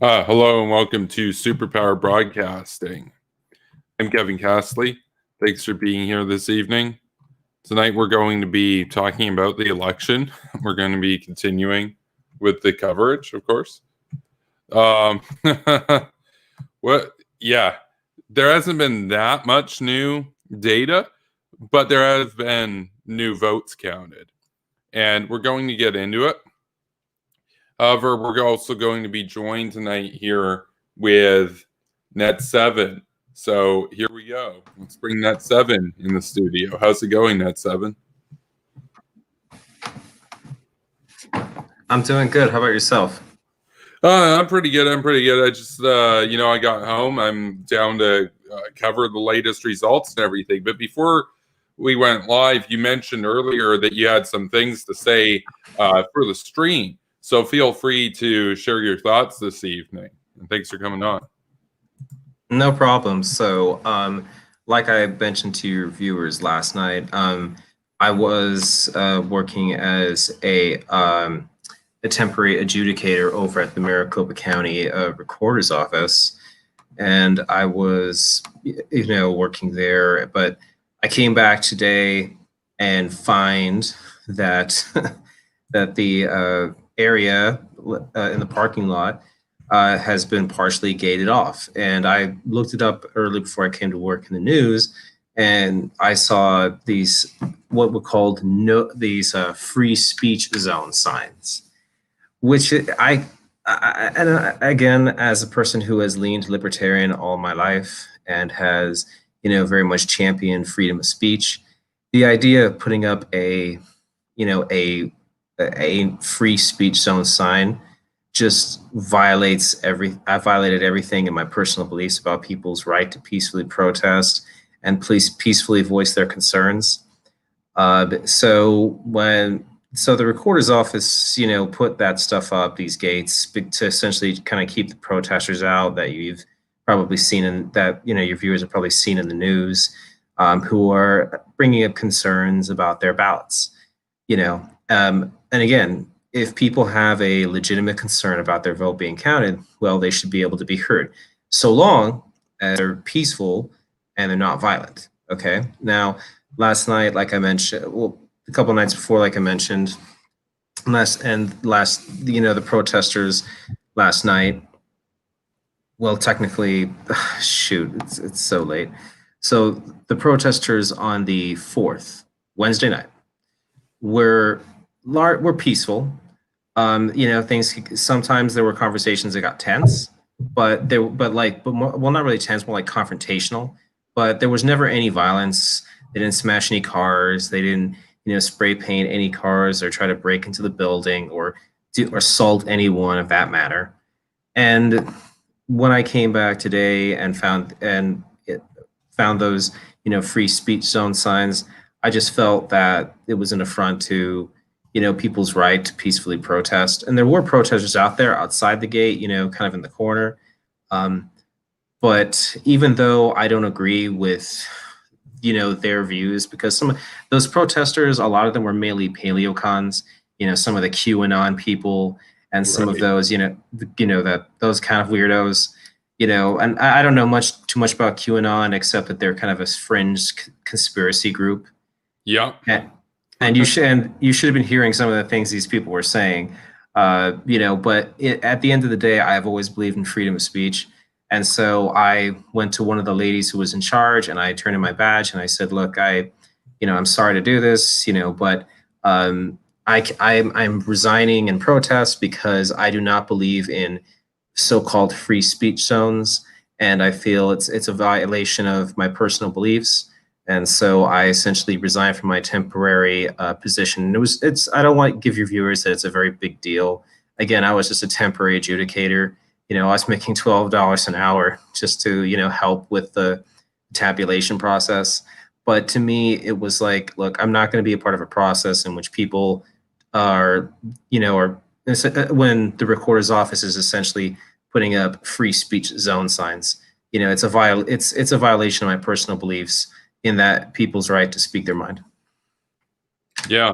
Hello and welcome to Superpower Broadcasting. I'm Kevin Castley. Thanks for being here this evening. Tonight we're going to be talking about the election. We're going to be continuing with the coverage, of course. What? Yeah, there hasn't been that much new data, but there have been new votes counted, and we're going to get into it. However, we're also going to be joined tonight here with Net7. So here we go. Let's bring Net7 in the studio. How's it going, Net7? I'm doing good. How about yourself? I'm pretty good. I just, I got home. I'm down to cover the latest results and everything. But before we went live, you mentioned earlier that you had some things to say for the stream. So feel free to share your thoughts this evening. And thanks for coming on. No problem. So, like I mentioned to your viewers last night, I was working as a temporary adjudicator over at the Maricopa County Recorder's Office, and I was, working there. But I came back today and find that that the area in the parking lot has been partially gated off. And I looked it up early before I came to work in the news, and I saw these what were called these free speech zone signs, which again, as a person who has leaned libertarian all my life and has very much championed freedom of speech, the idea of putting up a free speech zone sign just I violated everything in my personal beliefs about people's right to peacefully protest and please peacefully voice their concerns. So the recorder's office, put that stuff up, these gates, to essentially kind of keep the protesters out that you've probably seen your viewers have probably seen in the news, who are bringing up concerns about their ballots, and again, if people have a legitimate concern about their vote being counted, well, they should be able to be heard, so long as they're peaceful and they're not violent. Okay. Now, last night, like I mentioned, a couple nights before, like I mentioned, the protesters last night. Well, technically, shoot, it's so late. So the protesters on the 4th, Wednesday night, were peaceful. Things, sometimes there were conversations that got tense, but not really tense, more like confrontational. But there was never any violence. They didn't smash any cars. They didn't, spray paint any cars or try to break into the building or assault anyone of that matter. And when I came back today and found those, free speech zone signs, I just felt that it was an affront to, people's right to peacefully protest. And there were protesters out there outside the gate, kind of in the corner. But even though I don't agree with, their views, because some of those protesters, a lot of them were mainly paleocons, some of the QAnon people, and some of those, those kind of weirdos, and I don't know too much about QAnon, except that they're kind of a fringe conspiracy group. Yeah. And you should have been hearing some of the things these people were saying, but at the end of the day, I've always believed in freedom of speech. And so I went to one of the ladies who was in charge, and I turned in my badge and I said, look, I'm sorry to do this, but I'm resigning in protest because I do not believe in so-called free speech zones. And I feel it's a violation of my personal beliefs. And so I essentially resigned from my temporary position. I don't want to give your viewers that it's a very big deal. Again, I was just a temporary adjudicator. I was making $12 an hour just to, help with the tabulation process. But to me, it was like, look, I'm not going to be a part of a process in which people are, when the recorder's office is essentially putting up free speech zone signs. It's a violation of my personal beliefs in that people's right to speak their mind. Yeah.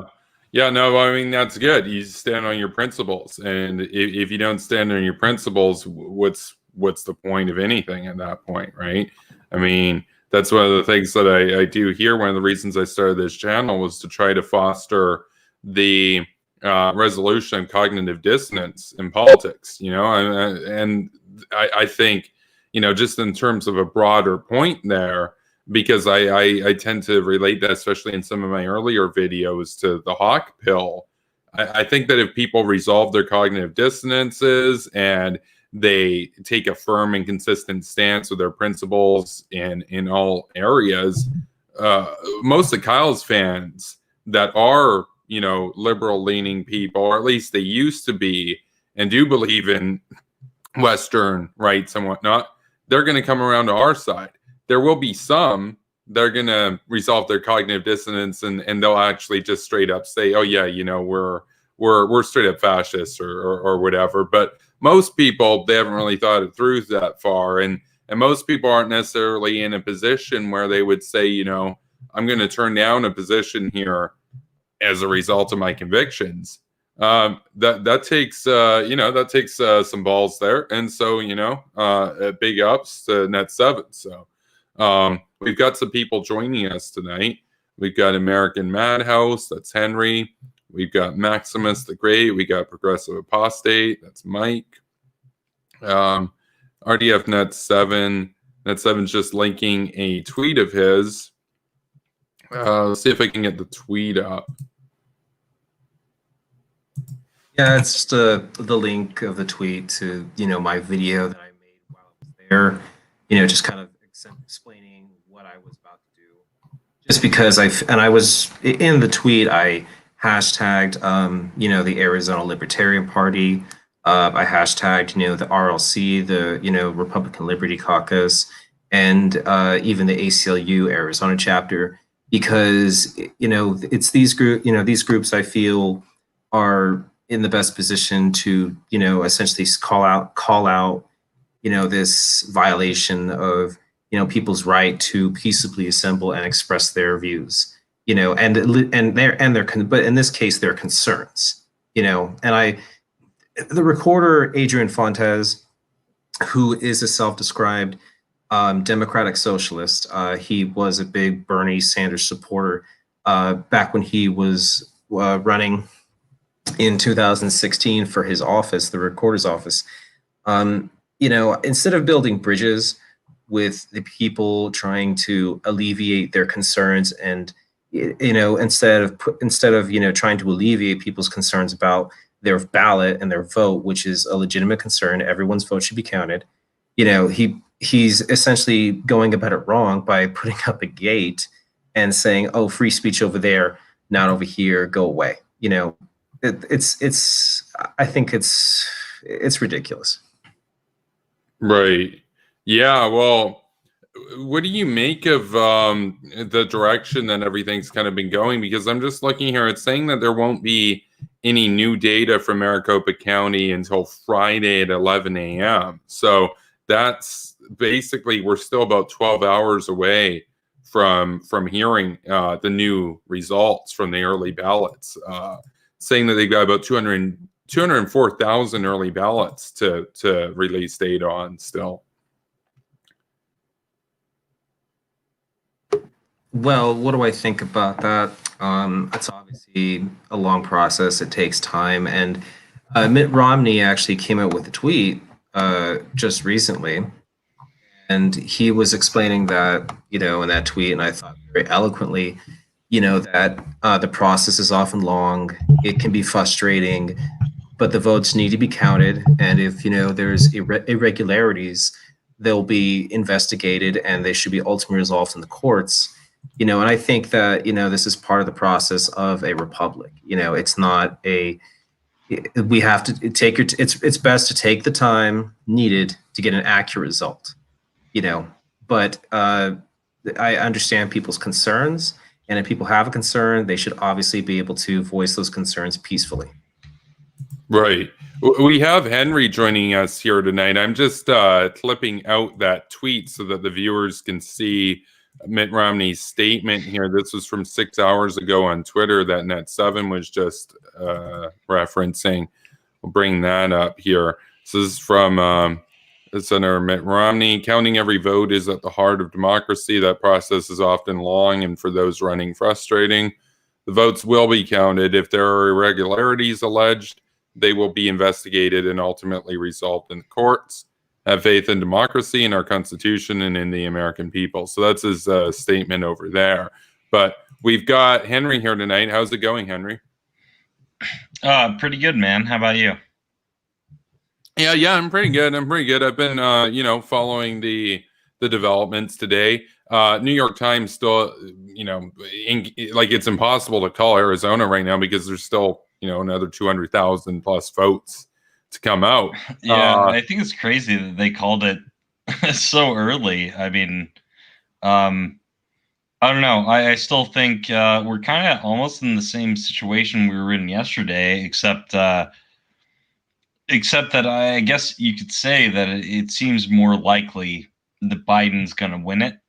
Yeah, no, I mean that's good. You stand on your principles, and if you don't stand on your principles, what's the point of anything at that point, right? I mean, that's one of the things that I do here. One of the reasons I started this channel was to try to foster the resolution of cognitive dissonance in politics. You know, and I think, you know, just in terms of a broader point there, because I tend to relate that, especially in some of my earlier videos, to the hawk pill. I think that if people resolve their cognitive dissonances and they take a firm and consistent stance with their principles in all areas, most of Kyle's fans that are, you know, liberal leaning people, or at least they used to be, and do believe in Western rights and whatnot, they're going to come around to our side. There will be some they're going to resolve their cognitive dissonance, and they'll actually just straight up say, oh yeah, you know, we're straight up fascists or whatever. But most people, they haven't really thought it through that far, and most people aren't necessarily in a position where they would say, you know, I'm going to turn down a position here as a result of my convictions. That takes you know, that takes some balls there, and so, you know, big ups to Net 7. So we've got some people joining us tonight. We've got American Madhouse, that's Henry. We've got Maximus the Great. We got Progressive Apostate, that's Mike. RDF Net 7. Net 7's just linking a tweet of his. Let's see if I can get the tweet up. Yeah, it's just the link of the tweet to, you know, my video that I made while I was there, you know, just kind of explaining what I was about to do. Just because I was in the tweet, I hashtagged, you know, the Arizona Libertarian Party. I hashtagged, you know, the RLC, the, you know, Republican Liberty Caucus, and even the ACLU Arizona chapter, because, you know, it's these groups I feel are in the best position to, you know, essentially call out, you know, this violation of, you know, people's right to peaceably assemble and express their views, you know, but in this case, their concerns, you know. And the recorder Adrian Fontes, who is a self-described democratic socialist, he was a big Bernie Sanders supporter back when he was running in 2016 for his office, the recorder's office. You know, instead of building bridges with the people trying to alleviate their concerns, and, you know, instead of you know, trying to alleviate people's concerns about their ballot and their vote, which is a legitimate concern, everyone's vote should be counted, you know, he's essentially going about it wrong by putting up a gate and saying, oh, free speech over there, not over here, go away. You know, I think it's ridiculous. Right. Yeah. Well, what do you make of the direction that everything's kind of been going? Because I'm just looking here. It's saying that there won't be any new data from Maricopa County until Friday at 11 a.m. So that's basically, we're still about 12 hours away from hearing the new results from the early ballots, saying that they've got about 204,000 early ballots to release data on still. Well, what do I think about that? It's obviously a long process. It takes time. And Mitt Romney actually came out with a tweet just recently. And he was explaining that, you know, in that tweet, and I thought very eloquently, you know, that the process is often long. It can be frustrating, but the votes need to be counted. And if, you know, there's irregularities, they'll be investigated and they should be ultimately resolved in the courts. You know, and I think that, you know, this is part of the process of a republic. You know, it's not we have to take it's best to take the time needed to get an accurate result, you know. But I understand people's concerns, and if people have a concern, they should obviously be able to voice those concerns peacefully. Right. We have Henry joining us here tonight. I'm just clipping out that tweet so that the viewers can see Mitt Romney's statement here. This was from 6 hours ago on Twitter that Net7 was just referencing. We'll bring that up here. This is from Senator Mitt Romney. Counting every vote is at the heart of democracy. That process is often long and for those running frustrating. The votes will be counted. If there are irregularities alleged, they will be investigated and ultimately resolved in the courts. Have faith in democracy, in our Constitution, and in the American people. So that's his statement over there. But we've got Henry here tonight. How's it going, Henry? Pretty good, man. How about you? Yeah, I'm pretty good. I've been, following the developments today. New York Times still, it's impossible to call Arizona right now because there's still, another 200,000 plus votes to come out. Yeah, I think it's crazy that they called it so early. I mean, I don't know. I still think we're kind of almost in the same situation we were in yesterday, except that I guess you could say that it seems more likely that Biden's going to win it.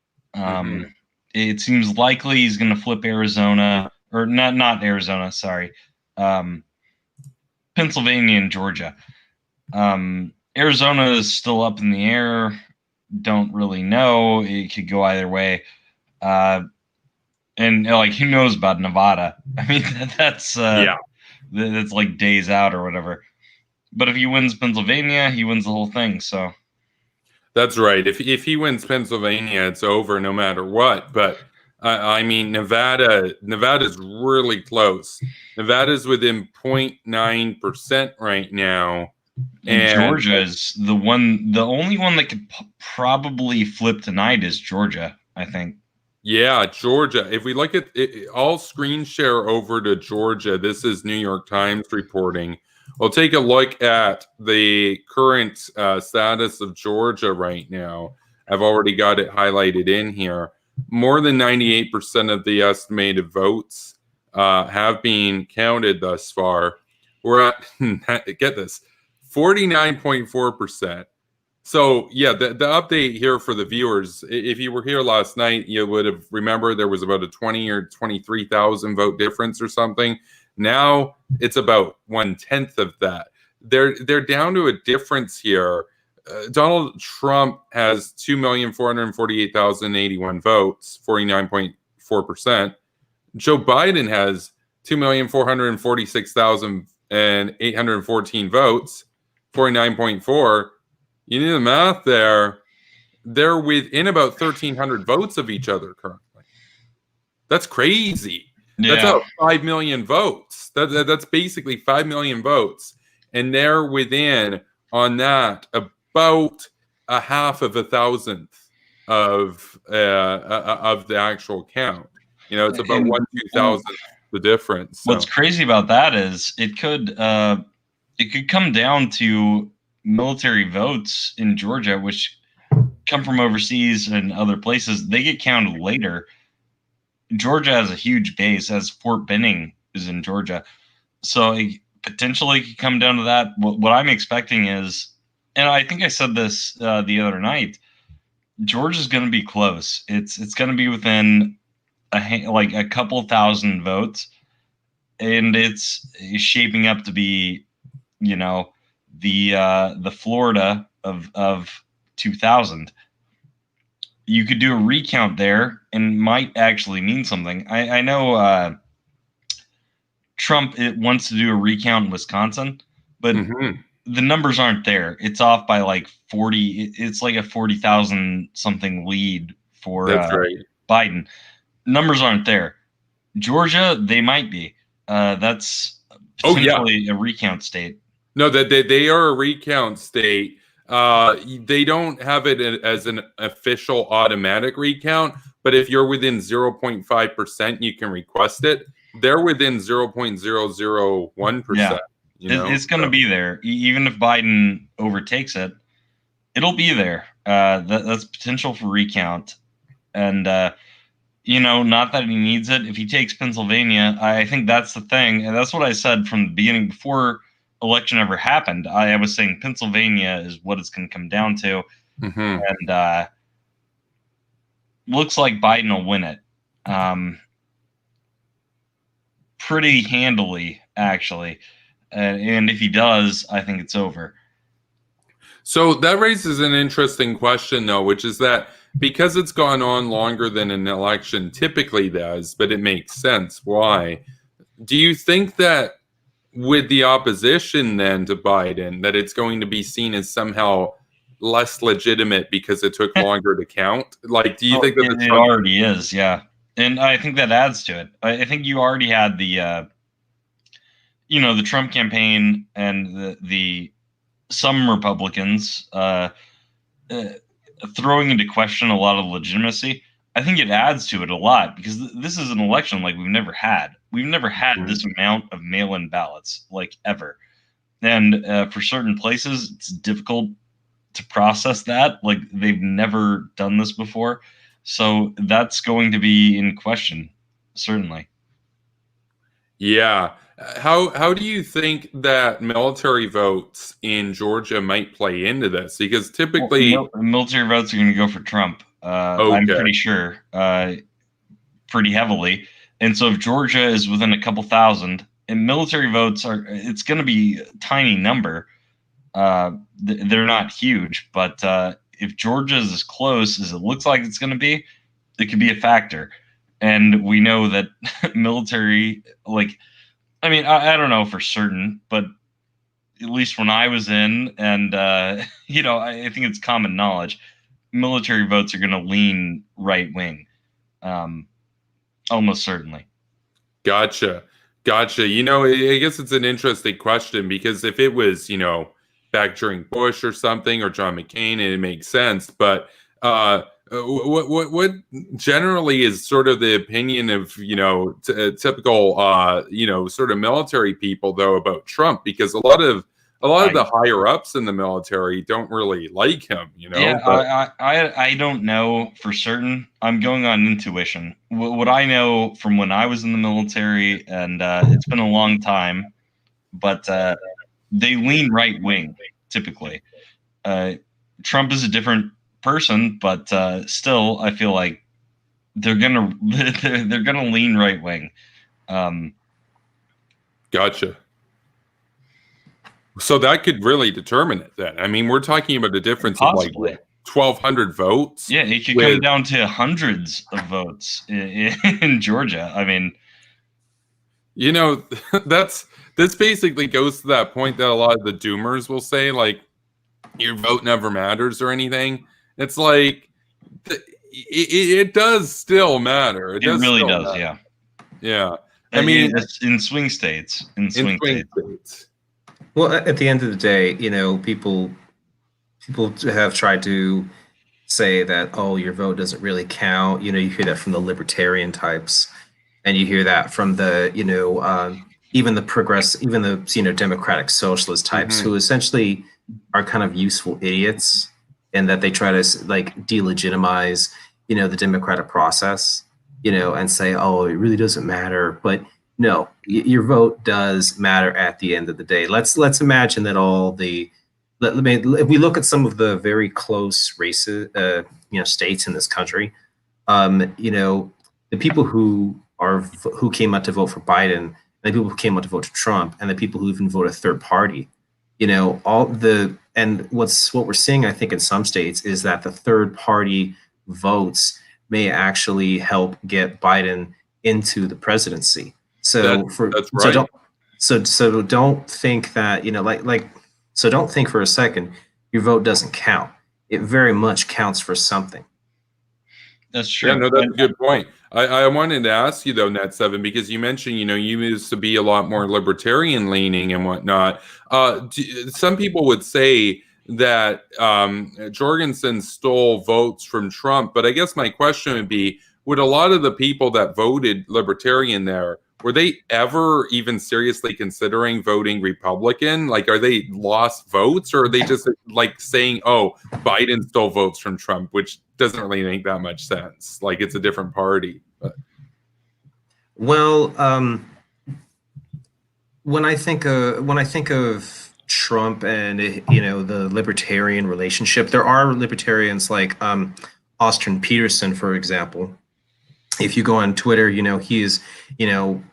It seems likely he's going to flip Arizona, or not Arizona, sorry, Pennsylvania and Georgia. Arizona is still up in the air. Don't really know. It could go either way. And who knows about Nevada? I mean, that's like days out or whatever. But if he wins Pennsylvania, he wins the whole thing. So that's right. If he wins Pennsylvania, it's over no matter what. But I mean, Nevada's really close. Nevada's within 0.9% right now. And Georgia is the only one that could probably flip tonight is Georgia, I think. Yeah, Georgia. If we look at it, I'll screen share over to Georgia. This is New York Times reporting. We'll take a look at the current status of Georgia right now. I've already got it highlighted in here. More than 98% of the estimated votes have been counted thus far. We're at, get this, 49.4%. So yeah, the update here for the viewers, if you were here last night, you would have remembered there was about a 20 or 23,000 vote difference or something. Now it's about 1/10 of that. They're down to a difference here. Donald Trump has 2,448,081 votes, 49.4%. Joe Biden has 2,446,814 votes, 49.4%. You do the math there. They're within about 1,300 votes of each other currently. That's crazy. Yeah. That's about 5 million votes. That's basically 5 million votes. And they're within, on that, about a half of a thousandth of the actual count. It's about 1/2000 the difference. So. What's crazy about that is it could come down to military votes in Georgia, which come from overseas and other places. They get counted later. Georgia has a huge base, as Fort Benning is in Georgia. So it potentially could come down to that. What I'm expecting is, and I think I said this the other night, Georgia's going to be close. It's going to be within a couple thousand votes, and it's shaping up to be, the Florida of 2000. You could do a recount there and might actually mean something. I know Trump wants to do a recount in Wisconsin, but the numbers aren't there. It's off by like 40. It's like a 40,000 something lead for Biden. Numbers aren't there. Georgia, they might be. That's potentially a recount state. No, that they are a recount state. They don't have it as an official automatic recount, but if you're within 0.5%, you can request it. They're within 0.001%. Yeah. It's going to be there. Even if Biden overtakes it, it'll be there. That's potential for recount. And, not that he needs it. If he takes Pennsylvania, I think that's the thing. And that's what I said from the beginning before election ever happened. I was saying Pennsylvania is what it's going to come down to. And looks like Biden will win it. Pretty handily, actually. And if he does, I think it's over. So that raises an interesting question, though, which is that because it's gone on longer than an election typically does, but it makes sense. Why? Do you think that with the opposition then to Biden, that it's going to be seen as somehow less legitimate because it took longer to count? Like, do you think that it already is? Yeah. And I think that adds to it. I think you already had the, the Trump campaign and the some Republicans throwing into question a lot of legitimacy. I think it adds to it a lot because this is an election like we've never had. We've never had this amount of mail-in ballots, like, ever. And for certain places, it's difficult to process that. Like, they've never done this before. So that's going to be in question, certainly. Yeah. How do you think that military votes in Georgia might play into this? Because typically, military votes are going to go for Trump. I'm pretty sure, pretty heavily. And so if Georgia is within a couple thousand, and military votes it's going to be a tiny number. They're not huge, but if Georgia is as close as it looks like it's going to be, it could be a factor. And we know that military, like, I mean, I don't know for certain, but at least when I was in, and I think it's common knowledge, military votes are going to lean right wing, almost certainly. Gotcha. I guess it's an interesting question because if it was, back during Bush or something, or John McCain, it makes sense. But what generally is sort of the opinion of typical sort of military people though about Trump, because a lot of the higher ups in the military don't really like him. I don't know for certain. I'm going on intuition. What I know from when I was in the military, and it's been a long time, but they lean right wing typically. Trump is a different person, but still, I feel like they're gonna lean right wing. Gotcha. So that could really determine it then. I mean, we're talking about a difference Possibly. of like 1,200 votes. Yeah, it could come down to hundreds of votes in Georgia. I mean, this basically goes to that point that a lot of the doomers will say, like, your vote never matters or anything. It's like it does still matter. It really does. Matter. Yeah. I mean, it's in swing states. In swing states. Well, at the end of the day, people have tried to say that, oh, your vote doesn't really count. You hear that from the libertarian types, and you hear that from the even the democratic socialist types, who essentially are kind of useful idiots, and that they try to like delegitimize the democratic process, and say, oh, it really doesn't matter. But no, your vote does matter at the end of the day. Let's imagine that if we look at some of the very close races, states in this country, the people who came out to vote for Biden, and the people who came out to vote for Trump, and the people who even voted third party, what we're seeing, I think, in some states is that the third party votes may actually help get Biden into the presidency. So that's right. So don't think that, so don't think for a second your vote doesn't count. It very much counts for something. That's true. Yeah, no, that's a good point. I wanted to ask you though, Net7, because you mentioned, you used to be a lot more libertarian leaning and whatnot. Some people would say that Jorgensen stole votes from Trump, but I guess my question would be, would a lot of the people that voted libertarian there, were they ever even seriously considering voting Republican? Like, are they lost votes, or are they just like saying, oh, Biden stole votes from Trump, which doesn't really make that much sense. Like, it's a different party. But. Well, when I think of Trump and the libertarian relationship, there are libertarians like Austin Peterson, for example. If you go on Twitter, he is,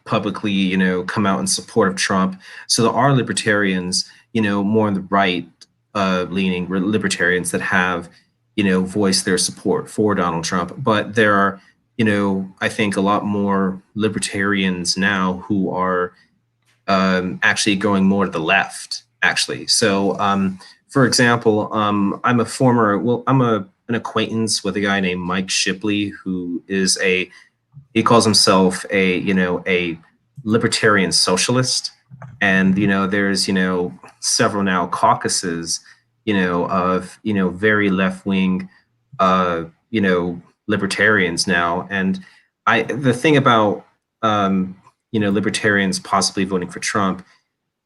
publicly, come out in support of Trump. So there are libertarians, more on the right leaning libertarians that have, voiced their support for Donald Trump. But there are, I think a lot more libertarians now who are actually going more to the left, actually. So, for example, I'm an acquaintance with a guy named Mike Shipley, who is he calls himself a libertarian socialist. And, there's, several now caucuses, of, very left wing, libertarians now. And the thing about, libertarians possibly voting for Trump,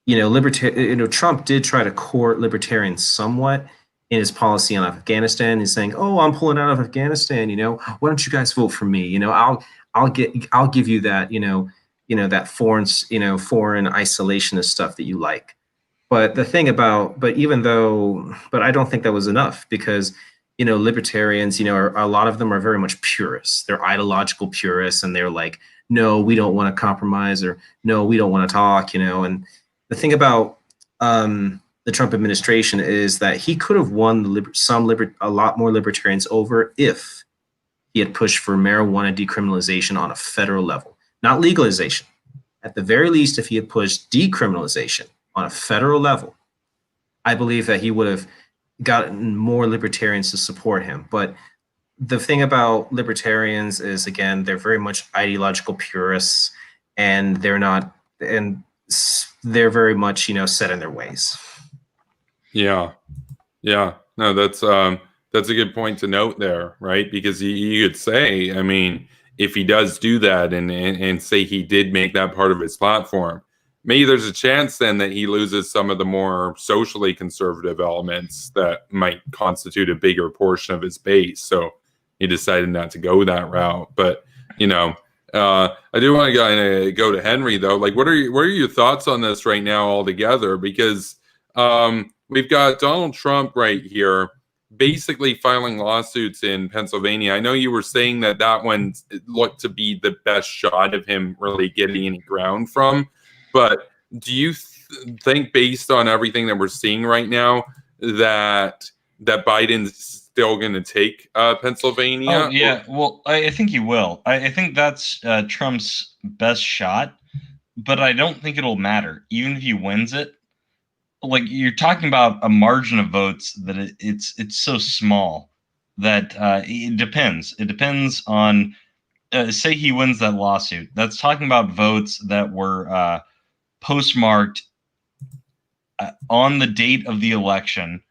Trump did try to court libertarians somewhat in his policy on Afghanistan. He's saying, "Oh, I'm pulling out of Afghanistan. Why don't you guys vote for me? I'll give you that, that foreign isolationist stuff that you like." But the thing about, but I don't think that was enough, because, libertarians, a lot of them are very much purists. They're ideological purists, and they're like, no, we don't want to compromise, or no, we don't want to talk, and the thing about the Trump administration is that he could have won a lot more libertarians over if he had pushed for marijuana decriminalization on a federal level, not legalization. At the very least, if he had pushed decriminalization on a federal level, I believe that he would have gotten more libertarians to support him. But the thing about libertarians is, again, they're very much ideological purists, and they're very much, set in their ways. Yeah. No, that's a good point to note there, right? Because you could say, I mean, if he does do that and say he did make that part of his platform, maybe there's a chance then that he loses some of the more socially conservative elements that might constitute a bigger portion of his base. So he decided not to go that route. But, I do want to go to Henry, though. Like, what are your thoughts on this right now altogether? Because we've got Donald Trump right here basically filing lawsuits in Pennsylvania. I know you were saying that one looked to be the best shot of him really getting any ground from. But do you think, based on everything that we're seeing right now, that Biden's still going to take Pennsylvania? Oh, yeah. Well, I think he will. I think that's Trump's best shot, but I don't think it'll matter. Even if he wins it, like, you're talking about a margin of votes that it's so small that it depends. It depends on, say he wins that lawsuit. That's talking about votes that were postmarked on the date of the election,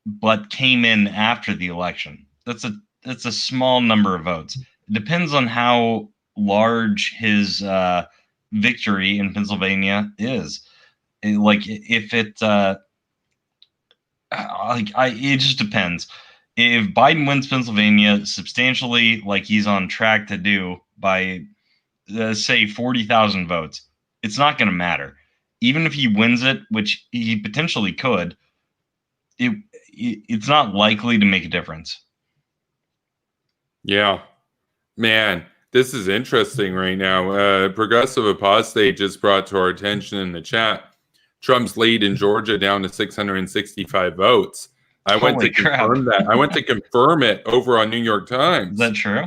but came in after the election. That's a small number of votes. It depends on how large his victory in Pennsylvania is. Like, if it it just depends. If Biden wins Pennsylvania substantially, like he's on track to do, by say 40,000 votes, it's not going to matter. Even if he wins it, which he potentially could, it's not likely to make a difference. Yeah, man, this is interesting right now. Progressive Apostate just brought to our attention in the chat Trump's lead in Georgia down to 665 votes. I went to confirm that. I went to confirm it over on New York Times. Is that true?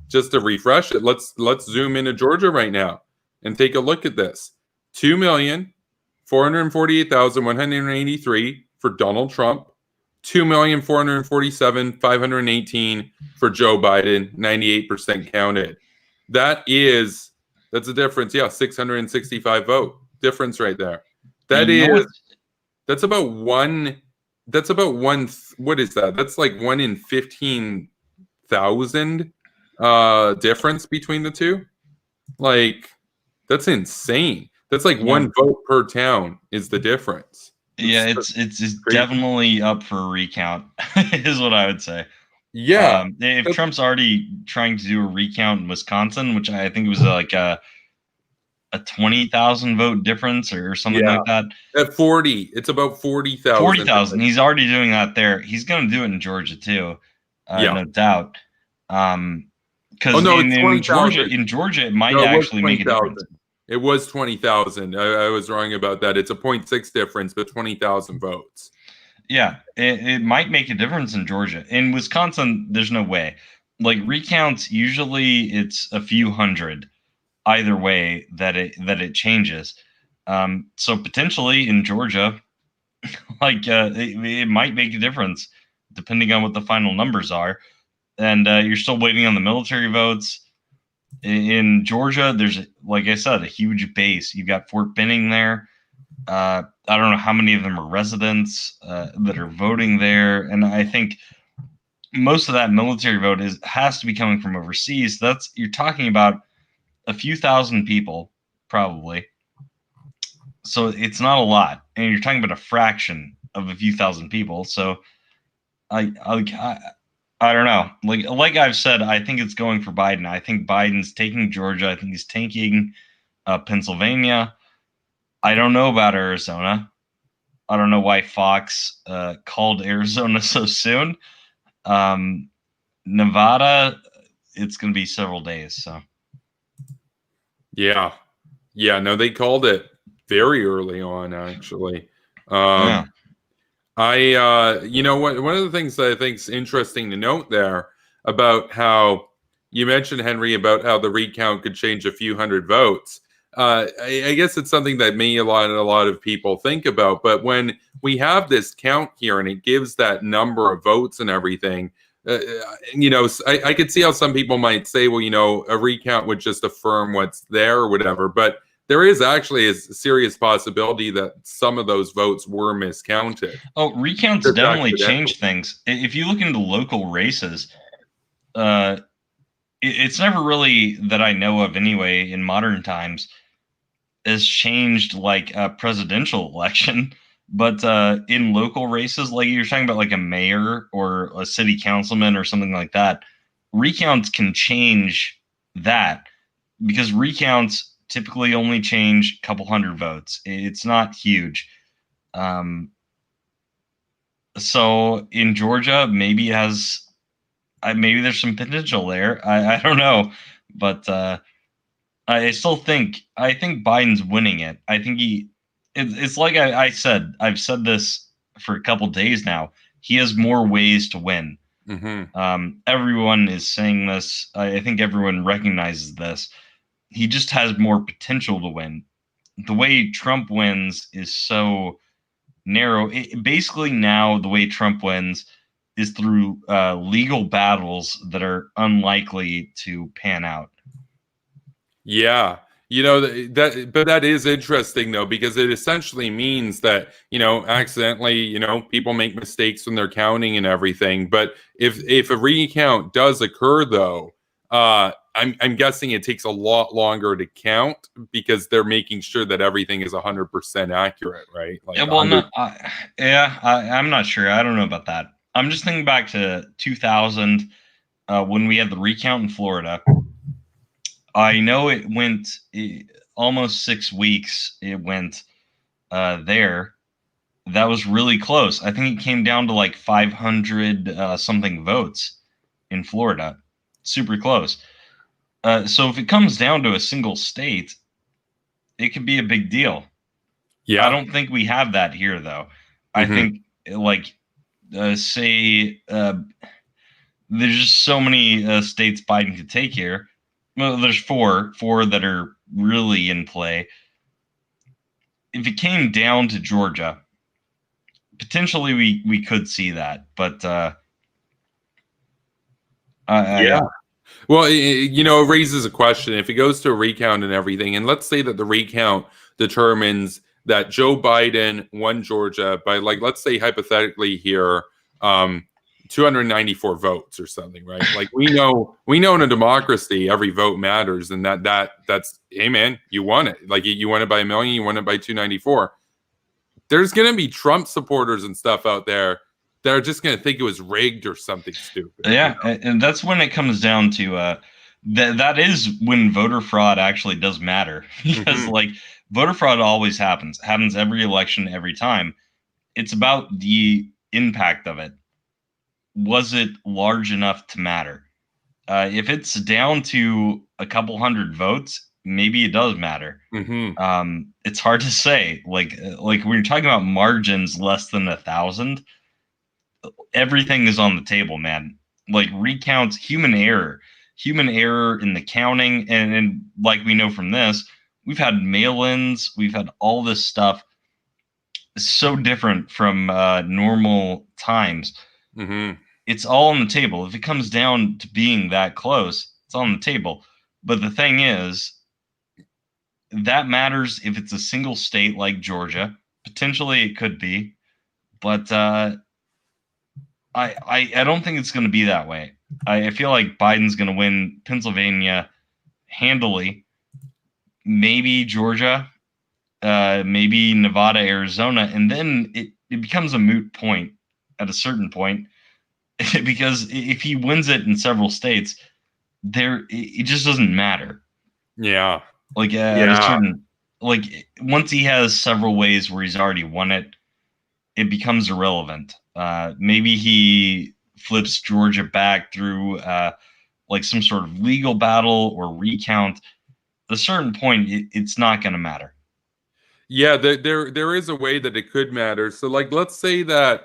Just to refresh it. Let's zoom into Georgia right now and take a look at this. 2,448,183 for Donald Trump. 2,447,518 for Joe Biden. 98% counted. That's a difference. Yeah, 665 vote difference right there. That's about one. What is that? That's like 1 in 15,000 difference between the two. Like, that's insane. That's like one vote per town is the difference. Yeah, it's definitely up for a recount, is what I would say. Yeah. If Trump's already trying to do a recount in Wisconsin, which I think was like a 20,000 vote difference or something like that. At 40, it's about 40,000. 40,000. He's already doing that there. He's going to do it in Georgia too. no doubt. Because no, it's in 20,000. Georgia, it might No, it was actually make a 20,000. difference. It was 20,000. I was wrong about that. It's a 0.6 difference, but 20,000 votes. Yeah, it might make a difference in Georgia. In Wisconsin, there's no way. Like recounts, usually it's a few hundred either way that it changes. So potentially in Georgia, like it might make a difference depending on what the final numbers are. And you're still waiting on the military votes. In Georgia, there's, like I said, a huge base. You've got Fort Benning there. I don't know how many of them are residents that are voting there, and I think most of that military vote has to be coming from overseas. You're talking about a few thousand people, probably. So it's not a lot, and you're talking about a fraction of a few thousand people. So I don't know. Like I've said, I think it's going for Biden. I think Biden's taking Georgia. I think he's taking Pennsylvania. I don't know about Arizona. I don't know why Fox called Arizona so soon. Nevada, it's going to be several days. So, yeah, no, they called it very early on, actually. yeah. One of the things that I think is interesting to note there about how you mentioned, Henry, about how the recount could change a few hundred votes. I guess it's something that a lot of people think about. But when we have this count here and it gives that number of votes and everything, I could see how some people might say, well, a recount would just affirm what's there or whatever. But there is actually a serious possibility that some of those votes were miscounted. Oh, recounts definitely change things. If you look into local races, it's never really, that I know of anyway, in modern times, has changed like a presidential election. But in local races, like you're talking about like a mayor or a city councilman or something like that, recounts can change that, because recounts typically only change a couple hundred votes. It's not huge. So in Georgia, maybe there's some potential there. I don't know, but I think Biden's winning it. I think it's like I said, I've said this for a couple days now. He has more ways to win. Mm-hmm. Everyone is saying this. I think everyone recognizes this. He just has more potential to win. The way Trump wins is so narrow. Basically, now the way Trump wins is through legal battles that are unlikely to pan out. Yeah. But that is interesting though, because it essentially means that, accidentally, people make mistakes when they're counting and everything. But if a recount does occur though, I'm guessing it takes a lot longer to count because they're making sure that everything is 100% accurate, right? Like I'm not sure. I don't know about that. I'm just thinking back to 2000 when we had the recount in Florida. I know it went almost 6 weeks. It went there. That was really close. I think it came down to like 500 something votes in Florida. Super close. So if it comes down to a single state, it could be a big deal. Yeah. I don't think we have that here, though. I think, like, say, there's just so many states Biden could take here. Well, there's four that are really in play. If it came down to Georgia, potentially we could see that, but yeah. Well, it raises a question. If it goes to a recount and everything, and let's say that the recount determines that Joe Biden won Georgia by, like, let's say hypothetically here, 294 votes or something, right? Like we know in a democracy, every vote matters, and that's, hey man, you won it. Like you won it by 1 million, you won it by 294. There's going to be Trump supporters and stuff out there that are just going to think it was rigged or something stupid. Yeah, and that's when it comes down to that is when voter fraud actually does matter, because like voter fraud always happens every election, every time. It's about the impact of it. was it large enough to matter? If it's down to a couple hundred votes, maybe it does matter. It's hard to say. Like when you're talking about margins less than 1,000, everything is on the table, man. Like recounts, human error in the counting, and like we know from this, we've had mail-ins, we've had all this stuff. So different from normal times. It's all on the table. If it comes down to being that close, it's on the table. But the thing is, that matters if it's a single state like Georgia. Potentially it could be, but I don't think it's going to be that way. I feel like Biden's going to win Pennsylvania handily, maybe Georgia, maybe Nevada, Arizona, and then it becomes a moot point at a certain point, because if he wins it in several states, it just doesn't matter. Yeah. Like at a certain, like once he has several ways where he's already won it, it becomes irrelevant. Maybe he flips Georgia back through like some sort of legal battle or recount. At a certain point, it's not going to matter. Yeah, there is a way that it could matter. So, like, let's say that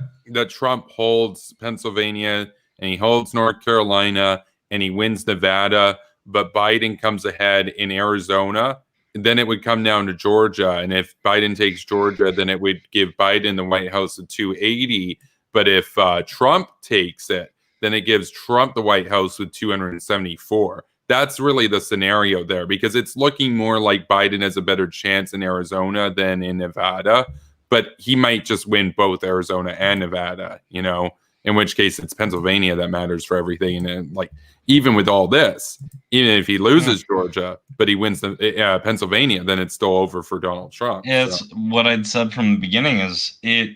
Trump holds Pennsylvania and he holds North Carolina and he wins Nevada, but Biden comes ahead in Arizona. And then it would come down to Georgia, and if Biden takes Georgia, then it would give Biden the White House at 280. But if Trump takes it, then it gives Trump the White House with 274. That's really the scenario there, because it's looking more like Biden has a better chance in Arizona than in Nevada. But he might just win both Arizona and Nevada, you know, in which case it's Pennsylvania that matters for everything. And like, even with all this, even if he loses Georgia, but he wins the Pennsylvania, then it's still over for Donald Trump. Yeah, it's what I'd said from the beginning is it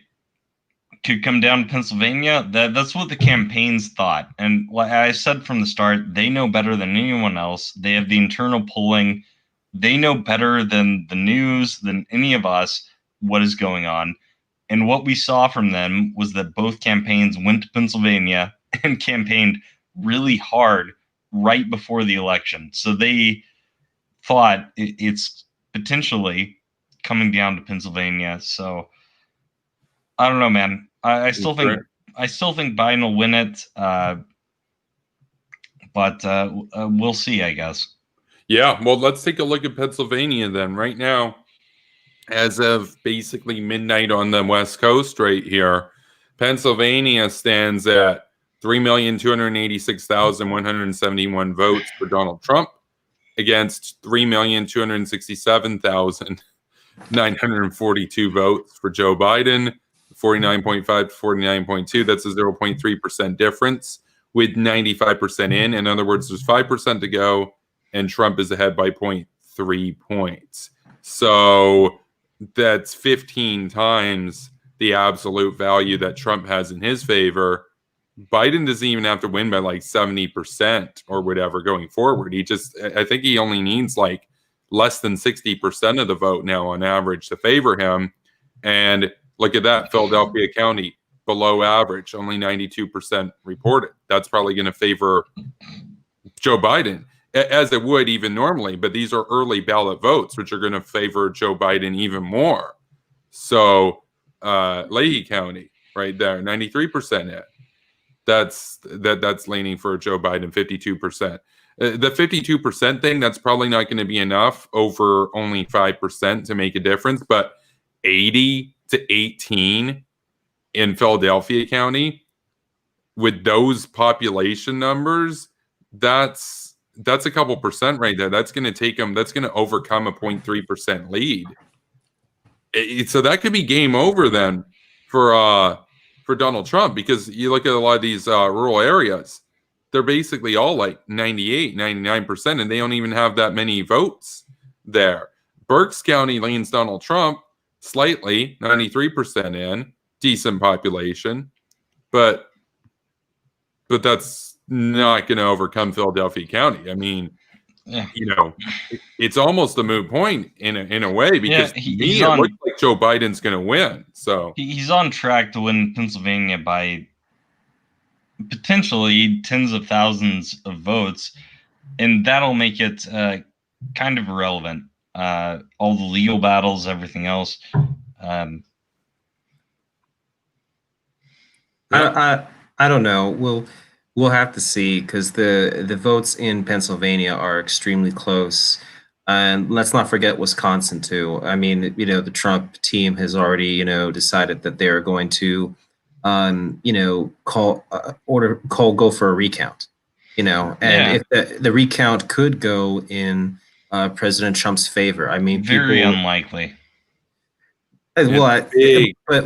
could come down to Pennsylvania. That's what the campaigns thought. And like I said from the start, they know better than anyone else. They have the internal polling. They know better than the news, than any of us, what is going on. And what we saw from them was that both campaigns went to Pennsylvania and campaigned really hard right before the election. So they thought it's potentially coming down to Pennsylvania. So I don't know, man. I still think Biden will win it, but we'll see, I guess. Yeah, well, let's take a look at Pennsylvania then. Right now, as of basically midnight on the West Coast right here, Pennsylvania stands at 3,286,171 votes for Donald Trump against 3,267,942 votes for Joe Biden, 49.5 to 49.2. That's a 0.3% difference with 95% in. In other words, there's 5% to go, and Trump is ahead by 0.3 points. So that's 15 times the absolute value that Trump has in his favor. Biden doesn't even have to win by like 70% or whatever going forward. I think he only needs like less than 60% of the vote now on average to favor him. And look at that, Philadelphia County, below average, only 92% reported. That's probably going to favor Joe Biden, as it would even normally. But these are early ballot votes, which are going to favor Joe Biden even more. So Leahy County, right there, 93% in. That's leaning for Joe Biden, 52%. The 52% thing, that's probably not going to be enough over only 5% to make a difference, but 80 to 18 in Philadelphia County with those population numbers, that's a couple percent right there. That's going to take them, that's going to overcome a 0.3% lead. So that could be game over then for Donald Trump, because you look at a lot of these rural areas, they're basically all like 98, 99%, and they don't even have that many votes there. Berks County leans Donald Trump slightly, 93% in, decent population, but that's not going to overcome Philadelphia County. I mean, yeah, you know, it's almost a moot point in a way, because it looks like Joe Biden's going to win. So he's on track to win Pennsylvania by potentially tens of thousands of votes, and that'll make it kind of irrelevant. All the legal battles, everything else. I don't know. We'll have to see because the votes in Pennsylvania are extremely close. And let's not forget Wisconsin too. I mean, the Trump team has already, decided that they're going to, go for a recount. And if the recount could go in President Trump's favor. I mean, very unlikely. Well, but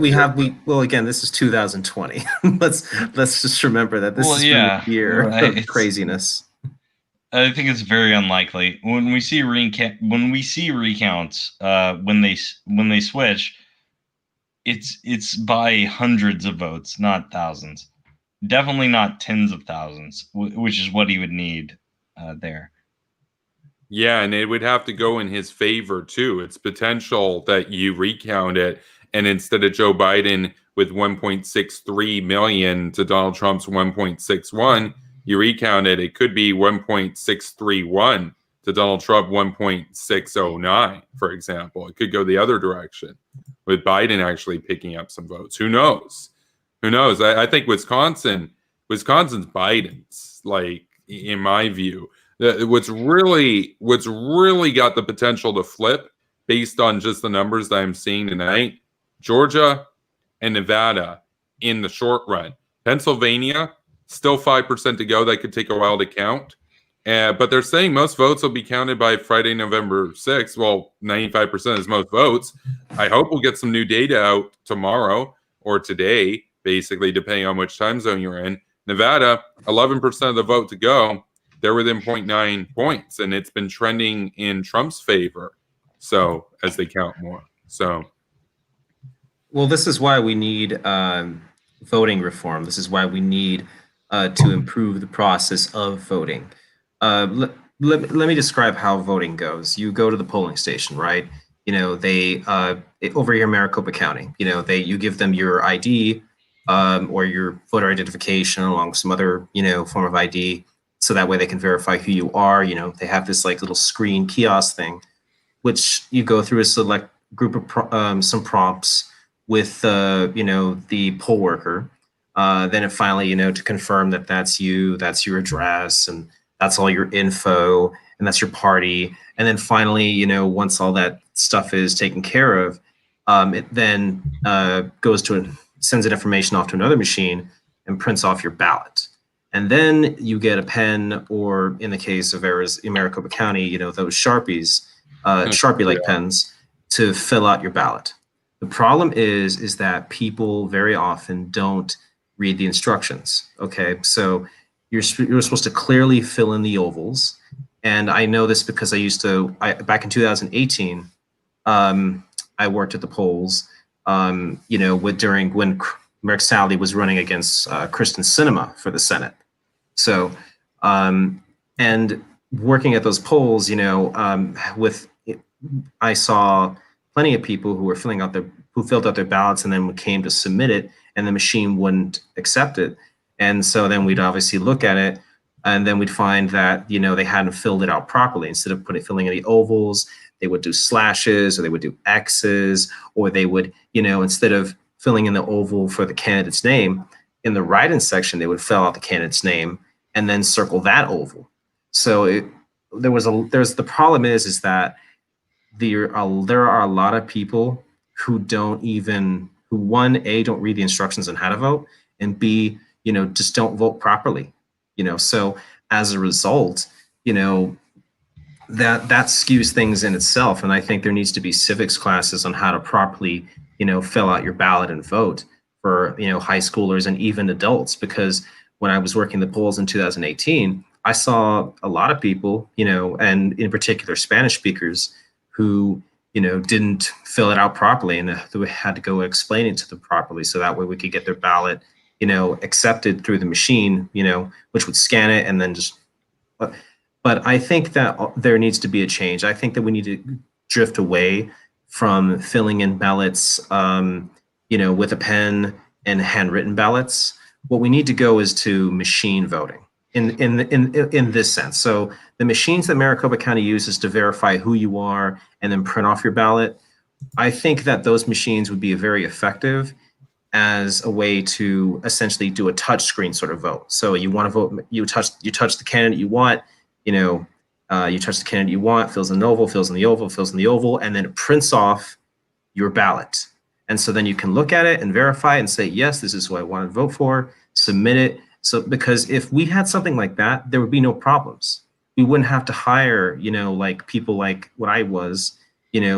well again, this is 2020. let's just remember that this is a year of craziness. I think it's very unlikely when we see recounts when they switch. It's by hundreds of votes, not thousands. Definitely not tens of thousands, which is what he would need there. Yeah, and it would have to go in his favor too. It's potential that you recount it, and instead of Joe Biden with 1.63 million to Donald Trump's 1.61, you recount it, it could be 1.631 to Donald Trump 1.609, for example. It could go the other direction with Biden actually picking up some votes. Who knows? Who knows? I think Wisconsin's Biden's, like, in my view. What's really got the potential to flip based on just the numbers that I'm seeing tonight, Georgia and Nevada in the short run. Pennsylvania, still 5% to go. That could take a while to count. But they're saying most votes will be counted by Friday, November 6th. Well, 95% is most votes. I hope we'll get some new data out tomorrow or today, basically, depending on which time zone you're in. Nevada, 11% of the vote to go. They're within 0.9 points, and it's been trending in Trump's favor. So as they count more. So, well, this is why we need voting reform. This is why we need to improve the process of voting. Let me describe how voting goes. You go to the polling station, right? They over here in Maricopa County, you give them your ID or your voter identification along with some other, form of ID. So that way they can verify who you are. They have this like little screen kiosk thing, which you go through a select group of some prompts with, the poll worker. Then it finally, to confirm that that's you, that's your address, and that's all your info, and that's your party. And then finally, once all that stuff is taken care of, it then sends that information off to another machine and prints off your ballot. And then you get a pen, or in the case of Maricopa County, those Sharpies, Sharpie-like pens to fill out your ballot. The problem is that people very often don't read the instructions. Okay, so you're supposed to clearly fill in the ovals, and I know this because back in 2018, I worked at the polls, during when Merrick Sally was running against Kristen Sinema for the Senate. So, and working at those polls, I saw plenty of people who filled out their ballots, and then came to submit it, and the machine wouldn't accept it. And so then we'd obviously look at it, and then we'd find that, they hadn't filled it out properly. Instead of filling in the ovals, they would do slashes, or they would do X's, or they would, instead of filling in the oval for the candidate's name, in the write-in section, they would fill out the candidate's name and then circle that oval. So the problem is that there are a lot of people who don't read the instructions on how to vote, and B, just don't vote properly. So as a result, that skews things in itself. And I think there needs to be civics classes on how to properly, fill out your ballot and vote for, high schoolers and even adults. Because when I was working the polls in 2018, I saw a lot of people, and in particular Spanish speakers who, didn't fill it out properly, and we had to go explain it to them properly, so that way we could get their ballot, accepted through the machine, which would scan it and then just. But I think that there needs to be a change. I think that we need to drift away from filling in ballots, with a pen and handwritten ballots. what we need to go is to machine voting in this sense. So the machines that Maricopa County uses to verify who you are and then print off your ballot, I think that those machines would be very effective as a way to essentially do a touch screen sort of vote. So you want to vote, you touch the candidate you want, you touch the candidate you want, fills in the oval, fills in the oval, fills in the oval, and then it prints off your ballot. And so then you can look at it and verify and say, yes, this is who I want to vote for, submit it. So because if we had something like that, there would be no problems. We wouldn't have to hire, like people like what I was,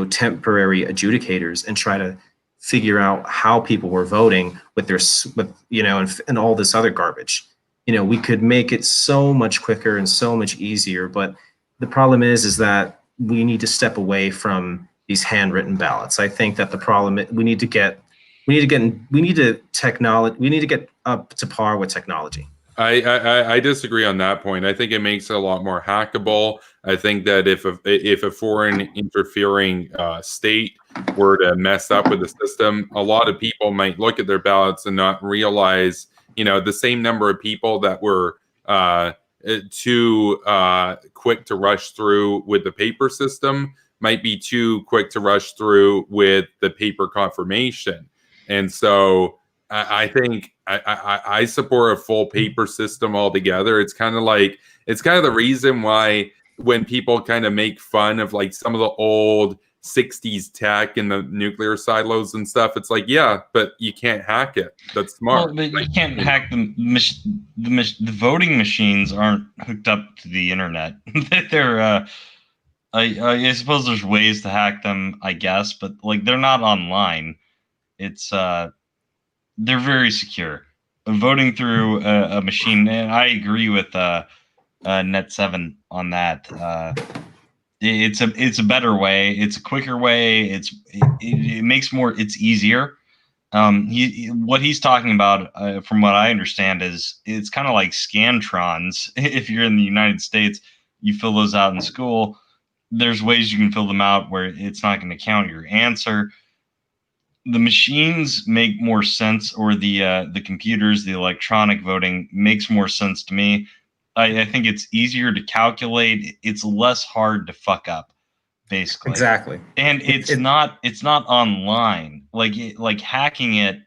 temporary adjudicators and try to figure out how people were voting with and all this other garbage. We could make it so much quicker and so much easier, but the problem is that we need to step away from these handwritten ballots. I think that the problem we need to get up to par with technology. I disagree on that point. I think it makes it a lot more hackable. I think that if a foreign interfering state were to mess up with the system, a lot of people might look at their ballots and not realize, the same number of people that were too quick to rush through with the paper system might be too quick to rush through with the paper confirmation. And so I think I support a full paper system altogether. It's kind of the reason why when people kind of make fun of like some of the old 60s tech and the nuclear silos and stuff, it's like, yeah, but you can't hack it. That's smart. Well, but you can't hack the voting machines aren't hooked up to the internet. They're I suppose there's ways to hack them, I guess, but like they're not online. It's they're very secure. Voting through a machine, and I agree with Net7 on that. It's a better way. It's a quicker way. It makes it's easier. What he's talking about, from what I understand, is it's kind of like Scantrons. If you're in the United States, you fill those out in school. There's ways you can fill them out where it's not going to count your answer. The machines make more sense, or the computers, the electronic voting makes more sense to me. I think it's easier to calculate. It's less hard to fuck up, basically. Exactly. And it's not online. Like hacking it.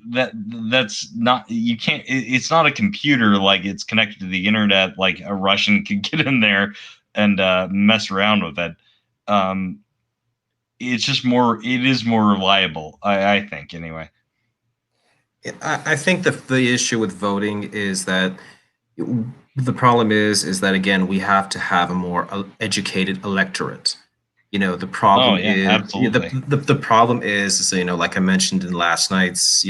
That's not, you can't. It's not a computer like it's connected to the internet. Like a Russian could get in there and mess around with it. It's just it is more reliable, I think, anyway. I think the issue with voting is that the problem is that, again, we have to have a more educated electorate. The problem the problem is, like I mentioned in last night's,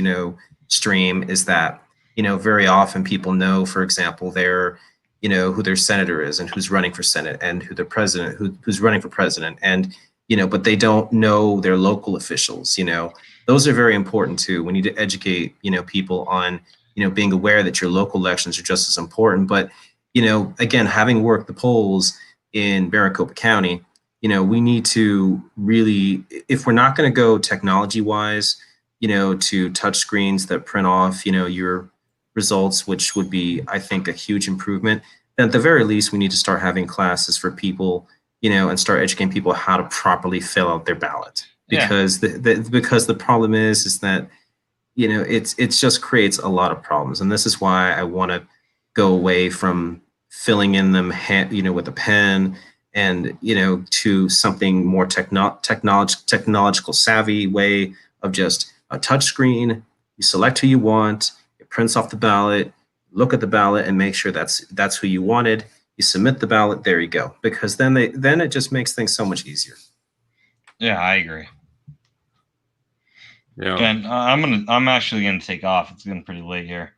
stream, is that, very often people know, for example, who their senator is and who's running for Senate and who their president, who's running for president. And, but they don't know their local officials. Those are very important too. We need to educate, people on, being aware that your local elections are just as important. But, again, having worked the polls in Maricopa County, we need to really, if we're not going to go technology wise, to touch screens that print off, your results, which would be, I think, a huge improvement. And at the very least, we need to start having classes for people, and start educating people how to properly fill out their ballot. Because because the problem is that, it just creates a lot of problems. And this is why I want to go away from filling in them, with a pen, and, to something more technological savvy way of just a touch screen. You select who you want, it prints off the ballot, look at the ballot and make sure that's who you wanted. You submit the ballot, there you go. Because then it just makes things so much easier. Yeah, I agree. Yeah. And I'm actually gonna take off. It's getting pretty late here.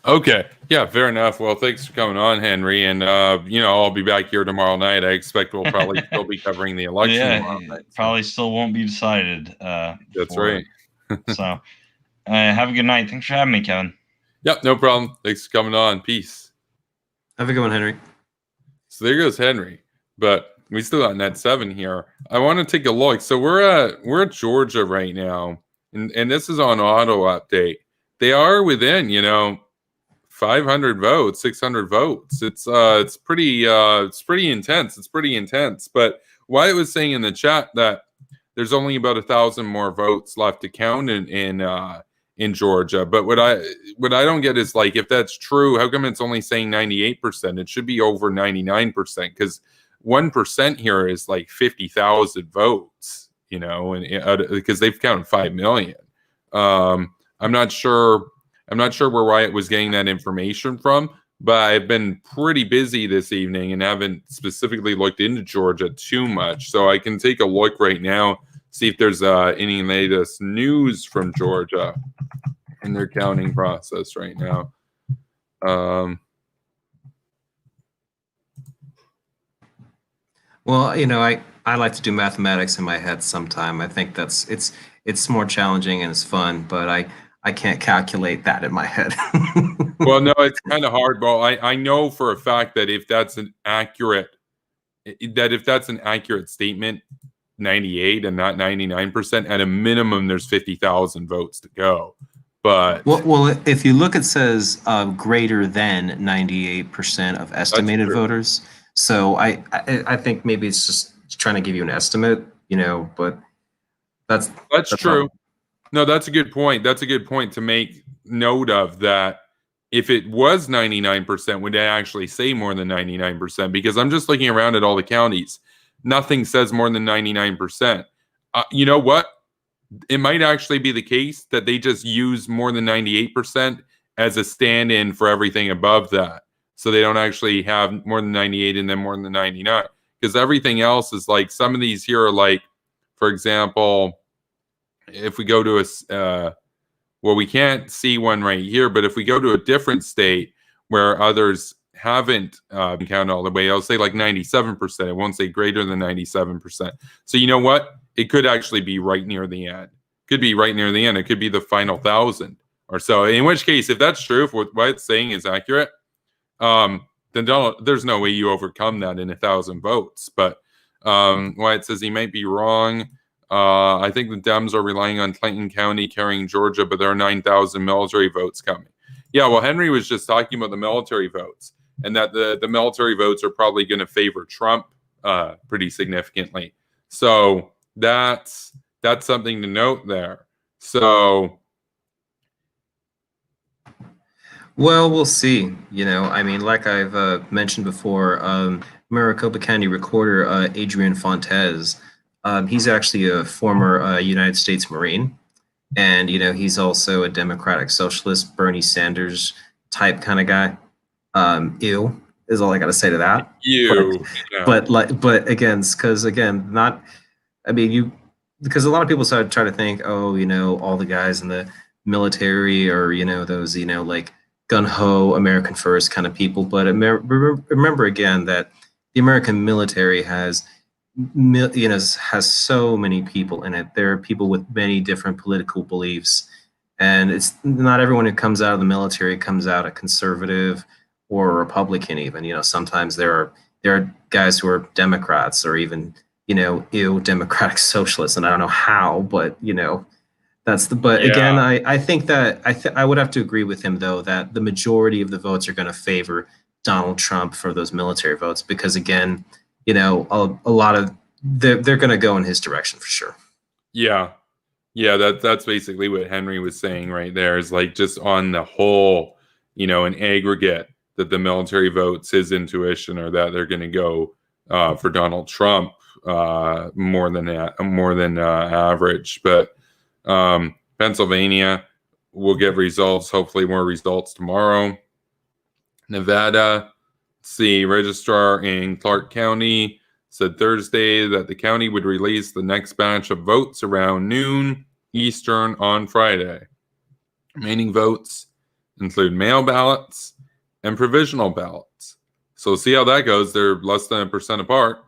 Okay. Yeah, fair enough. Well, thanks for coming on, Henry. And I'll be back here tomorrow night. I expect we'll probably still be covering the election tomorrow night. Probably still won't be decided. That's right. So have a good night. Thanks for having me, Kevin. Yep, no problem. Thanks for coming on. Peace. Have a good one, Henry. So there goes Henry. But we still got Net7 here. I want to take a look. So we're at Georgia right now. And this is on auto update. they are within, 500 votes, 600 votes. It's pretty intense. It's pretty intense. But Wyatt was saying in the chat that there's only about 1,000 more votes left to count in Georgia. But what I don't get is, like, if that's true, how come it's only saying 98%? It should be over 99%, because 1% here is like 50,000 votes, and because they've counted 5 million. I'm not sure where Wyatt was getting that information from, but I've been pretty busy this evening and haven't specifically looked into Georgia too much. So I can take a look right now, see if there's any latest news from Georgia in their counting process right now. Well, I like to do mathematics in my head sometime. I think it's more challenging and it's fun, but I can't calculate that in my head. Well, no, it's kind of hard. Well, I know for a fact that if that's an accurate statement, 98 and not 99%, at a minimum, there's 50,000 votes to go. But well, if you look, it says greater than 98% of estimated voters. So I think maybe it's just trying to give you an estimate, but that's true. No, that's a good point. That's a good point to make note of, that if it was 99%, would it actually say more than 99%? Because I'm just looking around at all the counties. Nothing says more than 99%. You know what? It might actually be the case that they just use more than 98% as a stand-in for everything above that. So they don't actually have more than 98 and then more than 99. Because everything else is like, some of these here are like, for example, if we go to we can't see one right here, but if we go to a different state where others haven't been counted all the way, I'll say like 97%. It won't say greater than 97%. So you know what? It could actually be right near the end. Could be right near the end. It could be the final 1,000 or so. In which case, if that's true, if what it's saying is accurate, then there's no way you overcome that in 1,000 votes. But Wyatt says he might be wrong. I think the Dems are relying on Clinton County carrying Georgia, but there are 9,000 military votes coming. Yeah, well, Henry was just talking about the military votes, and that the military votes are probably going to favor Trump pretty significantly. So that's something to note there. So, well, we'll see. Like I've mentioned before, Maricopa County Recorder Adrian Fontes. He's actually a former United States Marine, and he's also a Democratic Socialist, Bernie Sanders type kind of guy. Ew is all I got to say to that. Ew. But again, because a lot of people try to think, all the guys in the military are those like gun-ho American first kind of people. But remember again that the American military has so many people in it. There are people with many different political beliefs, and it's not everyone who comes out of the military comes out a conservative or a Republican even. Sometimes there are guys who are Democrats or even Democratic Socialists, and I don't know how, but again, I think that I would have to agree with him though that the majority of the votes are going to favor Donald Trump for those military votes, because again, a lot of they're going to go in his direction for sure. Yeah. That's basically what Henry was saying right there, is like, just on the whole, in aggregate, that the military votes, his intuition, are that they're going to go for Donald Trump more than average. But Pennsylvania will get results, hopefully more results tomorrow. Nevada. See, registrar in Clark County said Thursday that the county would release the next batch of votes around noon Eastern on Friday. Remaining votes include mail ballots and provisional ballots. So see how that goes. They're less than 1% apart.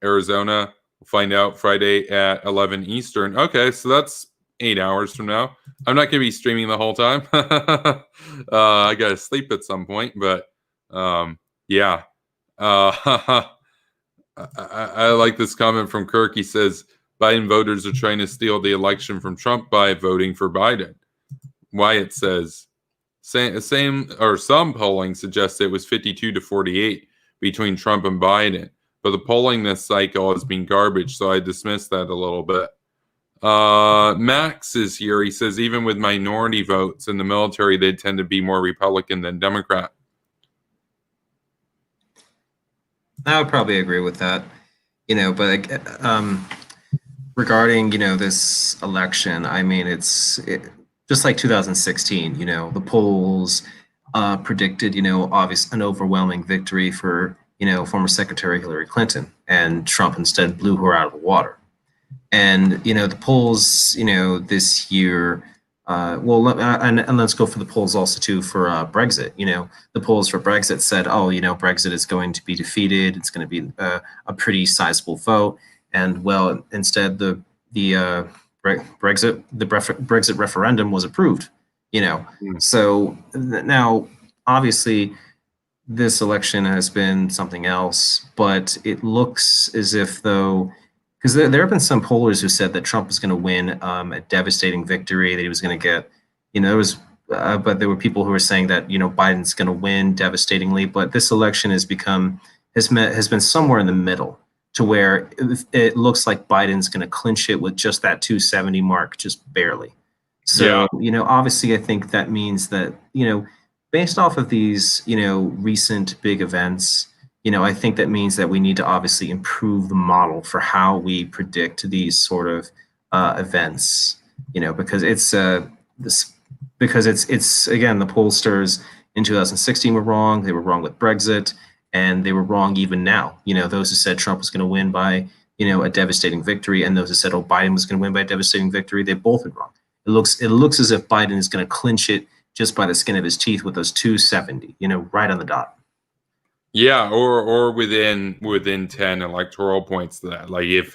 Arizona, we'll find out Friday at 11 Eastern. Okay, so that's 8 hours from now. I'm not going to be streaming the whole time. I got to sleep at some point, but yeah. I like this comment from Kirk. He says Biden voters are trying to steal the election from Trump by voting for Biden. Wyatt says same or some polling suggests it was 52 to 48 between Trump and Biden, but the polling this cycle has been garbage, so I dismissed that a little bit. Max is here. He says even with minority votes in the military, they tend to be more Republican than Democrat. I would probably agree with that, but regarding, this election, I mean, it's just like 2016, the polls predicted, obvious an overwhelming victory for, former Secretary Hillary Clinton, and Trump instead blew her out of the water. And, the polls, this year, and let's go for the polls also too for Brexit. The polls for Brexit said, oh, Brexit is going to be defeated. It's going to be a pretty sizable vote. And well, instead the Brexit referendum was approved. So now obviously this election has been something else, but it looks as if though. Because there have been some pollers who said that Trump was going to win a devastating victory, that he was going to get, but there were people who were saying that, Biden's going to win devastatingly. But this election has been somewhere in the middle, to where it looks like Biden's going to clinch it with just that 270 mark, just barely. So, obviously, I think that means that, based off of these, recent big events, I think that means that we need to obviously improve the model for how we predict these sort of events, because it's again, the pollsters in 2016 were wrong. They were wrong with Brexit, and they were wrong even now. Those who said Trump was going to win by, a devastating victory, and those who said, oh, Biden was going to win by a devastating victory, they both are wrong. It looks as if Biden is going to clinch it just by the skin of his teeth with those 270, right on the dot. Yeah, or within 10 electoral points to that. Like if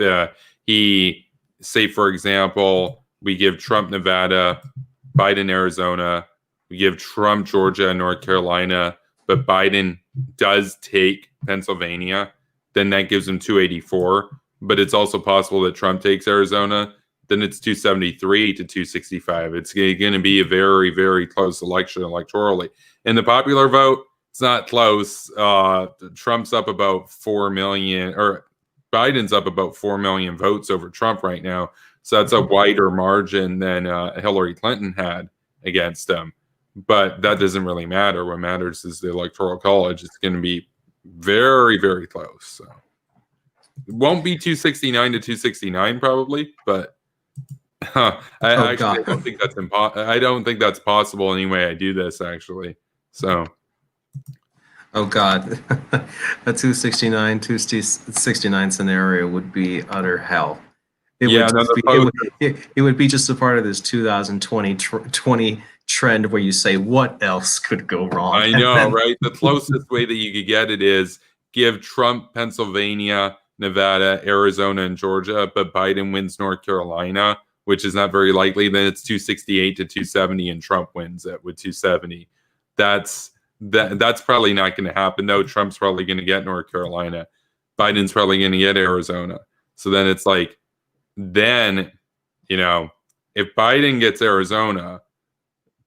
he, say for example, we give Trump Nevada, Biden Arizona, we give Trump Georgia and North Carolina, but Biden does take Pennsylvania, then that gives him 284. But it's also possible that Trump takes Arizona, then it's 273 to 265. It's going to be a very, very close election electorally. In the popular vote, it's not close. Trump's up about 4 million, or Biden's up about 4 million votes over Trump right now. So that's a wider margin than Hillary Clinton had against him. But that doesn't really matter. What matters is the Electoral College. It's going to be very, very close. So it won't be 269 to 269 probably, but I don't think that's I don't think that's possible anyway. I do this actually. So. Oh God, a 269 scenario would be utter hell. It would be just a part of this 2020 trend where you say, what else could go wrong? I know, right? The closest way that you could get it is give Trump Pennsylvania, Nevada, Arizona, and Georgia, but Biden wins North Carolina, which is not very likely. Then it's 268 to 270, and Trump wins it with 270. That's probably not going to happen. No, Trump's probably going to get North Carolina. Biden's probably going to get Arizona. So then it's like, if Biden gets Arizona,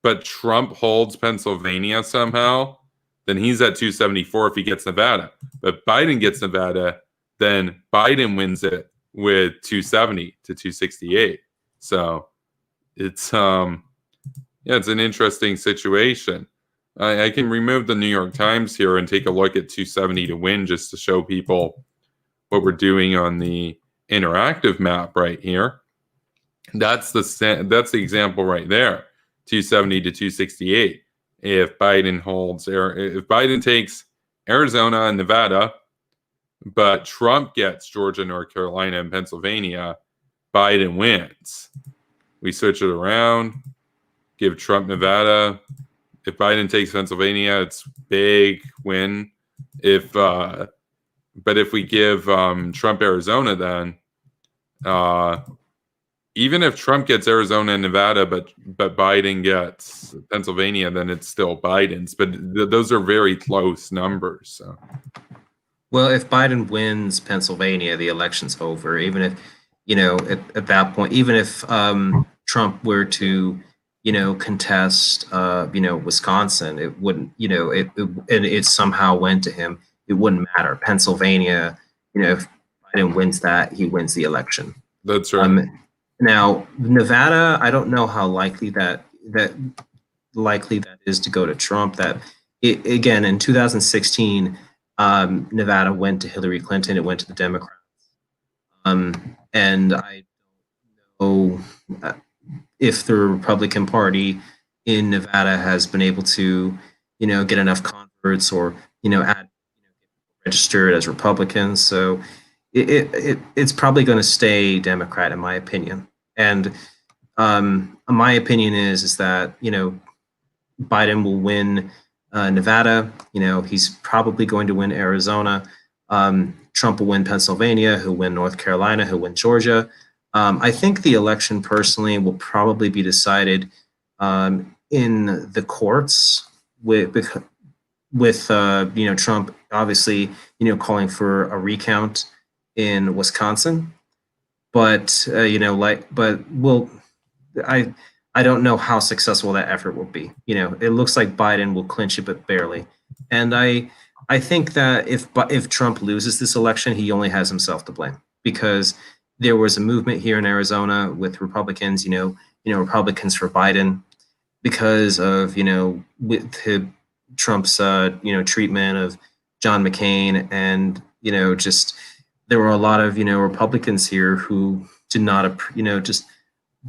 but Trump holds Pennsylvania somehow, then he's at 274 if he gets Nevada. But Biden gets Nevada, then Biden wins it with 270 to 268. So it's it's an interesting situation. I can remove the New York Times here and take a look at 270 to win just to show people what we're doing on the interactive map right here. That's the example right there, 270 to 268. If Biden takes Arizona and Nevada, but Trump gets Georgia, North Carolina, and Pennsylvania, Biden wins. We switch it around, give Trump Nevada. If Biden takes Pennsylvania, it's big win. But if we give Trump Arizona, then even if Trump gets Arizona and Nevada, but Biden gets Pennsylvania, then it's still Biden's. But those are very close numbers. So. Well, if Biden wins Pennsylvania, the election's over. Even if, at that point, even if Trump were to, contest, Wisconsin, it wouldn't, and it somehow went to him, it wouldn't matter. Pennsylvania, if Biden wins that, he wins the election. That's right. Now, Nevada, I don't know how likely that is to go to Trump. Again, in 2016, Nevada went to Hillary Clinton. It went to the Democrats. And I don't know if the Republican Party in Nevada has been able to, get enough converts or, add registered as Republicans. So it's probably going to stay Democrat, in my opinion. And my opinion is that Biden will win Nevada. He's probably going to win Arizona. Trump will win Pennsylvania. He'll win North Carolina. He'll win Georgia. I think the election personally will probably be decided in the courts with Trump obviously calling for a recount in Wisconsin, but I don't know how successful that effort will be. It looks like Biden will clinch it, but barely. And I think that if Trump loses this election, he only has himself to blame, because there was a movement here in Arizona with Republicans, Republicans for Biden, because of with Trump's treatment of John McCain, and just there were a lot of Republicans here who did not just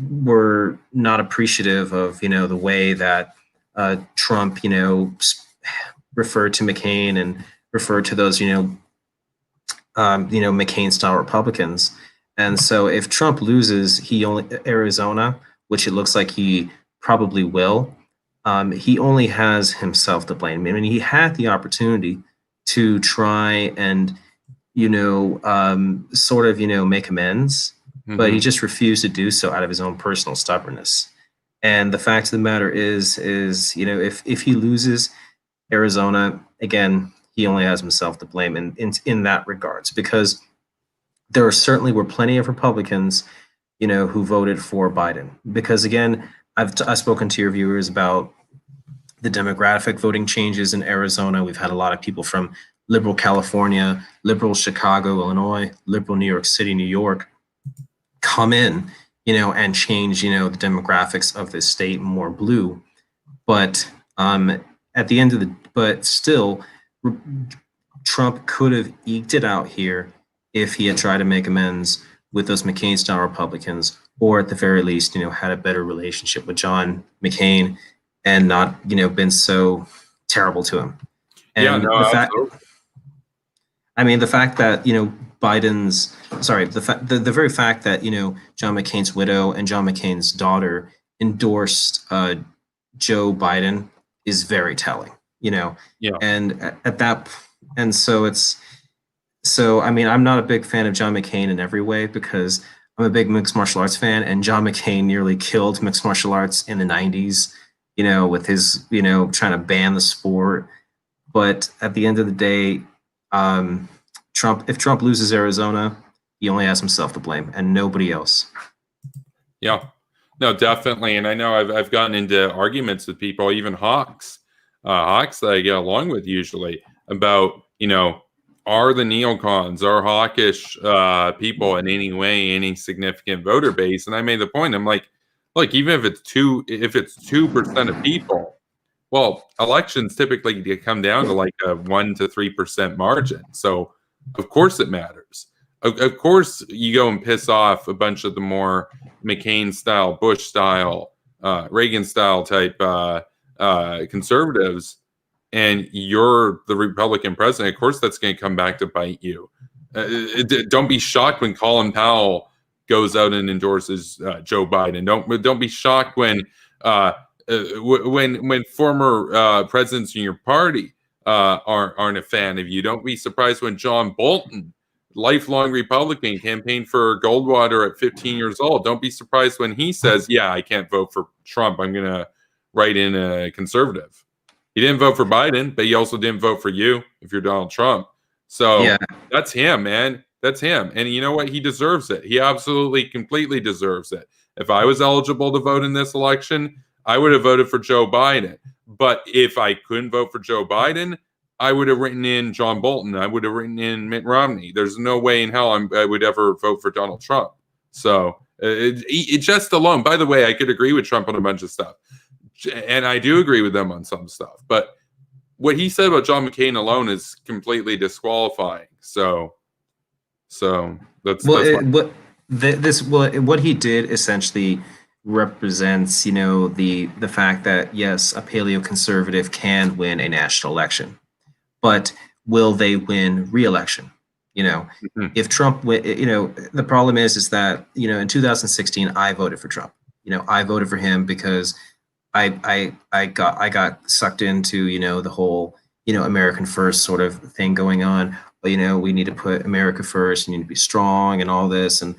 were not appreciative of the way that Trump referred to McCain and referred to those McCain style Republicans. And so if Trump loses Arizona, which it looks like he probably will, he only has himself to blame. I mean, he had the opportunity to try and sort of make amends, but he just refused to do so out of his own personal stubbornness. And the fact of the matter is if he loses Arizona, again, he only has himself to blame in that regards, because there certainly were plenty of Republicans, who voted for Biden. Because again, I've spoken to your viewers about the demographic voting changes in Arizona. We've had a lot of people from liberal California, liberal Chicago, Illinois, liberal New York City, New York, come in, and change, the demographics of this state more blue. But but still, Trump could have eked it out here if he had tried to make amends with those McCain-style Republicans, or at the very least, had a better relationship with John McCain and not, been so terrible to him. And yeah, no, absolutely. The fact that, the very fact that, John McCain's widow and John McCain's daughter endorsed Joe Biden is very telling, Yeah. And I'm not a big fan of John McCain in every way, because I'm a big mixed martial arts fan, and John McCain nearly killed mixed martial arts in the 90s, with his, trying to ban the sport. But at the end of the day, if Trump loses Arizona, he only has himself to blame and nobody else. Yeah, no, definitely. And I know I've gotten into arguments with people, even hawks that I get along with usually, about, are the neocons, are hawkish people in any way, any significant voter base? And I made the point, I'm like, look, even if it's 2% of people, well, elections typically come down to like a 1 to 3% margin. So of course it matters. Of course you go and piss off a bunch of the more McCain style, Bush style, Reagan style type conservatives, and you're the Republican president. Of course that's going to come back to bite you. Don't be shocked when Colin Powell goes out and endorses Joe Biden. Don't be shocked when former presidents in your party aren't a fan of you. Don't be surprised when John Bolton, lifelong Republican, campaigned for Goldwater at 15 years old. Don't be surprised when he says, yeah, I can't vote for Trump, I'm going to write in a conservative. He didn't vote for Biden, but he also didn't vote for you if you're Donald Trump. So yeah, that's him, man. That's him. And you know what? He deserves it. He absolutely, completely deserves it. If I was eligible to vote in this election, I would have voted for Joe Biden. But if I couldn't vote for Joe Biden, I would have written in John Bolton. I would have written in Mitt Romney. There's no way in hell I would ever vote for Donald Trump. So it just alone, by the way, I could agree with Trump on a bunch of stuff. And I do agree with them on some stuff. But what he said about John McCain alone is completely disqualifying. So that's what he did essentially represents, the fact that yes, a paleoconservative can win a national election, but will they win re-election? If Trump, the problem is that in 2016 I voted for Trump. I voted for him because I got sucked into the whole American first sort of thing going on. But we need to put America first. You need to be strong and all this. And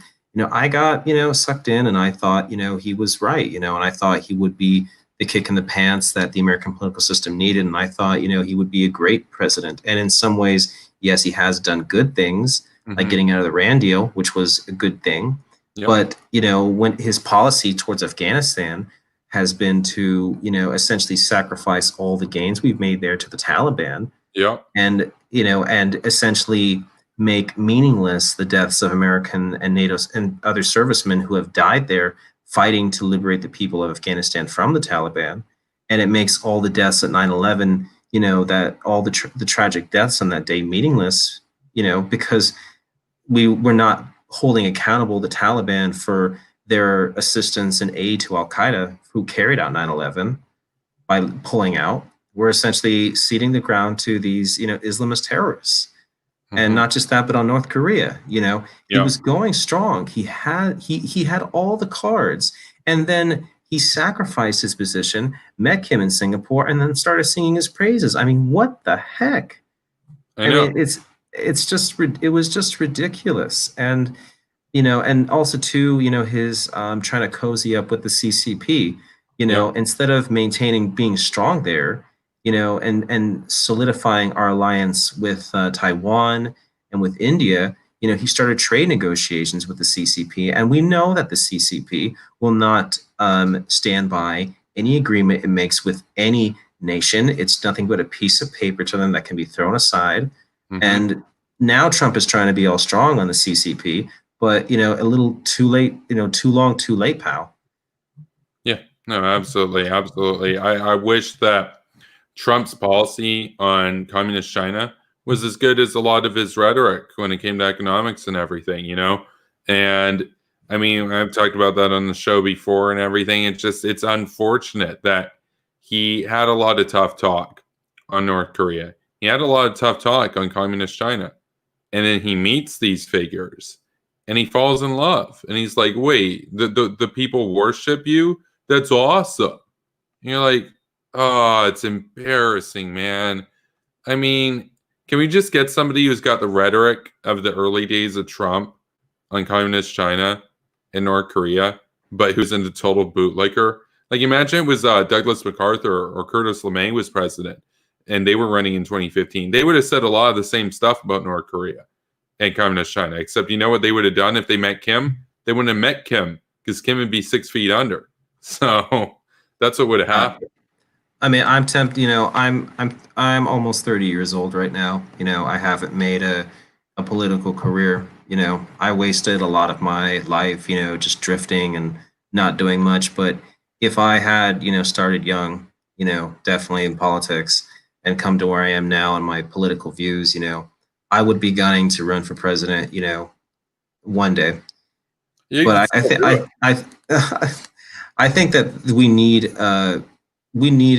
I got sucked in, and I thought he was right. And I thought he would be the kick in the pants that the American political system needed. And I thought he would be a great president. And in some ways, yes, he has done good things, like getting out of the RAND deal, which was a good thing. Yep. But when his policy towards Afghanistan has been to essentially sacrifice all the gains we've made there to the Taliban. Yeah. And and essentially make meaningless the deaths of American and NATO and other servicemen who have died there fighting to liberate the people of Afghanistan from the Taliban. And it makes all the deaths at 9/11, that all the tragic deaths on that day meaningless, because we were not holding accountable the Taliban for their assistance and aid to Al-Qaeda, who carried out 9/11 by pulling out. We're essentially ceding the ground to these, Islamist terrorists. And not just that, but on North Korea, he was going strong. He had all the cards, and then he sacrificed his position, met Kim in Singapore, and then started singing his praises. I mean, what the heck? I mean, it was just ridiculous. And and also too, his trying to cozy up with the CCP, instead of maintaining being strong there, and solidifying our alliance with Taiwan and with India, he started trade negotiations with the CCP. And we know that the CCP will not stand by any agreement it makes with any nation. It's nothing but a piece of paper to them that can be thrown aside. And now Trump is trying to be all strong on the CCP, but, a little too late, too long, too late, pal. Yeah, no, absolutely. Absolutely. I wish that Trump's policy on communist China was as good as a lot of his rhetoric when it came to economics and everything, And I mean, I've talked about that on the show before and everything. It's unfortunate that he had a lot of tough talk on North Korea. He had a lot of tough talk on communist China. And then he meets these figures and he falls in love. And he's like, wait, the people worship you? That's awesome. And you're like, oh, it's embarrassing, man. I mean, can we just get somebody who's got the rhetoric of the early days of Trump on communist China and North Korea, but who's into total bootlicker? Like, imagine it was Douglas MacArthur or Curtis LeMay was president, and they were running in 2015. They would have said a lot of the same stuff about North Korea and communist China, except you know what they would have done if they met Kim? They wouldn't have met Kim because Kim would be 6 feet under. So that's what would have happened. I mean, I'm tempted. I'm almost 30 years old right now. I haven't made a political career. I wasted a lot of my life, just drifting and not doing much. But if I had, started young, definitely in politics and come to where I am now on my political views, I would be gunning to run for president, one day. But I think that we need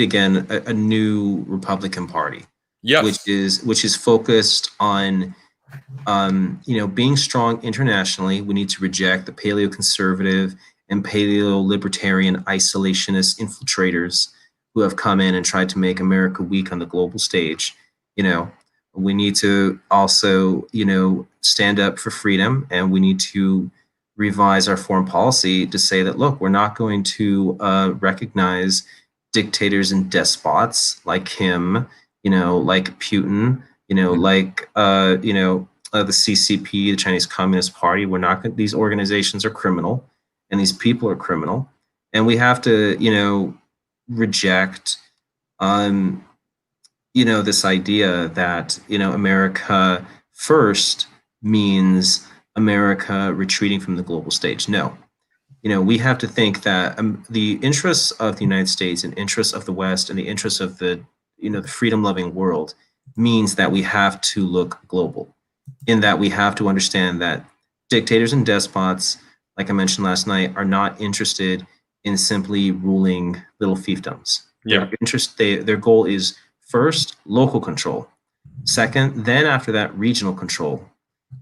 again a new Republican Party, yes, which is focused on being strong internationally. We need to reject the paleoconservative and paleo-libertarian isolationist infiltrators who have come in and tried to make America weak on the global stage. We need to also stand up for freedom, and we need to revise our foreign policy to say that, look, we're not going to recognize dictators and despots like him, like Putin, like the CCP, the Chinese Communist Party. We're not going. These organizations are criminal, and these people are criminal, and we have to, reject, this idea that, America first means America retreating from the global stage. No. We have to think that the interests of the United States and interests of the West and the interests of the freedom-loving world means that we have to look global, in that we have to understand that dictators and despots, like I mentioned last night, are not interested in simply ruling little fiefdoms. Yeah. Their goal is first, local control. Second, then after that, regional control.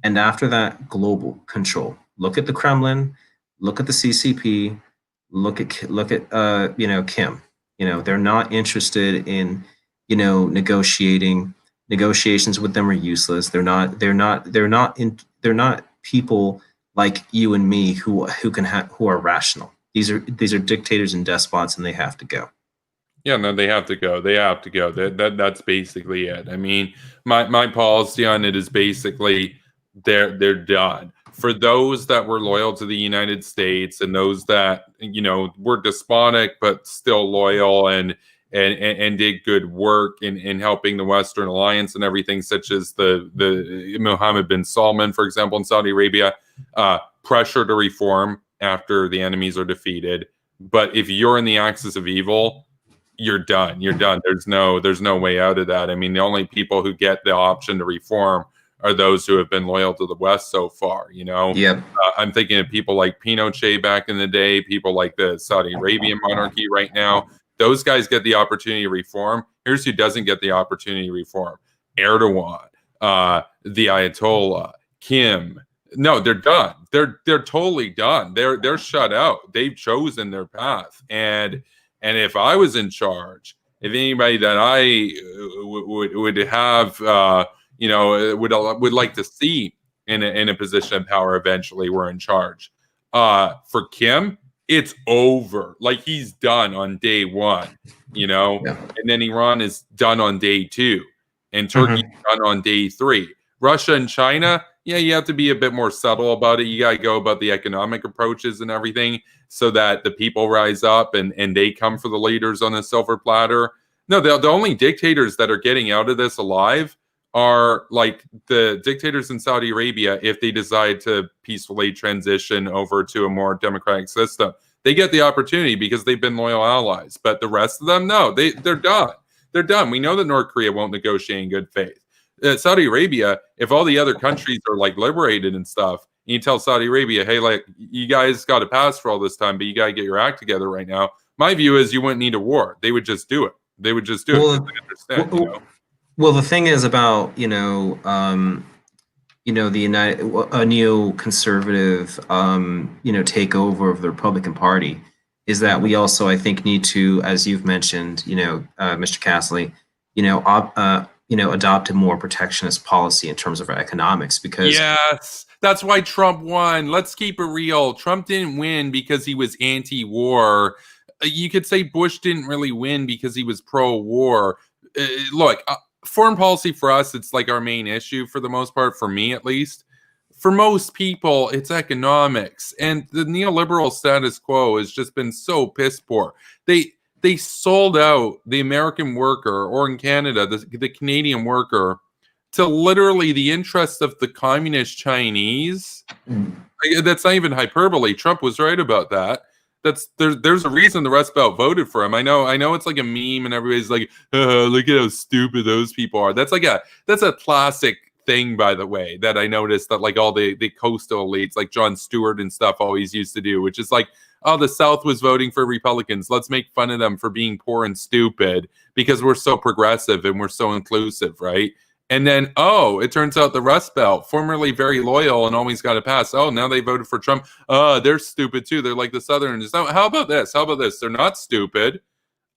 And after that, global control. Look at the Kremlin, look at the CCP, look at Kim. They're not interested in, negotiating. Negotiations with them are useless. They're not people like you and me who are rational. These are dictators and despots, and they have to go. Yeah, no, they have to go. They have to go. That's basically it. I mean, my policy on it is basically they're done. For those that were loyal to the United States and those that were despotic but still loyal and did good work in helping the Western Alliance and everything, such as the Mohammed bin Salman, for example, in Saudi Arabia, pressure to reform after the enemies are defeated. But if you're in the axis of evil, you're done. You're done. There's no way out of that. I mean, the only people who get the option to reform are those who have been loyal to the West so far. Yep. I'm thinking of people like Pinochet back in the day, people like the Saudi Arabian monarchy right now. Those guys get the opportunity to reform. Here's who doesn't get the opportunity to reform: Erdogan, the Ayatollah, Kim. No, they're done. They're totally done. They're shut out. They've chosen their path. And if I was in charge, if anybody that I would have, would like to see in a position of power eventually, were in charge. For Kim, it's over. Like, he's done on day one, Yeah. and then Iran is done on day two, and Turkey's done on day three. Russia and China, yeah, you have to be a bit more subtle about it. You got to go about the economic approaches and everything so that the people rise up and they come for the leaders on a silver platter. No, the only dictators that are getting out of this alive are like the dictators in Saudi Arabia. If they decide to peacefully transition over to a more democratic system, they get the opportunity because they've been loyal allies. But the rest of them, no, they're done. They're done. We know that North Korea won't negotiate in good faith. Saudi Arabia, if all the other countries are like liberated and stuff, and you tell Saudi Arabia, hey, like, you guys got to pass for all this time, but you got to get your act together right now. My view is you wouldn't need a war. They would just do it. They would just do it. Well, the thing is about the a neoconservative takeover of the Republican Party is that we also, I think, need to, as you've mentioned, Mr. Castley, adopt a more protectionist policy in terms of our economics, because yes, that's why Trump won. Let's keep it real. Trump didn't win because he was anti-war. You could say Bush didn't really win because he was pro-war. Look, foreign policy for us, it's like our main issue for the most part, for me at least. For most people, it's economics. And the neoliberal status quo has just been so piss poor. They sold out the American worker, or in Canada, the Canadian worker, to literally the interests of the communist Chinese. That's not even hyperbole. Trump was right about that. There's a reason the Rust Belt voted for him. I know it's like a meme and everybody's like, look at how stupid those people are. That's a classic thing, by the way, that I noticed that like all the coastal elites like Jon Stewart and stuff always used to do, which is like, oh, the South was voting for Republicans. Let's make fun of them for being poor and stupid because we're so progressive and we're so inclusive, right? And then, oh, it turns out the Rust Belt, formerly very loyal and always got a pass. Oh, now they voted for Trump. They're stupid too. They're like the Southerners. How about this? They're not stupid.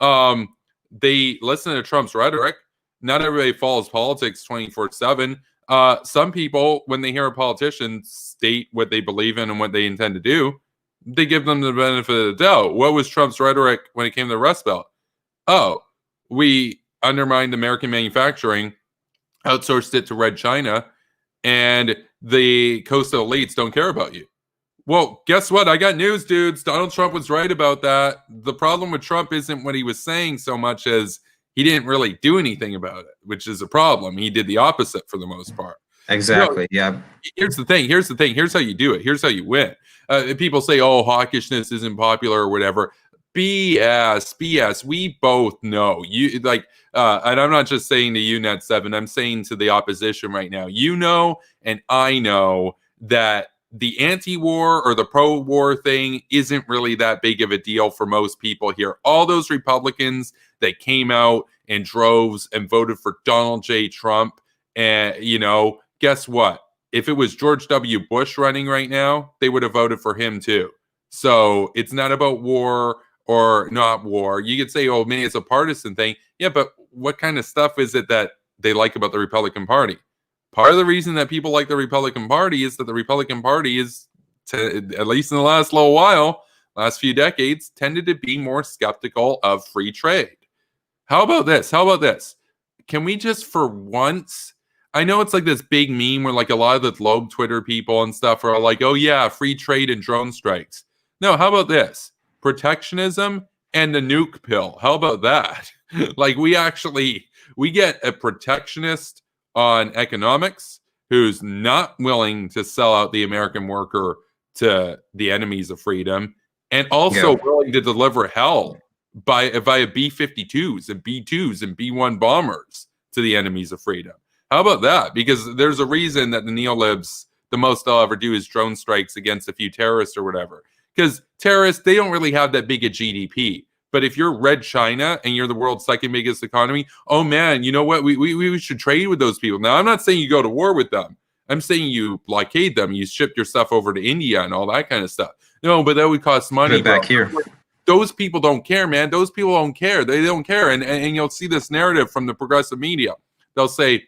They listen to Trump's rhetoric. Not everybody follows politics 24/7. Some people, when they hear a politician state what they believe in and what they intend to do, they give them the benefit of the doubt. What was Trump's rhetoric when it came to the Rust Belt? Oh, we undermined American manufacturing, outsourced it to Red China, and the coastal elites don't care about you. Well, guess what? I got news, dudes. Donald Trump was right about that. The problem with Trump isn't what he was saying so much as he didn't really do anything about it, which is a problem. He did the opposite for the most part. Exactly. No, yeah. Here's the thing. Here's how you do it. Here's how you win. People say, "Oh, hawkishness isn't popular" or whatever. BS. We both know you like, and I'm not just saying to you, Net Seven. I'm saying to the opposition right now. You know, and I know that the anti-war or the pro-war thing isn't really that big of a deal for most people here. All those Republicans that came out in droves and voted for Donald J. Trump, and guess what? If it was George W. Bush running right now, they would have voted for him too. So it's not about war or not war. You could say, oh, man, it's a partisan thing. Yeah, but what kind of stuff is it that they like about the Republican Party? Part of the reason that people like the Republican Party is that the Republican Party is, at least in the last little while, last few decades, tended to be more skeptical of free trade. How about this? Can we just for once, I know it's like this big meme where like a lot of the Globe Twitter people and stuff are like, oh yeah, free trade and drone strikes. No, how about this? Protectionism and the nuke pill. How about that? Like we get a protectionist on economics who's not willing to sell out the American worker to the enemies of freedom, and also willing to deliver hell via B-52s and B-2s and B-1 bombers to the enemies of freedom. How about that? Because there's a reason that the neolibs, the most they'll ever do is drone strikes against a few terrorists or whatever. Because terrorists, they don't really have that big a GDP. But if you're Red China and you're the world's second biggest economy, oh man, you know what? We should trade with those people. Now, I'm not saying you go to war with them. I'm saying you blockade them. You ship your stuff over to India and all that kind of stuff. No, but that would cost money. Back here. Those people don't care, man. Those people don't care. They don't care. And you'll see this narrative from the progressive media. They'll say,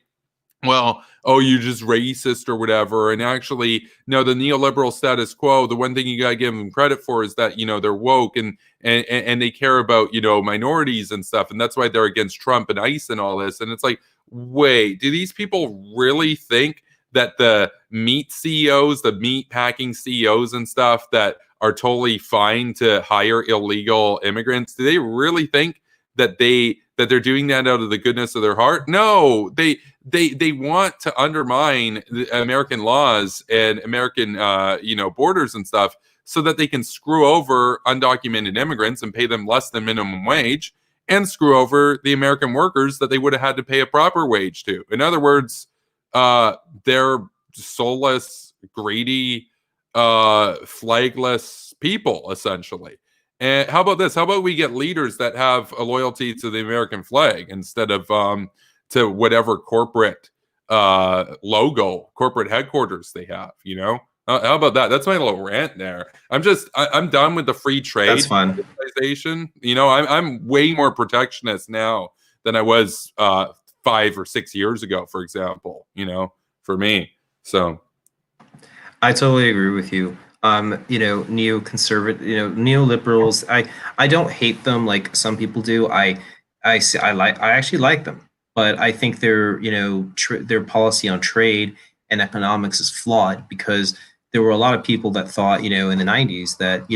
well, oh, you're just racist or whatever. And actually, no, the neoliberal status quo, the one thing you got to give them credit for is that, they're woke and they care about, minorities and stuff. And that's why they're against Trump and ICE and all this. And it's like, wait, do these people really think that the meat CEOs, the meat packing CEOs and stuff that are totally fine to hire illegal immigrants, do they really think that they're doing that out of the goodness of their heart? No, they want to undermine the American laws and American borders and stuff so that they can screw over undocumented immigrants and pay them less than minimum wage, and screw over the American workers that they would have had to pay a proper wage to. In other words, they're soulless, greedy, flagless people, essentially. And how about this? How about we get leaders that have a loyalty to the American flag instead of to whatever corporate logo, corporate headquarters they have, How about that? That's my little rant there. I'm done with the free trade. That's fun. I'm way more protectionist now than I was 5 or 6 years ago, for example, for me. So I totally agree with you. Neoconservative, neoliberals. I don't hate them like some people do. I actually like them, but I think their their policy on trade and economics is flawed, because there were a lot of people that thought, in the 90s that,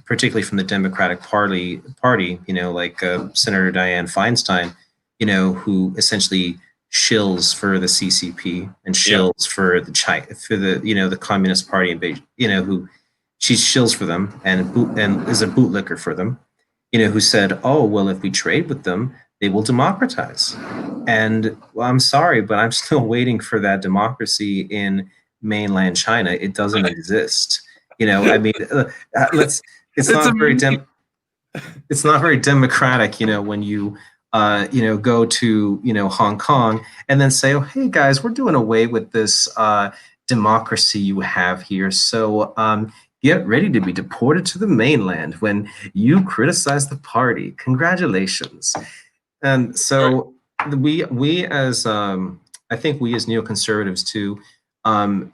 particularly from the Democratic Party, like Senator Dianne Feinstein, who essentially shills for the CCP and shills for the the Communist Party in Beijing, who she shills for them and is a bootlicker for them, who said, oh, well, if we trade with them, they will democratize. And well, I'm sorry, but I'm still waiting for that democracy in mainland China. It doesn't exist. I mean, it's not very democratic, when you go to, Hong Kong and then say, oh, hey, guys, we're doing away with this democracy you have here. So get ready to be deported to the mainland when you criticize the party. Congratulations. And so we as I think we as neoconservatives too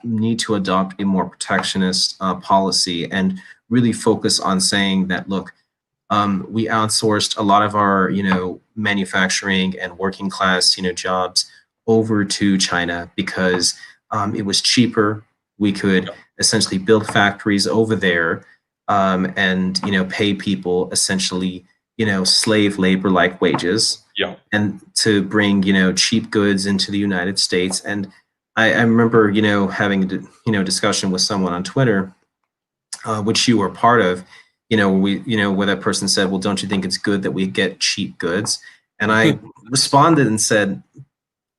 need to adopt a more protectionist policy and really focus on saying that, look, we outsourced a lot of our, manufacturing and working class, jobs over to China because it was cheaper. We could essentially build factories over there, and pay people essentially slave labor like wages, Yeah. and to bring cheap goods into the United States. And I remember having a discussion with someone on Twitter, which you were part of, where that person said, well, don't you think it's good that we get cheap goods? And I responded and said,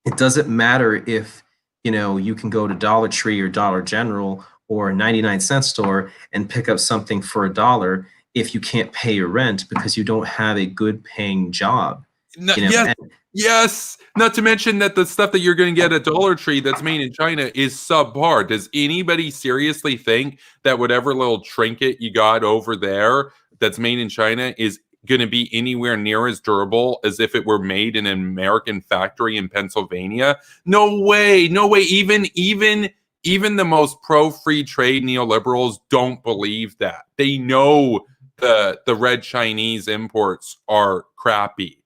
it doesn't matter if you can go to Dollar Tree or Dollar General or a 99-cent store and pick up something for $1 if you can't pay your rent because you don't have a good paying job. No, And yes. Not to mention that the stuff that you're going to get at Dollar Tree that's made in China is subpar. Does anybody seriously think that whatever little trinket you got over there that's made in China is going to be anywhere near as durable as if it were made in an American factory in Pennsylvania? No way. No way. Even the most pro-free trade neoliberals don't believe that. They know the red Chinese imports are crappy.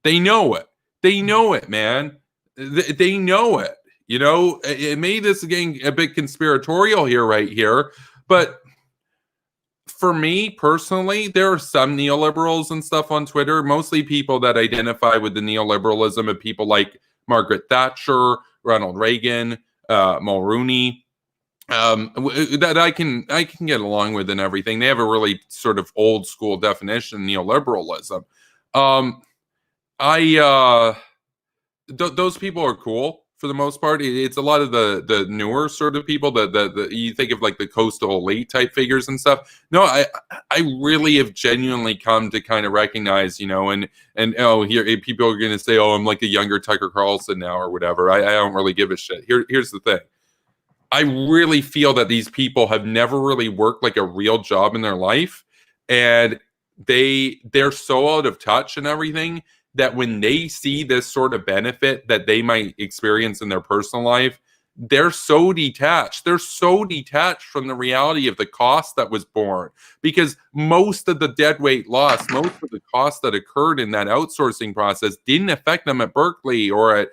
They know it. They know it, man. They know it. It made this getting a bit conspiratorial right here. But for me personally, there are some neoliberals and stuff on Twitter, mostly people that identify with the neoliberalism of people like Margaret Thatcher, Ronald Reagan, Mulrooney, that I can get along with and everything. They have a really sort of old school definition of neoliberalism. Those people are cool for the most part. It's a lot of the newer sort of people that you think of, like the coastal elite type figures and stuff. No, I really have genuinely come to kind of recognize, and here people are going to say, oh, I'm like a younger Tucker Carlson now or whatever. I don't really give a shit. Here's the thing. I really feel that these people have never really worked like a real job in their life, and they're so out of touch and everything that when they see this sort of benefit that they might experience in their personal life, they're so detached. They're so detached from the reality of the cost that was borne, because most of the deadweight loss, most of the costs that occurred in that outsourcing process didn't affect them at Berkeley or at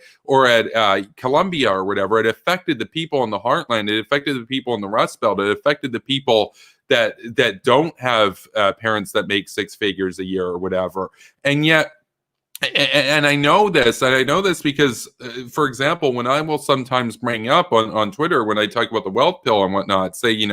Columbia or whatever. It affected the people in the heartland. It affected the people in the Rust Belt. It affected the people that don't have parents that make six figures a year or whatever. And yet, and I know this, because, for example, when I will sometimes bring up on Twitter when I talk about the wealth pill and whatnot, say,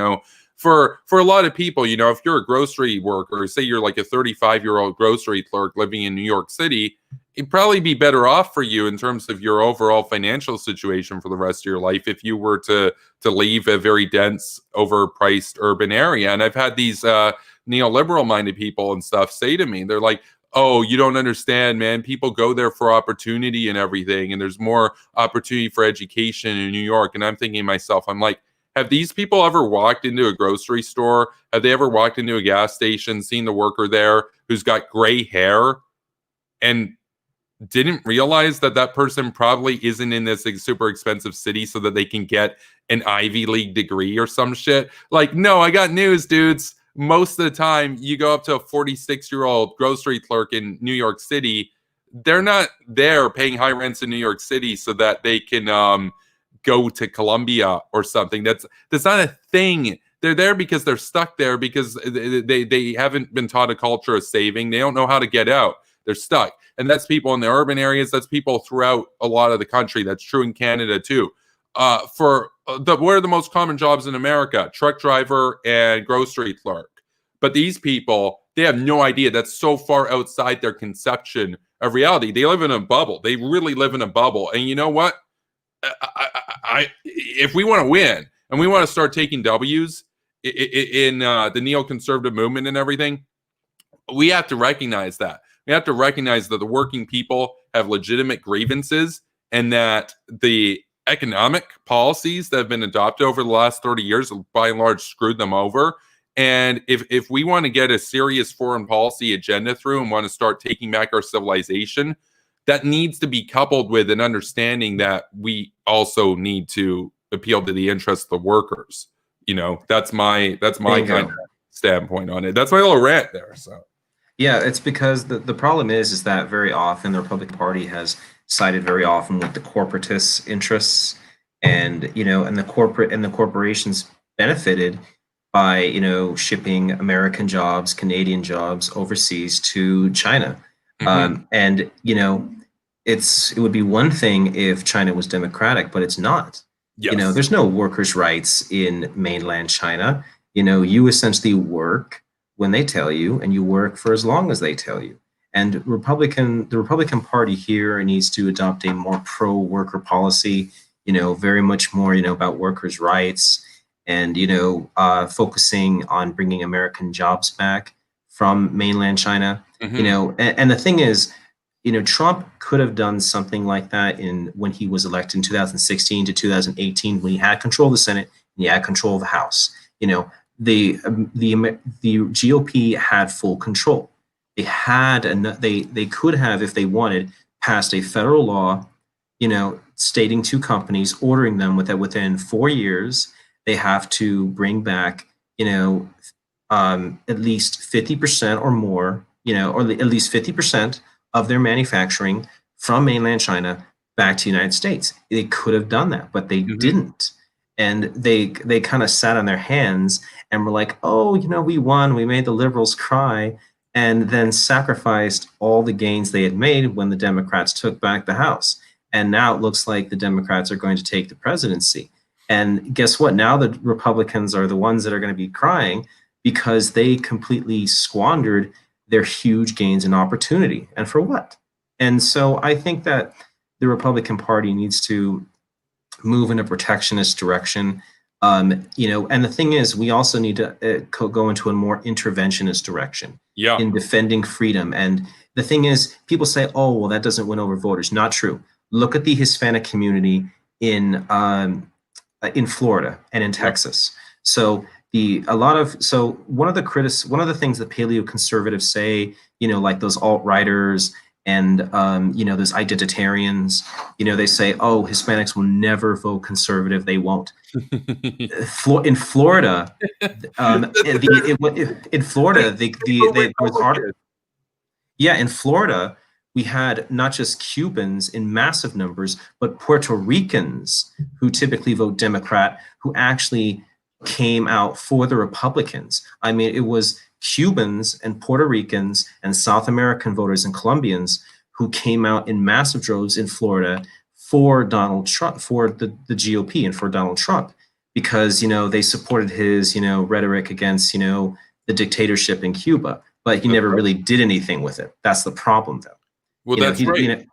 for a lot of people, if you're a grocery worker, say you're like a 35-year-old grocery clerk living in New York City, it'd probably be better off for you in terms of your overall financial situation for the rest of your life if you were to leave a very dense, overpriced urban area. And I've had these neoliberal-minded people and stuff say to me, they're like, oh, you don't understand, man. People go there for opportunity and everything, and there's more opportunity for education in New York. And I'm thinking to myself, I'm like, have these people ever walked into a grocery store? Have they ever walked into a gas station, seen the worker there who's got gray hair and didn't realize that person probably isn't in this super expensive city so that they can get an Ivy League degree or some shit? Like, no, I got news, dudes. Most of the time, you go up to a 46-year-old grocery clerk in New York City, they're not there paying high rents in New York City so that they can go to Columbia or something. That's not a thing. They're there because they're stuck there because they haven't been taught a culture of saving. They don't know how to get out. They're stuck. And that's people in the urban areas. That's people throughout a lot of the country. That's true in Canada, too. What are the most common jobs in America? Truck driver and grocery clerk. But these people, they have no idea. That's so far outside their conception of reality. They live in a bubble. They really live in a bubble. And you know what? If we want to win and we want to start taking W's in the neoconservative movement and everything, we have to recognize that. We have to recognize that the working people have legitimate grievances and that the economic policies that have been adopted over the last 30 years by and large screwed them over. And if we want to get a serious foreign policy agenda through and want to start taking back our civilization, that needs to be coupled with an understanding that we also need to appeal to the interests of the workers. That's my kind of standpoint on it. That's my little rant there. So yeah, it's because the problem is that very often the Republican Party has sided very often with the corporatist interests, and and the corporations benefited by, shipping American jobs, Canadian jobs overseas to China. And, it would be one thing if China was democratic, but it's not. Yes. There's no workers' rights in mainland China. You essentially work when they tell you, and you work for as long as they tell you. And the Republican Party here needs to adopt a more pro-worker policy, very much more, about workers' rights, and focusing on bringing American jobs back from mainland China. And the thing is, Trump could have done something like that when he was elected in 2016 to 2018, when he had control of the Senate and he had control of the House. The GOP had full control. They could have, if they wanted, passed a federal law, stating to companies, ordering them within 4 years, they have to bring back, at least 50% or more, or at least 50% of their manufacturing from mainland China back to the United States. They could have done that, but they didn't. And they kind of sat on their hands and were like, oh, we won, we made the liberals cry, and then sacrificed all the gains they had made when the Democrats took back the House. And now it looks like the Democrats are going to take the presidency. And guess what? Now the Republicans are the ones that are going to be crying because they completely squandered their huge gains in opportunity. And for what? And so I think that the Republican Party needs to move in a protectionist direction. And the thing is, we also need to go into a more interventionist direction in defending freedom. And the thing is, people say, oh, well, that doesn't win over voters. Not true. Look at the Hispanic community in Florida and in Texas. So one of the things that paleoconservatives say, like those alt-righters and those identitarians, they say, oh, Hispanics will never vote conservative. They won't. In Florida, in Florida, we had not just Cubans in massive numbers, but Puerto Ricans who typically vote Democrat, who actually came out for the Republicans. I mean, it was Cubans and Puerto Ricans and South American voters and Colombians who came out in massive droves in Florida for Donald Trump, for the GOP and for Donald Trump, because, they supported his, rhetoric against, the dictatorship in Cuba, but he never really did anything with it. That's the problem, though. Well, that's right.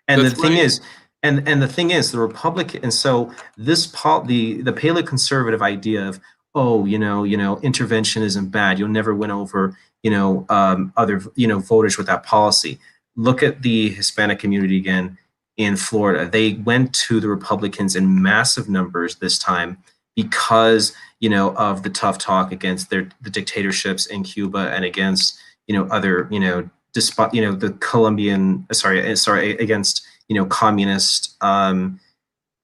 And the thing is, and the thing is, the Republican, and so the paleoconservative idea of, oh, intervention isn't bad, you'll never win over, other, voters with that policy. Look at the Hispanic community again in Florida. They went to the Republicans in massive numbers this time because, of the tough talk against the dictatorships in Cuba and against, other, the Colombian, against, communist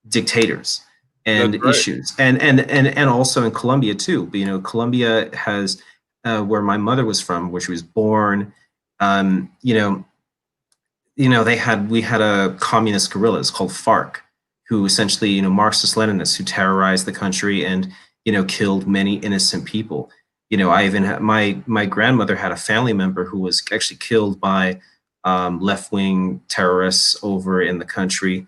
dictators and issues. And also in Colombia too. But, Colombia has, where my mother was from, where she was born, we had a communist guerrillas called FARC, who essentially, Marxist-Leninists who terrorized the country and, killed many innocent people. I even had my grandmother had a family member who was actually killed by left-wing terrorists over in the country.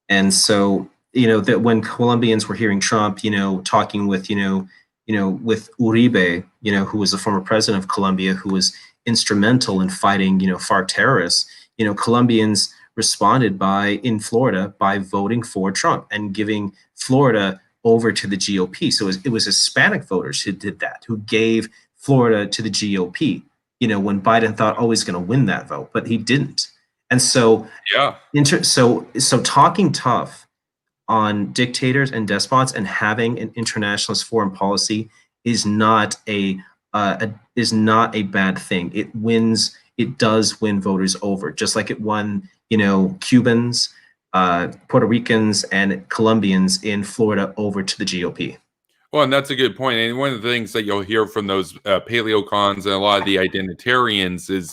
And so, that when Colombians were hearing Trump, talking with, with Uribe, who was the former president of Colombia, who was instrumental in fighting, FARC terrorists, Colombians responded in Florida by voting for Trump and giving Florida over to the GOP. So it was Hispanic voters who did that, who gave Florida to the GOP, when Biden thought, oh, he's going to win that vote, but he didn't. And so, so talking tough on dictators and despots and having an internationalist foreign policy is not a bad thing. It does win voters over, just like it won, Cubans, Puerto Ricans, and Colombians in Florida over to the GOP. Well, and that's a good point. And one of the things that you'll hear from those paleocons and a lot of the identitarians is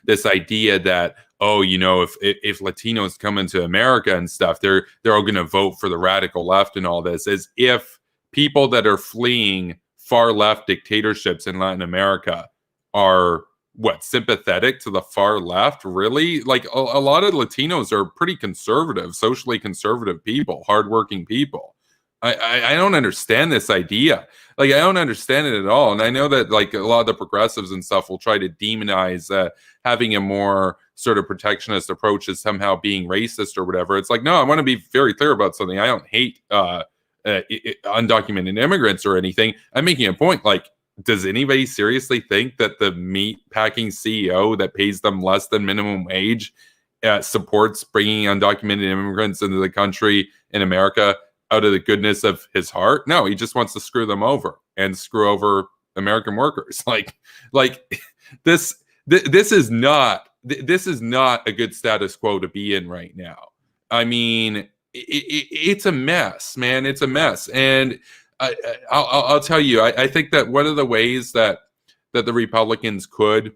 this idea that, oh, if Latinos come into America and stuff, they're all going to vote for the radical left and all this, as if people that are fleeing far left dictatorships in Latin America are what, sympathetic to the far left? Really? Like a lot of Latinos are pretty conservative, socially conservative people, hardworking people. I don't understand this idea. Like, I don't understand it at all. And I know that like a lot of the progressives and stuff will try to demonize having a more sort of protectionist approach as somehow being racist or whatever. It's like, no, I want to be very clear about something. I don't hate undocumented immigrants or anything. I'm making a point. Like, does anybody seriously think that the meat packing CEO that pays them less than minimum wage supports bringing undocumented immigrants into the country in America out of the goodness of his heart? No, he just wants to screw them over and screw over American workers. Like this is not a good status quo to be in right now. I mean, it's a mess, man. It's a mess. And I'll tell you, I think that one of the ways that the Republicans could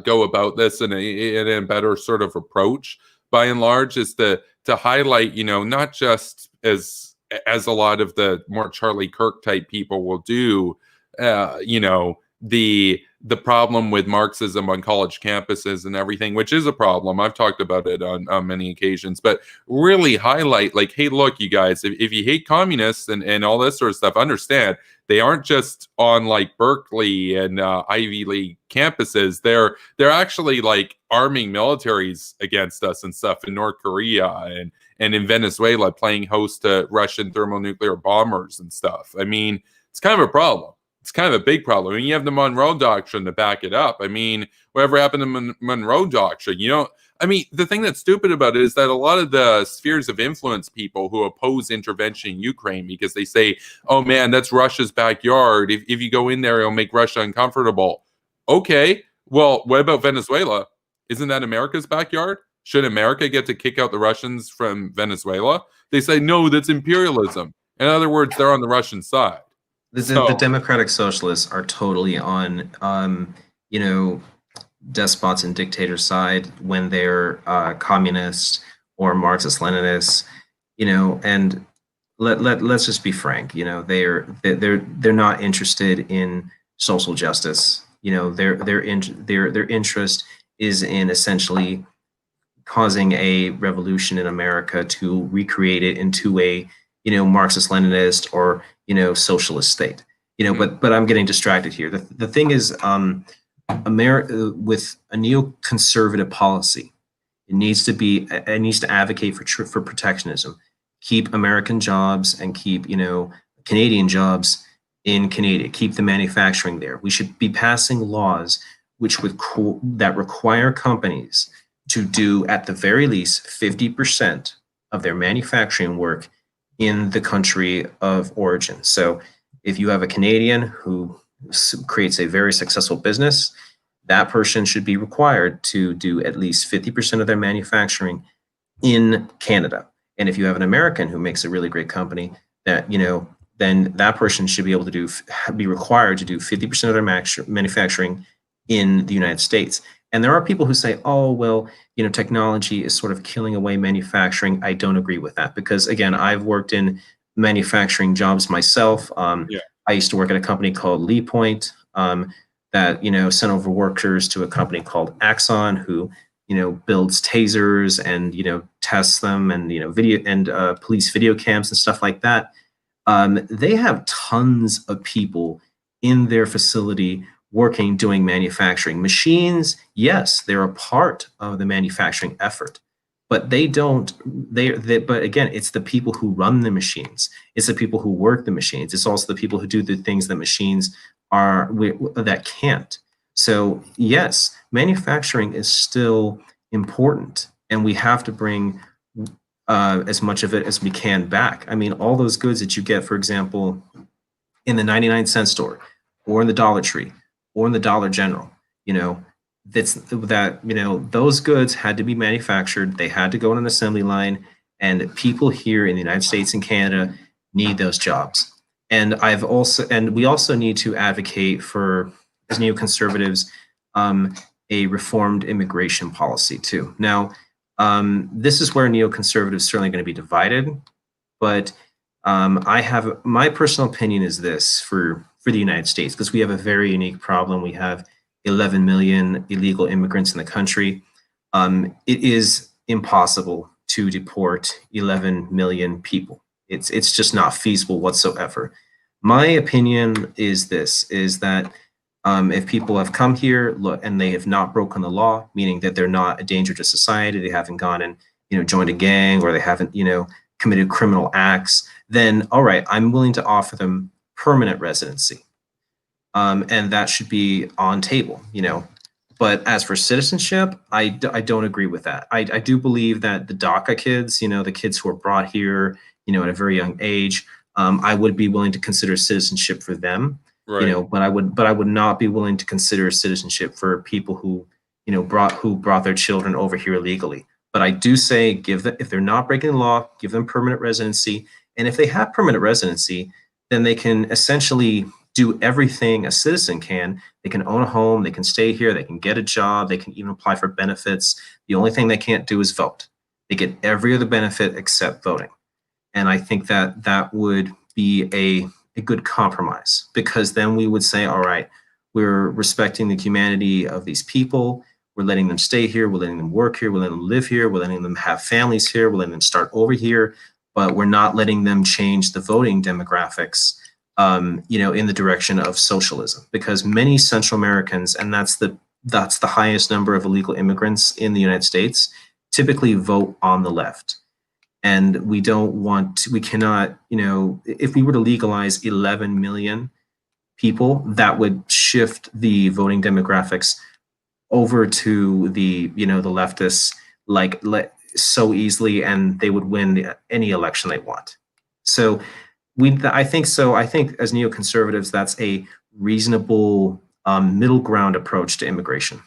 go about this in a better sort of approach, by and large, is to highlight, you know, not just as a lot of the more Charlie Kirk type people will do, you know, the problem with Marxism on college campuses and everything, which is a problem. I've talked about it on many occasions, but really highlight like, hey, look, you guys, if you hate communists and all this sort of stuff, understand they aren't just on like Berkeley and Ivy League campuses. They're actually like arming militaries against us and stuff in North Korea and in Venezuela, playing host to Russian thermonuclear bombers and stuff. I mean, it's kind of a problem. It's kind of a big problem. I mean, you have the Monroe Doctrine to back it up. I mean, whatever happened to Monroe Doctrine? You know, I mean, the thing that's stupid about it is that a lot of the spheres of influence people who oppose intervention in Ukraine, because they say, oh man, that's Russia's backyard. If you go in there, it'll make Russia uncomfortable. Okay, well, what about Venezuela? Isn't that America's backyard? Should America get to kick out the Russians from Venezuela? They say, no, that's imperialism. In other words, they're on the Russian side. The democratic socialists are totally on, you know, despots and dictators' side when they're communist or Marxist-Leninists, you know. And let's just be frank, you know, they're not interested in social justice. You know, their interest is in essentially causing a revolution in America to recreate it into a, you know, Marxist-Leninist or, you know, socialist state, you know. But I'm getting distracted here. The thing is, America with a neoconservative policy, it needs to advocate for protectionism, keep American jobs and keep, you know, Canadian jobs in Canada, keep the manufacturing there. We should be passing laws that require companies to do at the very least 50% of their manufacturing work in the country of origin. So if you have a Canadian who creates a very successful business, that person should be required to do at least 50% of their manufacturing in Canada. And if you have an American who makes a really great company, that, you know, then that person should be able to be required to do 50% of their manufacturing in the United States. And there are people who say, oh, well, you know, technology is sort of killing away manufacturing. I don't agree with that because, again, I've worked in manufacturing jobs myself. I used to work at a company called Lee Point that, you know, sent over workers to a company called Axon who, you know, builds tasers and, you know, tests them and, you know, video and police video cams and stuff like that. They have tons of people in their facility working, doing manufacturing. Machines, yes, they're a part of the manufacturing effort, but but again, it's the people who run the machines. It's the people who work the machines. It's also the people who do the things that machines that can't. So yes, manufacturing is still important, and we have to bring as much of it as we can back. I mean, all those goods that you get, for example, in the 99-cent store or in the Dollar Tree, or in the Dollar General, you know, you know, those goods had to be manufactured. They had to go on an assembly line, and people here in the United States and Canada need those jobs. And we also need to advocate for, as neoconservatives, a reformed immigration policy too. Now, this is where neoconservatives certainly going to be divided, but I have my personal opinion is this for the United States, because we have a very unique problem. We have 11 million illegal immigrants in the country. It is impossible to deport 11 million people. It's just not feasible whatsoever. My opinion is this: is that if people have come here, look, and they have not broken the law, meaning that they're not a danger to society, they haven't gone and joined a gang, or they haven't committed criminal acts, then all right, I'm willing to offer them permanent residency, and that should be on table. But as for citizenship, I don't agree with that. I do believe that the DACA kids, the kids who are brought here, at a very young age, I would be willing to consider citizenship for them. Right. But I would not be willing to consider citizenship for people who brought their children over here illegally. But I do say, give them, if they're not breaking the law, give them permanent residency. And if they have permanent residency, then they can essentially do everything a citizen can. They can own a home, they can stay here, they can get a job, they can even apply for benefits. The only thing they can't do is vote. They get every other benefit except voting. And I think that that would be a good compromise, because then we would say, all right, we're respecting the humanity of these people. We're letting them stay here. We're letting them work here. We're letting them live here. We're letting them have families here. We're letting them start over here, but we're not letting them change the voting demographics, in the direction of socialism, because many Central Americans, and that's the highest number of illegal immigrants in the United States, typically vote on the left. And we cannot, if we were to legalize 11 million people, that would shift the voting demographics over to the leftists so easily, and they would win any election they want. So I think as neoconservatives, that's a reasonable middle ground approach to immigration.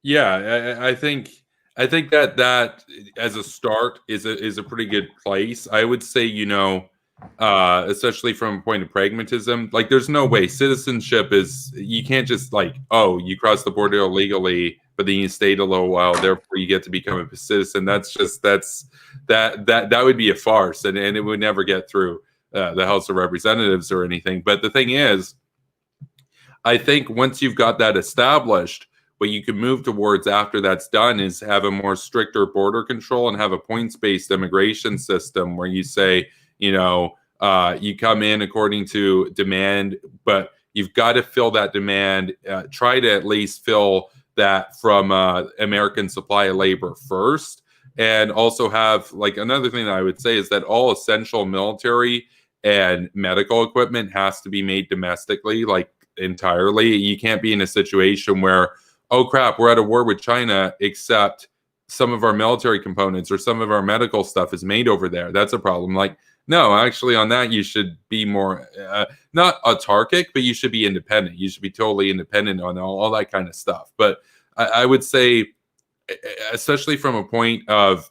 Yeah, I think that as a start is a pretty good place. I would say, especially from a point of pragmatism, like there's no way citizenship is, you can't just you cross the border illegally, but then you stayed a little while, therefore you get to become a citizen. That would be a farce, and it would never get through the House of Representatives or anything. But the thing is, I think once you've got that established, what you can move towards after that's done is have a more stricter border control and have a points-based immigration system where you say, you come in according to demand, but you've got to fill that demand, try to at least fill that from American supply of labor first. And also have, another thing that I would say is that all essential military and medical equipment has to be made domestically, entirely. You can't be in a situation where, oh crap, we're at a war with China, except some of our military components or some of our medical stuff is made over there. That's a problem. No, actually on that, you should be more, not autarkic, but you should be independent. You should be totally independent on all that kind of stuff. But I would say, especially from a point of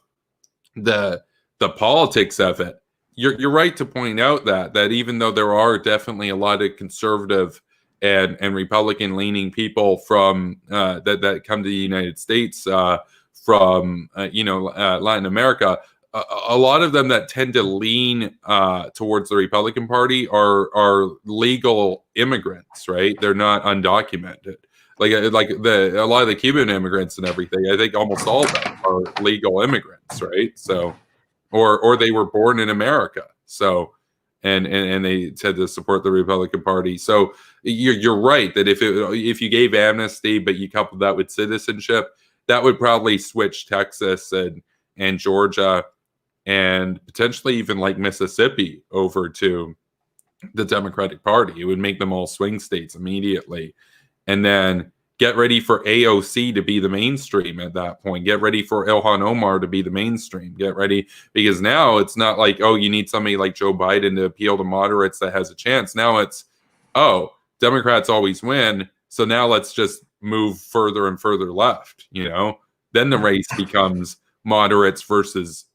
the politics of it, you're right to point out that even though there are definitely a lot of conservative and Republican leaning people from that come to the United States from Latin America, a lot of them that tend to lean towards the Republican Party are legal immigrants, right? They're not undocumented. A lot of the Cuban immigrants and everything, I think almost all of them are legal immigrants, right? So, or they were born in America. So, and they tend to support the Republican Party. So you're right that if you gave amnesty, but you coupled that with citizenship, that would probably switch Texas and Georgia and potentially even Mississippi over to the Democratic Party. It would make them all swing states immediately. And then get ready for AOC to be the mainstream at that point. Get ready for Ilhan Omar to be the mainstream. Get ready, because now it's not you need somebody like Joe Biden to appeal to moderates that has a chance. Now it's, Democrats always win, so now let's just move further and further left, Then the race becomes moderates versus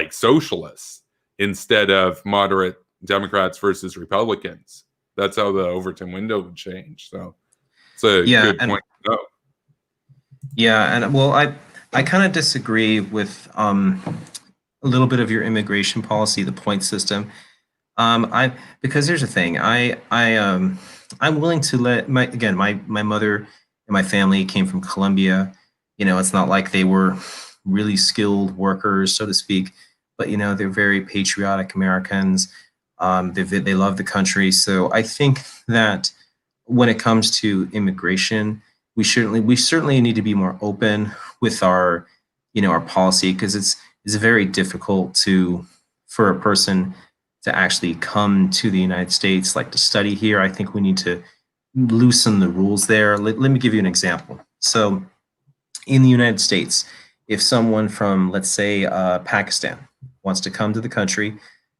socialists instead of moderate Democrats versus Republicans. That's how the Overton window would change. So it's a good point to know. Yeah, and well, I kind of disagree with a little bit of your immigration policy, the point system. I because here's the thing. I'm willing to let my mother and my family came from Colombia. You know, it's not like they were really skilled workers, so to speak, but you know, they're very patriotic Americans. They love the country. So I think that when it comes to immigration, we certainly need to be more open with our, you know, our policy, because it's very difficult to for a person to actually come to the United States, like to study here. I think we need to loosen the rules there. Let me give you an example. So in the United States, if someone from, let's say, Pakistan wants to come to the country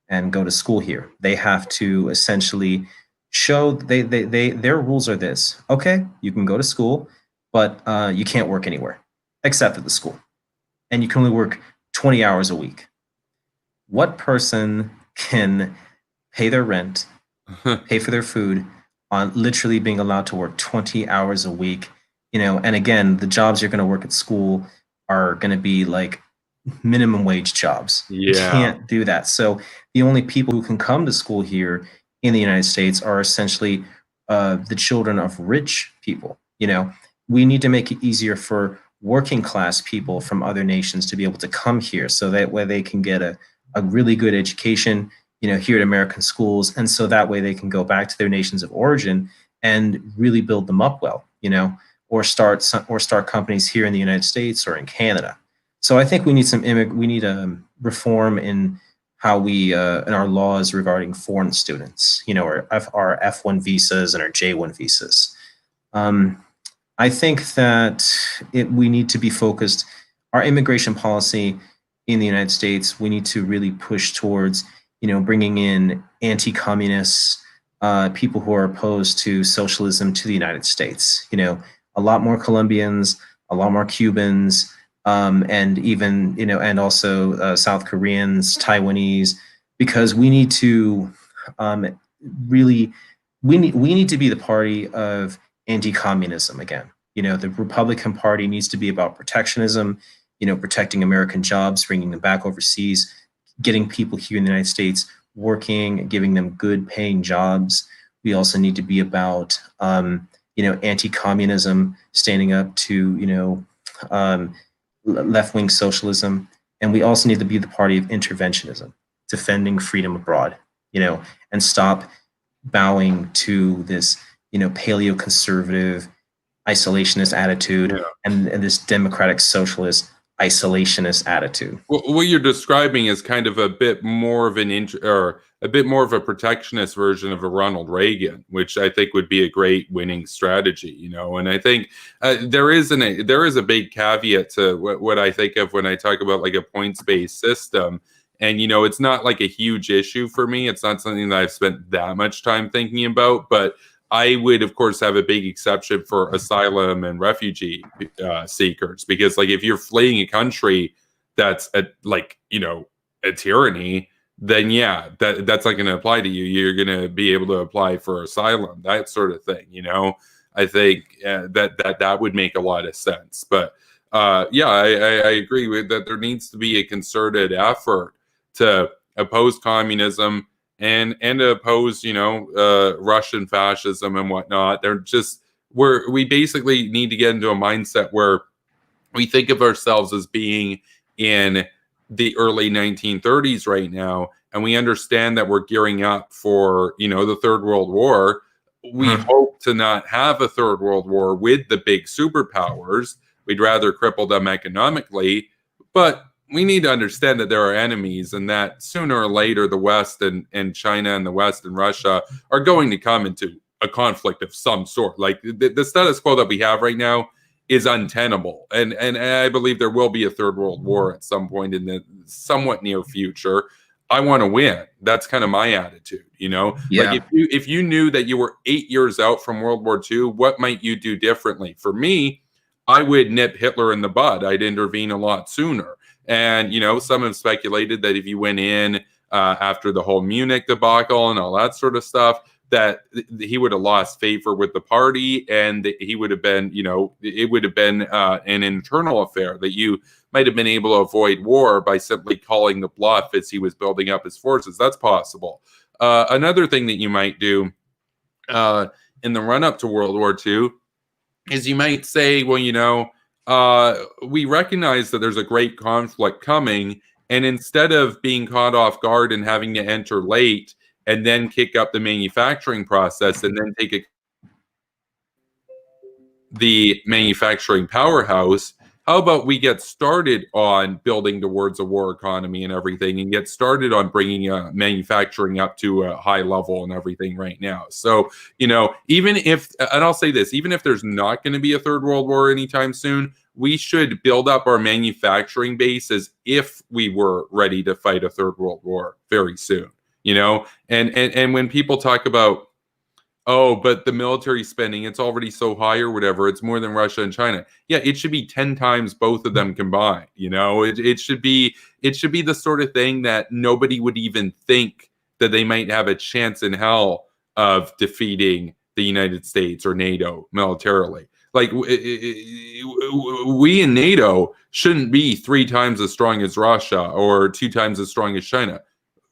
and go to school here, they have to essentially show their rules are this. Okay, you can go to school, but you can't work anywhere except at the school, and you can only work 20 hours a week. What person can pay their rent, pay for their food on literally being allowed to work 20 hours a week? You know, and again, the jobs you're going to work at school are going to be like minimum wage jobs. You Yeah. can't do that. So the only people who can come to school here in the United States are essentially the children of rich people. You know, we need to make it easier for working class people from other nations to be able to come here, so that way they can get a really good education, you know, here at American schools, and so that way they can go back to their nations of origin and really build them up well, you know, or start companies here in the United States or in Canada. So I think we need we need a reform in how we in our laws regarding foreign students, you know, our F1 visas and our J1 visas. I think that we need to be focused. Our immigration policy in the United States, we need to really push towards, you know, bringing in anti-communists, people who are opposed to socialism to the United States. You know, a lot more Colombians, a lot more Cubans, and even, you know, and also South Koreans, Taiwanese, because we need to really we need to be the party of anti-communism again. You know, the Republican Party needs to be about protectionism, you know, protecting American jobs, bringing them back overseas, getting people here in the United States working, giving them good paying jobs. We also need to be about, you know, anti-communism, standing up to, you know, left-wing socialism. And we also need to be the party of interventionism, defending freedom abroad, you know, and stop bowing to this, you know, paleo-conservative isolationist attitude, Yeah. and this democratic socialist isolationist attitude. Well, what you're describing is kind of a bit more of or a bit more of a protectionist version of a Ronald Reagan, which I think would be a great winning strategy, you know. And I think there is a big caveat to what I think of when I talk about like a points-based system. And you know, it's not like a huge issue for me. It's not something that I've spent that much time thinking about, but I would, of course, have a big exception for asylum and refugee seekers, because, like, if you're fleeing a country that's like, you know, a tyranny, then yeah, that's not going to apply to you. You're going to be able to apply for asylum, that sort of thing. You know, I think that would make a lot of sense. But yeah, I agree with that. There needs to be a concerted effort to oppose communism and to oppose, you know, Russian fascism and whatnot. They're just we basically need to get into a mindset where we think of ourselves as being in the early 1930s right now, and we understand that we're gearing up for, you know, the Third World War. We hope to not have a Third World War with the big superpowers. We'd rather cripple them economically, but we need to understand that there are enemies, and that sooner or later the West and China and the West and Russia are going to come into a conflict of some sort. Like the status quo that we have right now is untenable, and I believe there will be a Third World War at some point in the somewhat near future. I want to win. That's kind of my attitude, you know. Yeah. Like if you knew that you were 8 years out from World War II, what might you do differently? For me, I would nip Hitler in the bud. I'd intervene a lot sooner. And, you know, some have speculated that if you went in after the whole Munich debacle and all that sort of stuff, that he would have lost favor with the party, and he would have been, you know, it would have been an internal affair, that you might have been able to avoid war by simply calling the bluff as he was building up his forces. That's possible. Another thing that you might do in the run-up to World War II is you might say, well, we recognize that there's a great conflict coming, and instead of being caught off guard and having to enter late and then kick up the manufacturing process and then take the manufacturing powerhouse, how about we get started on building towards a war economy and everything, and get started on bringing manufacturing up to a high level and everything right now. So, even if, and I'll say this, even if there's not going to be a third world war anytime soon, we should build up our manufacturing base as if we were ready to fight a third world war very soon, and when people talk about, oh, but the military spending, it's already so high or whatever, it's more than Russia and China. Yeah, it should be 10 times both of them combined. It should be the sort of thing that nobody would even think that they might have a chance in hell of defeating the United States or NATO militarily. Like, we in NATO shouldn't be 3 times as strong as Russia or 2 times as strong as China.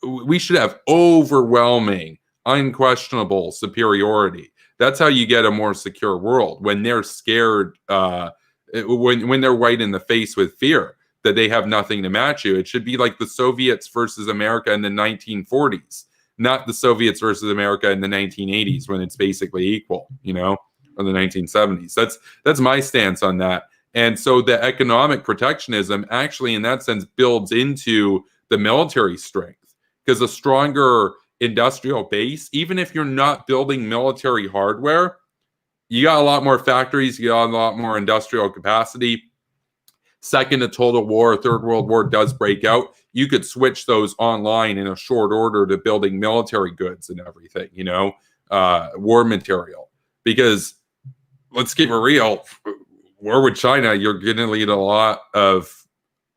We should have overwhelming, unquestionable superiority. That's how you get a more secure world, when they're scared, when they're white in the face with fear that they have nothing to match you. It should be like the Soviets versus America in the 1940s, not the Soviets versus America in the 1980s, when it's basically equal, or the 1970s. That's my stance on that. And so the economic protectionism actually, in that sense, builds into the military strength, because a stronger industrial base, even if you're not building military hardware, you got a lot more factories, you got a lot more industrial capacity. Second, a total war, a third world war does break out, you could switch those online in a short order to building military goods and everything, war material. Because let's keep it real, war with China, you're going to need a lot of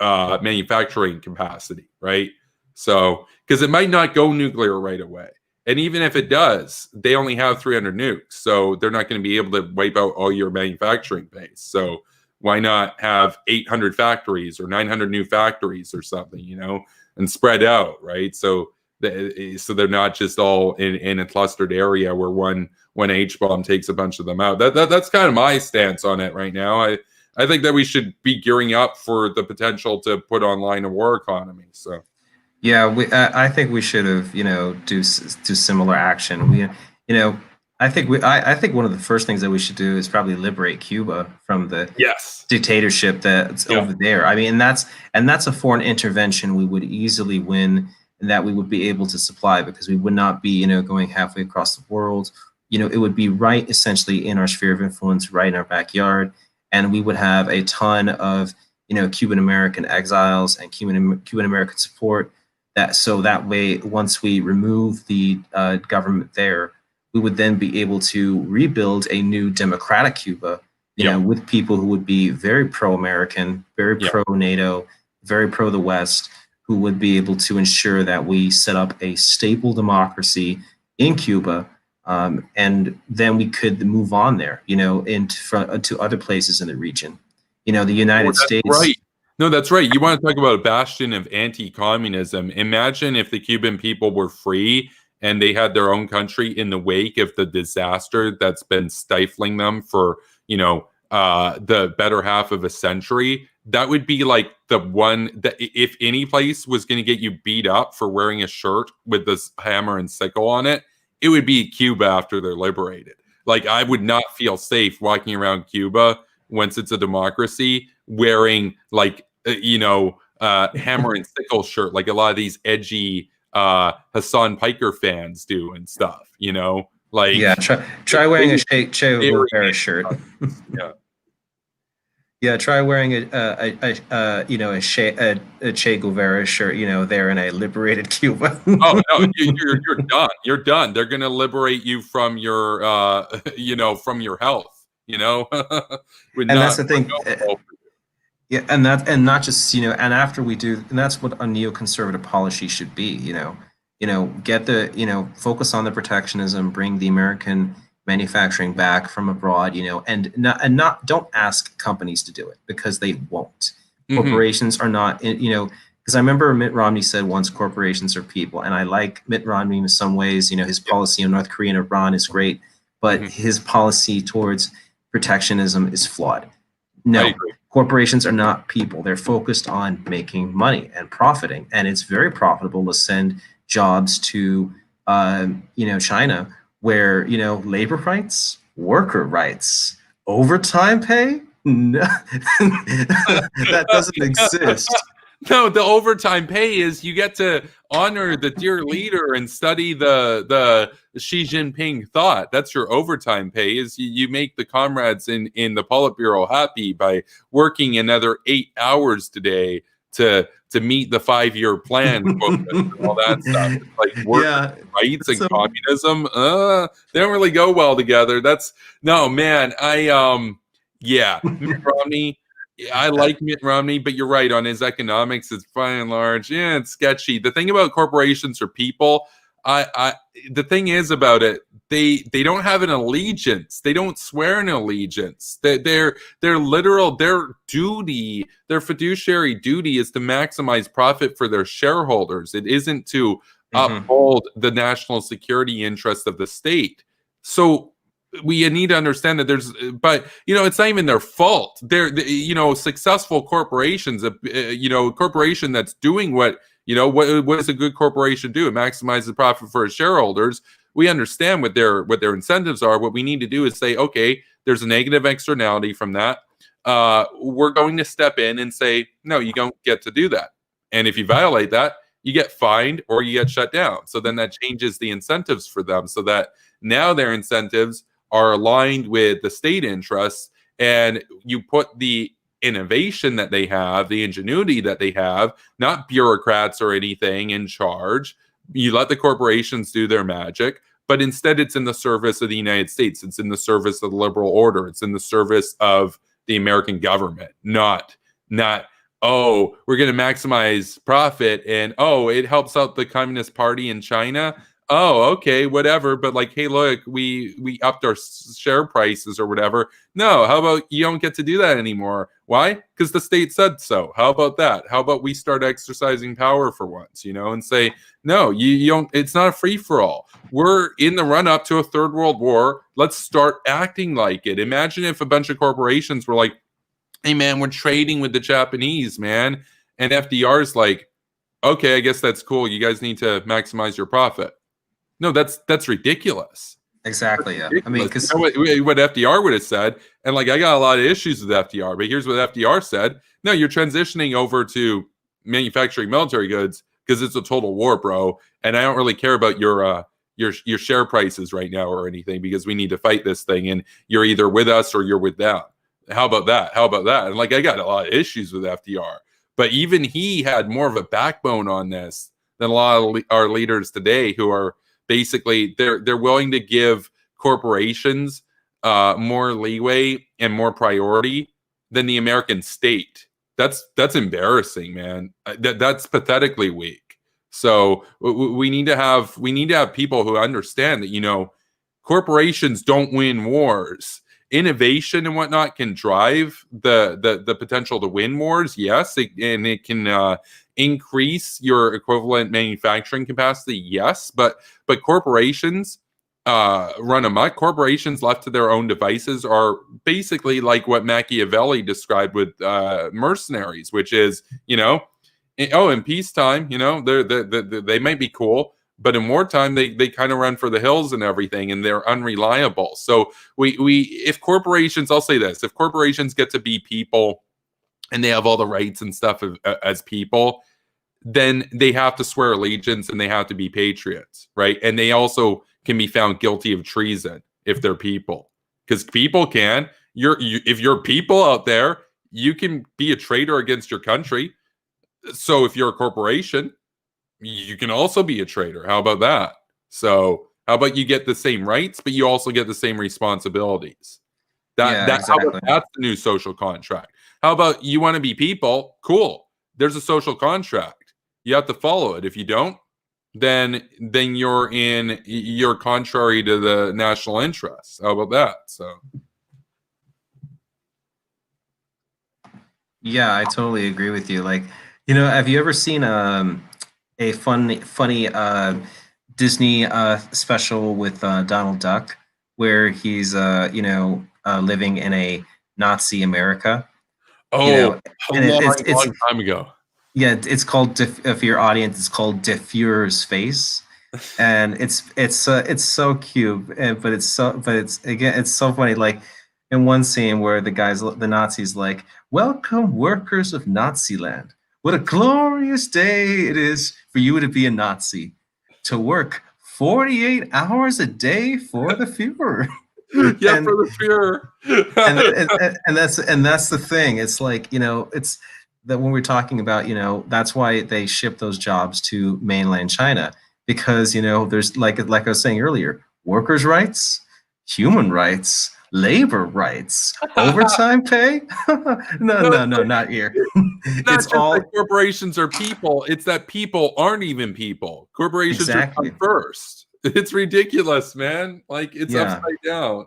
manufacturing capacity, right? So, because it might not go nuclear right away. And even if it does, they only have 300 nukes. So they're not going to be able to wipe out all your manufacturing base. So why not have 800 factories or 900 new factories or something, and spread out, right? So they're not just all in a clustered area where one H-bomb takes a bunch of them out. That's kind of my stance on it right now. I think that we should be gearing up for the potential to put online a war economy. So. Yeah, I think we should have, do similar action. I think one of the first things that we should do is probably liberate Cuba from the dictatorship that's over there. I mean, and that's a foreign intervention we would easily win, and that we would be able to supply, because we would not be, going halfway across the world. It would be right essentially in our sphere of influence, right in our backyard, and we would have a ton of, Cuban American exiles and Cuban American support. That way, once we remove the government there, we would then be able to rebuild a new democratic Cuba, with people who would be very pro-American, very pro-NATO, very pro the West, who would be able to ensure that we set up a stable democracy in Cuba, and then we could move on there, to other places in the region. The United States. Right. No, that's right. You want to talk about a bastion of anti-communism. Imagine if the Cuban people were free and they had their own country in the wake of the disaster that's been stifling them for, the better half of a century. That would be like the one that, if any place was going to get you beat up for wearing a shirt with this hammer and sickle on it, it would be Cuba after they're liberated. Like, I would not feel safe walking around Cuba once it's a democracy, wearing hammer and sickle shirt, like a lot of these edgy Hassan Piker fans do and stuff, try wearing a Che Guevara shirt. Try wearing a Che Guevara shirt, there in a liberated Cuba. Oh no, you're done. You're done. They're gonna liberate you from your from your health. And that's the thing. And not just, and after we do, and that's what a neoconservative policy should be, get the, focus on the protectionism, bring the American manufacturing back from abroad, and don't ask companies to do it, because they won't. Corporations are not, because I remember Mitt Romney said once corporations are people, and I like Mitt Romney in some ways. You know, his policy on North Korea and Iran is great, but his policy towards protectionism is flawed. No, corporations are not people. They're focused on making money and profiting, and it's very profitable to send jobs to China, where labor rights, worker rights, overtime pay. No, that doesn't exist. No, the overtime pay is you get to honor the dear leader and study the Xi Jinping thought. That's your overtime pay. Is you make the comrades in the Politburo happy by working another 8 hours today to meet the 5-year plan and all that stuff. It's like worker rights and communism, they don't really go well together. Mitt Romney. I like Mitt Romney, but you're right on his economics. It's by and large, it's sketchy. The thing about corporations or people, the thing is about it, they don't have an allegiance. They don't swear an allegiance. Their duty, their fiduciary duty, is to maximize profit for their shareholders. It isn't to uphold the national security interest of the state. So we need to understand that it's not even their fault. They're successful corporations, corporation that's doing what does a good corporation do? It maximizes the profit for its shareholders. We understand what their incentives are. What we need to do is say, okay, there's a negative externality from that. We're going to step in and say, no, you don't get to do that. And if you violate that, you get fined or you get shut down. So then that changes the incentives for them, so that now their incentives are aligned with the state interests, and you put the innovation that they have, the ingenuity that they have, not bureaucrats or anything in charge. You let the corporations do their magic, but instead it's in the service of the United States. It's in the service of the liberal order. It's in the service of the American government, not, oh, we're going to maximize profit and, oh, it helps out the Communist Party in China. Oh, okay, whatever. But like, hey, look, we upped our share prices or whatever. No, how about you don't get to do that anymore? Why? Because the state said so. How about that? How about we start exercising power for once, and say, no, you don't. It's not a free for all. We're in the run up to a third world war. Let's start acting like it. Imagine if a bunch of corporations were like, hey, man, we're trading with the Japanese, man. And FDR's like, okay, I guess that's cool. You guys need to maximize your profit. No, that's ridiculous. Exactly. Yeah. Ridiculous. I mean, because what FDR would have said, and like I got a lot of issues with FDR, but here's what FDR said: no, you're transitioning over to manufacturing military goods because it's a total war, bro. And I don't really care about your share prices right now or anything, because we need to fight this thing, and you're either with us or you're with them. How about that? How about that? And like I got a lot of issues with FDR, but even he had more of a backbone on this than a lot of our leaders today, who are basically they're willing to give corporations more leeway and more priority than the American state. That's embarrassing, man. That's pathetically weak. So we need to have people who understand that corporations don't win wars. Innovation and whatnot can drive the potential to win wars, yes, and it can increase your equivalent manufacturing capacity, yes, but corporations run amok. Corporations left to their own devices are basically like what Machiavelli described with mercenaries, which is, in peacetime, they might be cool, but in wartime they kind of run for the hills and everything, and they're unreliable. So if corporations, I'll say this, if corporations get to be people and they have all the rights and stuff as people, then they have to swear allegiance and they have to be patriots, right? And they also can be found guilty of treason if they're people, because people can. If you're people out there, you can be a traitor against your country. So if you're a corporation, you can also be a traitor. How about that? So how about you get the same rights, but you also get the same responsibilities? Exactly. That's the new social contract. How about you want to be people? Cool. There's a social contract. You have to follow it. If you don't, then you're contrary to the national interest. How about that? So yeah, I totally agree with you. Like, Have you ever seen a funny Disney special with Donald Duck where he's living in a Nazi America? You Oh, know, a and long, it's long time ago. yeah, it's called for your audience, it's called De Fuhrer's Face, and it's so cute, but it's again it's so funny. Like in one scene where the Nazis like, "Welcome, workers of Nazi land. What a glorious day it is for you to be a Nazi, to work 48 hours a day for the Führer." Yeah, and for the fear. and that's the thing. It's like, it's that when we're talking about, that's why they ship those jobs to mainland China, because there's, like I was saying earlier, workers' rights, human rights, labor rights, overtime pay. No, not here. It's It's not just all that corporations are people, it's that people aren't even people. Corporations are exactly. done first. It's ridiculous, man. Like it's Yeah. upside down.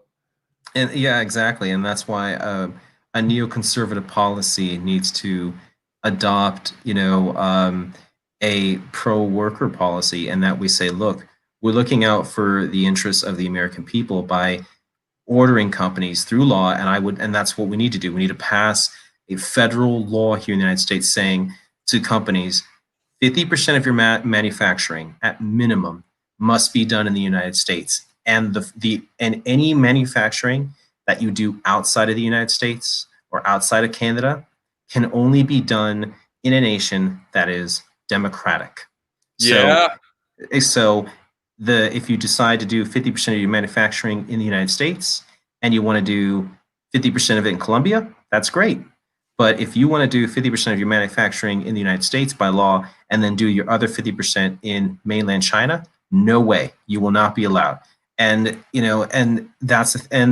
And yeah, exactly. And that's why a neoconservative policy needs to adopt, a pro-worker policy, and that we say, look, we're looking out for the interests of the American people by ordering companies through law, and that's what we need to do. We need to pass a federal law here in the United States saying to companies, 50% of your manufacturing at minimum must be done in the United States. And and any manufacturing that you do outside of the United States or outside of Canada can only be done in a nation that is democratic. So Yeah, so if you decide to do 50% of your manufacturing in the United States and you want to do 50% of it in Colombia, that's great. But if you want to do 50% of your manufacturing in the United States by law and then do your other 50% in mainland China, no way, you will not be allowed. And and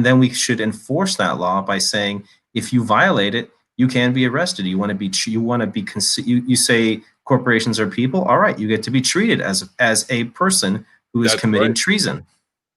then we should enforce that law by saying, if you violate it, you can be arrested. You say corporations are people, all right, you get to be treated as a person who is that's committing right. treason.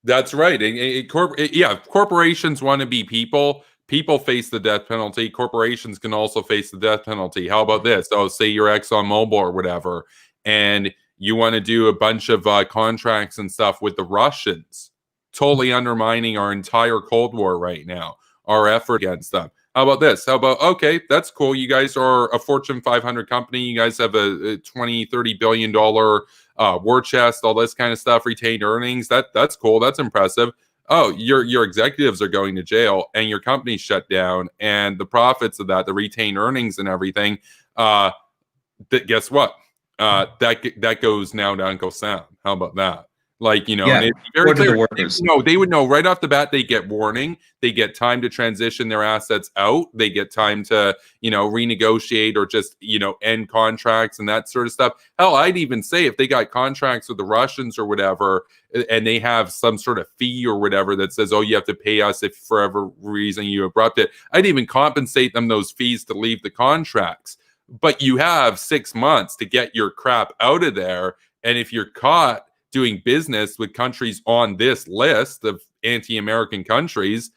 That's right. Yeah, corporations want to be people. People face the death penalty. Corporations can also face the death penalty. How about this? Oh, say you're ExxonMobil or whatever, and you want to do a bunch of contracts and stuff with the Russians, totally undermining our entire Cold War right now, our effort against them. How about this? How about, okay, that's cool. You guys are a Fortune 500 company. You guys have a 20, $30 billion war chest, all this kind of stuff, retained earnings. That's cool. That's impressive. Oh, your executives are going to jail and your company's shut down, and the profits of that, the retained earnings and everything. Guess what? That goes now to Uncle Sam. How about that? Like, and Yeah, it's very or to clear. the workers. They would know right off the bat. They get warning. They get time to transition their assets out. They get time to, renegotiate or just, end contracts and that sort of stuff. Hell, I'd even say if they got contracts with the Russians or whatever, and they have some sort of fee or whatever that says, oh, you have to pay us if for whatever reason you abrupt it, I'd even compensate them those fees to leave the contracts. But you have 6 months to get your crap out of there. And if you're caught doing business with countries on this list of anti-American countries,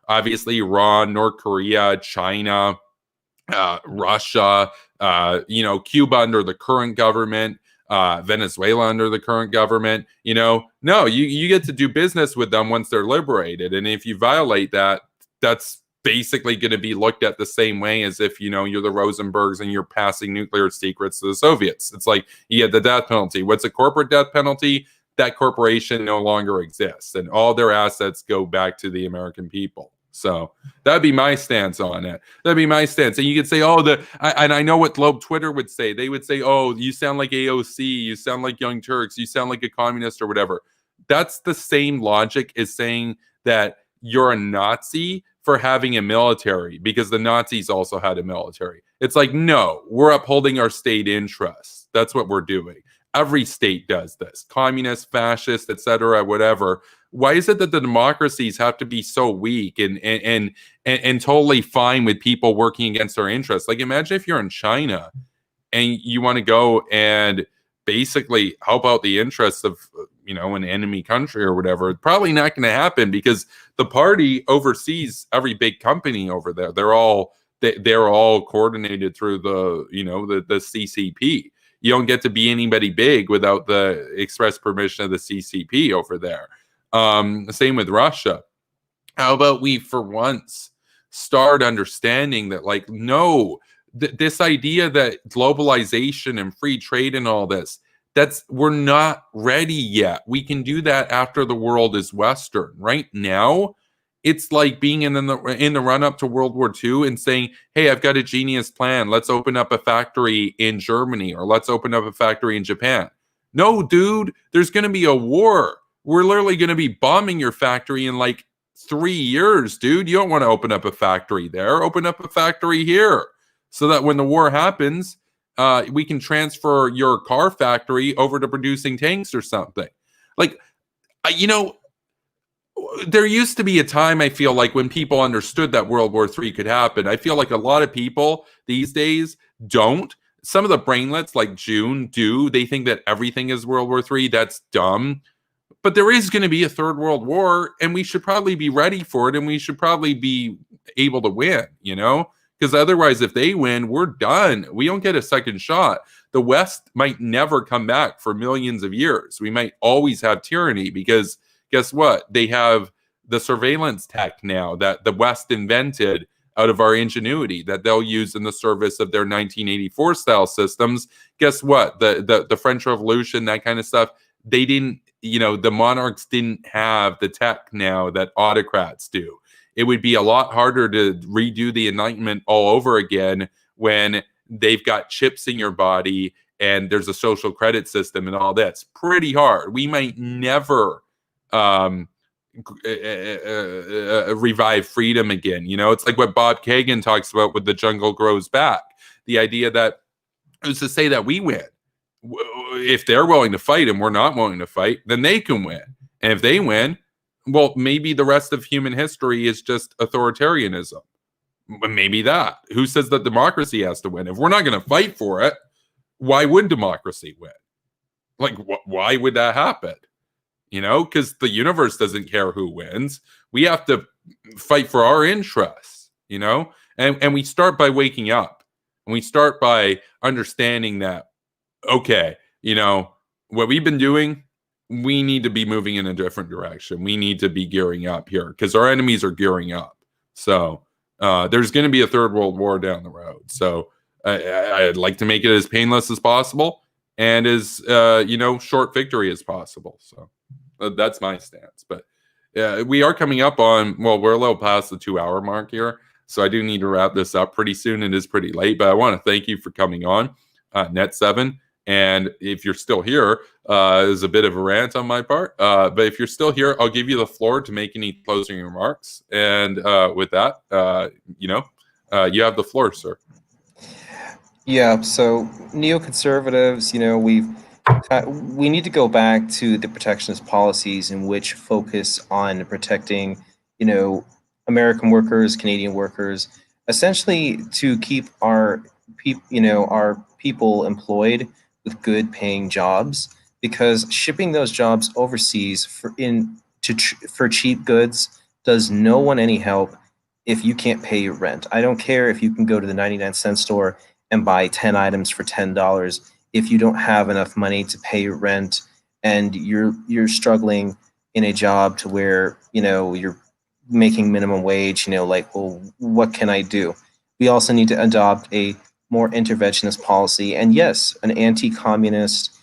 obviously Iran, North Korea, China, Russia, Cuba under the current government, Venezuela under the current government, no, you get to do business with them once they're liberated. And if you violate that, that's basically going to be looked at the same way as if, you're the Rosenbergs and you're passing nuclear secrets to the Soviets. It's like you get the death penalty. What's a corporate death penalty? That corporation no longer exists and all their assets go back to the American people. So that'd be my stance on it. That'd be my stance. And you could say, and I know what Globe Twitter would say. They would say, oh, you sound like AOC. You sound like Young Turks. You sound like a communist or whatever. That's the same logic as saying that you're a Nazi for having a military because the Nazis also had a military. It's like, no, we're upholding our state interests. That's what we're doing. Every state does this. Communist, fascist, etc., whatever. Why is it that the democracies have to be so weak and totally fine with people working against their interests? Like, imagine if you're in China and you want to go and basically help out the interests of an enemy country or whatever. It's probably not going to happen because the party oversees every big company over there. They're all they're all coordinated through the, you know, the CCP. You don't get to be anybody big without the express permission of the CCP over there. Same with Russia. How about we, for once, start understanding that, like, no, this idea that globalization and free trade and all this, we're not ready yet. We can do that after the world is Western. Right now, it's like being in the run up to World War II and saying, "Hey, I've got a genius plan. Let's open up a factory in Germany, or let's open up a factory in Japan." No, dude, there's going to be a war. We're literally going to be bombing your factory in like 3 years, dude. You don't want to open up a factory there. Open up a factory here, so that when the war happens, we can transfer your car factory over to producing tanks or something. Like, you know, there used to be a time, I feel like, when people understood that World War III could happen. I feel like a lot of people these days don't. Some of the brainlets, like June, do. They think that everything is World War III. That's dumb. But there is going to be a third world war, and we should probably be ready for it, and we should probably be able to win, you know? Because otherwise, if they win, we're done. We don't get a second shot. The West might never come back for millions of years. We might always have tyranny, because guess what? They have the surveillance tech now that the West invented out of our ingenuity that they'll use in the service of their 1984 style systems. Guess what? The French Revolution, that kind of stuff, they didn't, you know, the monarchs didn't have the tech now that autocrats do. It would be a lot harder to redo the Enlightenment all over again when they've got chips in your body and there's a social credit system and all that's pretty hard. We might never revive freedom again. You know, it's like what Bob Kagan talks about with The Jungle Grows Back. The idea that it was to say that we win. If they're willing to fight and we're not willing to fight, then they can win. And if they win, well, maybe the rest of human history is just authoritarianism. Maybe that. Who says that democracy has to win? If we're not going to fight for it, why would democracy win? Like, why would that happen? You know, because the universe doesn't care who wins. We have to fight for our interests, you know? And we start by waking up. And we start by understanding that, okay, you know, what we've been doing, we need to be moving in a different direction. We need to be gearing up here because our enemies are gearing up. So there's going to be a third world war down the road. So I'd like to make it as painless as possible and as, you know, short victory as possible. So that's my stance. But we are coming up on, well, we're a little past the 2-hour mark here. So I do need to wrap this up pretty soon. It is pretty late, but I want to thank you for coming on, Net7. And if you're still here, is a bit of a rant on my part. But if you're still here, I'll give you the floor to make any closing remarks. And with that, you know, you have the floor, sir. Yeah. So neoconservatives, you know, we need to go back to the protectionist policies in which focus on protecting, you know, American workers, Canadian workers, essentially to keep our people employed with good paying jobs, because shipping those jobs overseas for cheap goods does no one any help if you can't pay your rent. I don't care if you can go to the 99-cent store and buy 10 items for $10. If you don't have enough money to pay your rent and you're struggling in a job to where, you know, you're making minimum wage, you know, like, well, what can I do? We also need to adopt a more interventionist policy. And yes, an anti-communist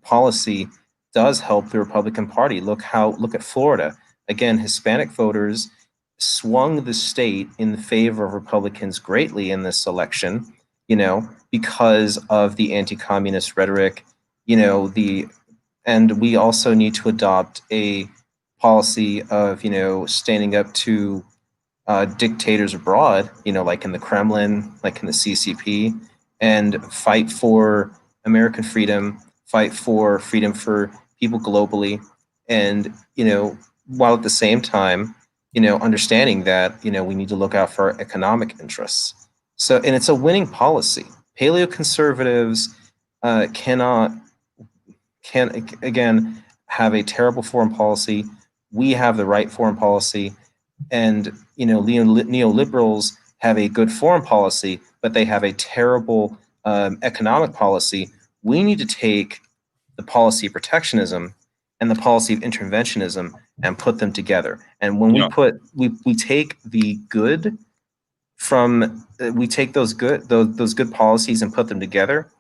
policy does help the Republican Party. Look at Florida. Again, Hispanic voters swung the state in favor of Republicans greatly in this election, you know, because of the anti-communist rhetoric, you know, and we also need to adopt a policy of, you know, standing up to dictators abroad, you know, like in the Kremlin, like in the CCP, and fight for American freedom, fight for freedom for people globally. And, you know, while at the same time, you know, understanding that, you know, we need to look out for our economic interests. So, and it's a winning policy. Paleoconservatives can again have a terrible foreign policy. We have the right foreign policy. And, you know, neoliberals have a good foreign policy, but they have a terrible economic policy. We need to take the policy of protectionism and the policy of interventionism and put them together. And when we take the good from we take those good policies and put them together,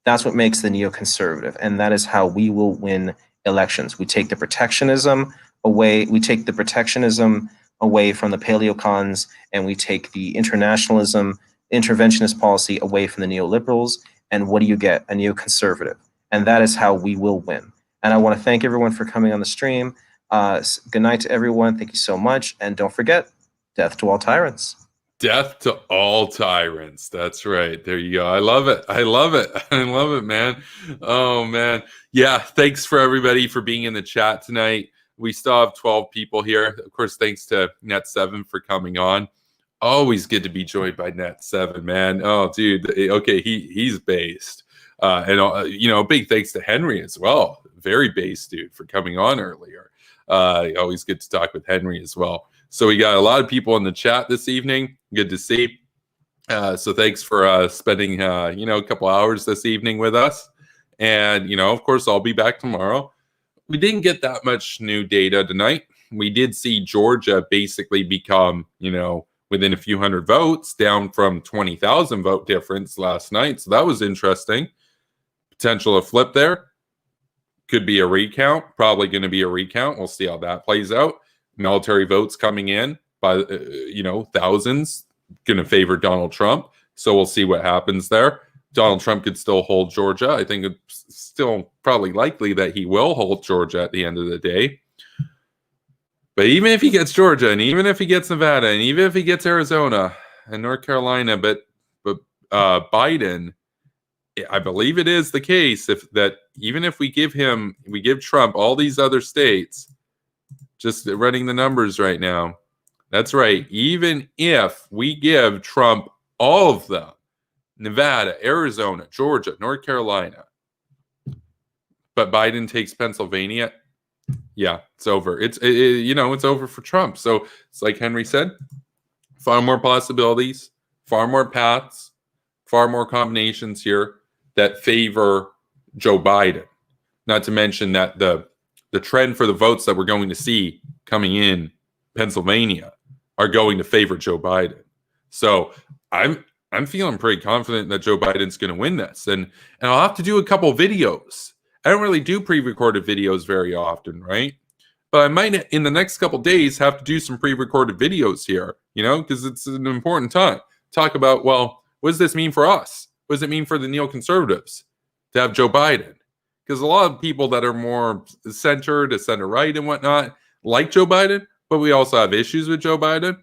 that's what makes the neoconservative, and that is how we will win elections. We take the protectionism away. We take the protectionism away from the paleocons, and we take the internationalism, interventionist policy away from the neoliberals. And what do you get? A neoconservative. And that is how we will win. And I want to thank everyone for coming on the stream. Good night to everyone. Thank you so much. And don't forget, death to all tyrants. Death to all tyrants. That's right. There you go. I love it. I love it. I love it, man. Oh, man. Yeah. Thanks for everybody for being in the chat tonight. We still have 12 people here. Of course, thanks to Net7 for coming on. Always good to be joined by Net7, man. Oh, dude. Okay. He's based. And big thanks to Henry as well. Very based dude for coming on earlier. Always good to talk with Henry as well. So we got a lot of people in the chat this evening. Good to see. So thanks for spending, a couple hours this evening with us. And, of course, I'll be back tomorrow. We didn't get that much new data tonight. We did see Georgia basically become, within a few hundred votes, down from 20,000 vote difference last night. So that was interesting. Potential to flip there. Could be a recount. Probably going to be a recount. We'll see how that plays out. Military votes coming in by, thousands, going to favor Donald Trump. So we'll see what happens there. Donald Trump could still hold Georgia. I think it's still probably likely that he will hold Georgia at the end of the day. But even if he gets Georgia, and even if he gets Nevada, and even if he gets Arizona and North Carolina, but Biden, I believe it is the case even if we give Trump all these other states, just running the numbers right now. That's right. Even if we give Trump all of them, Nevada, Arizona, Georgia, North Carolina, but Biden takes Pennsylvania, yeah, it's over. It's over for Trump. So it's like Henry said, far more possibilities, far more paths, far more combinations here that favor Joe Biden. Not to mention that the trend for the votes that we're going to see coming in Pennsylvania are going to favor Joe Biden. So I'm feeling pretty confident that Joe Biden's going to win this. And I'll have to do a couple videos. I don't really do pre-recorded videos very often, right? But I might, in the next couple days, have to do some pre-recorded videos here, because it's an important time. Talk about, well, what does this mean for us? What does it mean for the neoconservatives to have Joe Biden? Because a lot of people that are more center to center right and whatnot like Joe Biden, but we also have issues with Joe Biden.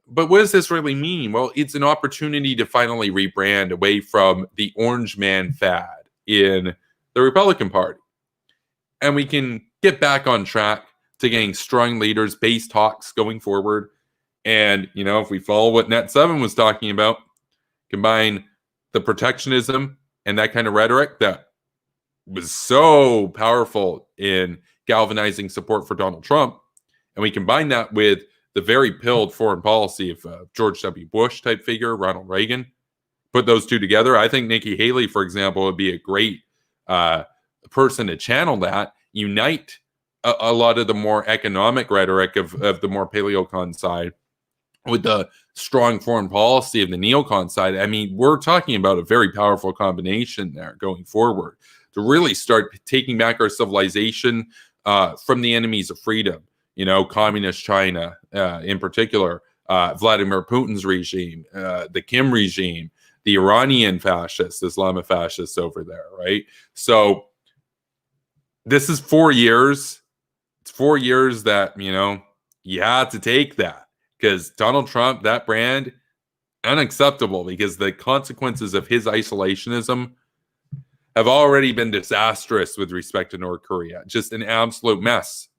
But what does this really mean? Well, it's an opportunity to finally rebrand away from the orange man fad in the Republican Party. And we can get back on track to getting strong leaders, base talks going forward. And, if we follow what Net7 was talking about, combine the protectionism and that kind of rhetoric that was so powerful in galvanizing support for Donald Trump, and we combine that with the very pilled foreign policy of George W. Bush type figure, Ronald Reagan, put those two together. I think Nikki Haley, for example, would be a great person to channel that, unite a lot of the more economic rhetoric of the more paleocon side with the strong foreign policy of the neocon side. I mean, we're talking about a very powerful combination there going forward to really start taking back our civilization from the enemies of freedom. Communist China in particular, Vladimir Putin's regime, the Kim regime, the Iranian fascists, Islamofascists over there, right? So this is 4 years. It's 4 years that, you have to take that. Because Donald Trump, that brand, unacceptable, because the consequences of his isolationism have already been disastrous with respect to North Korea. Just an absolute mess.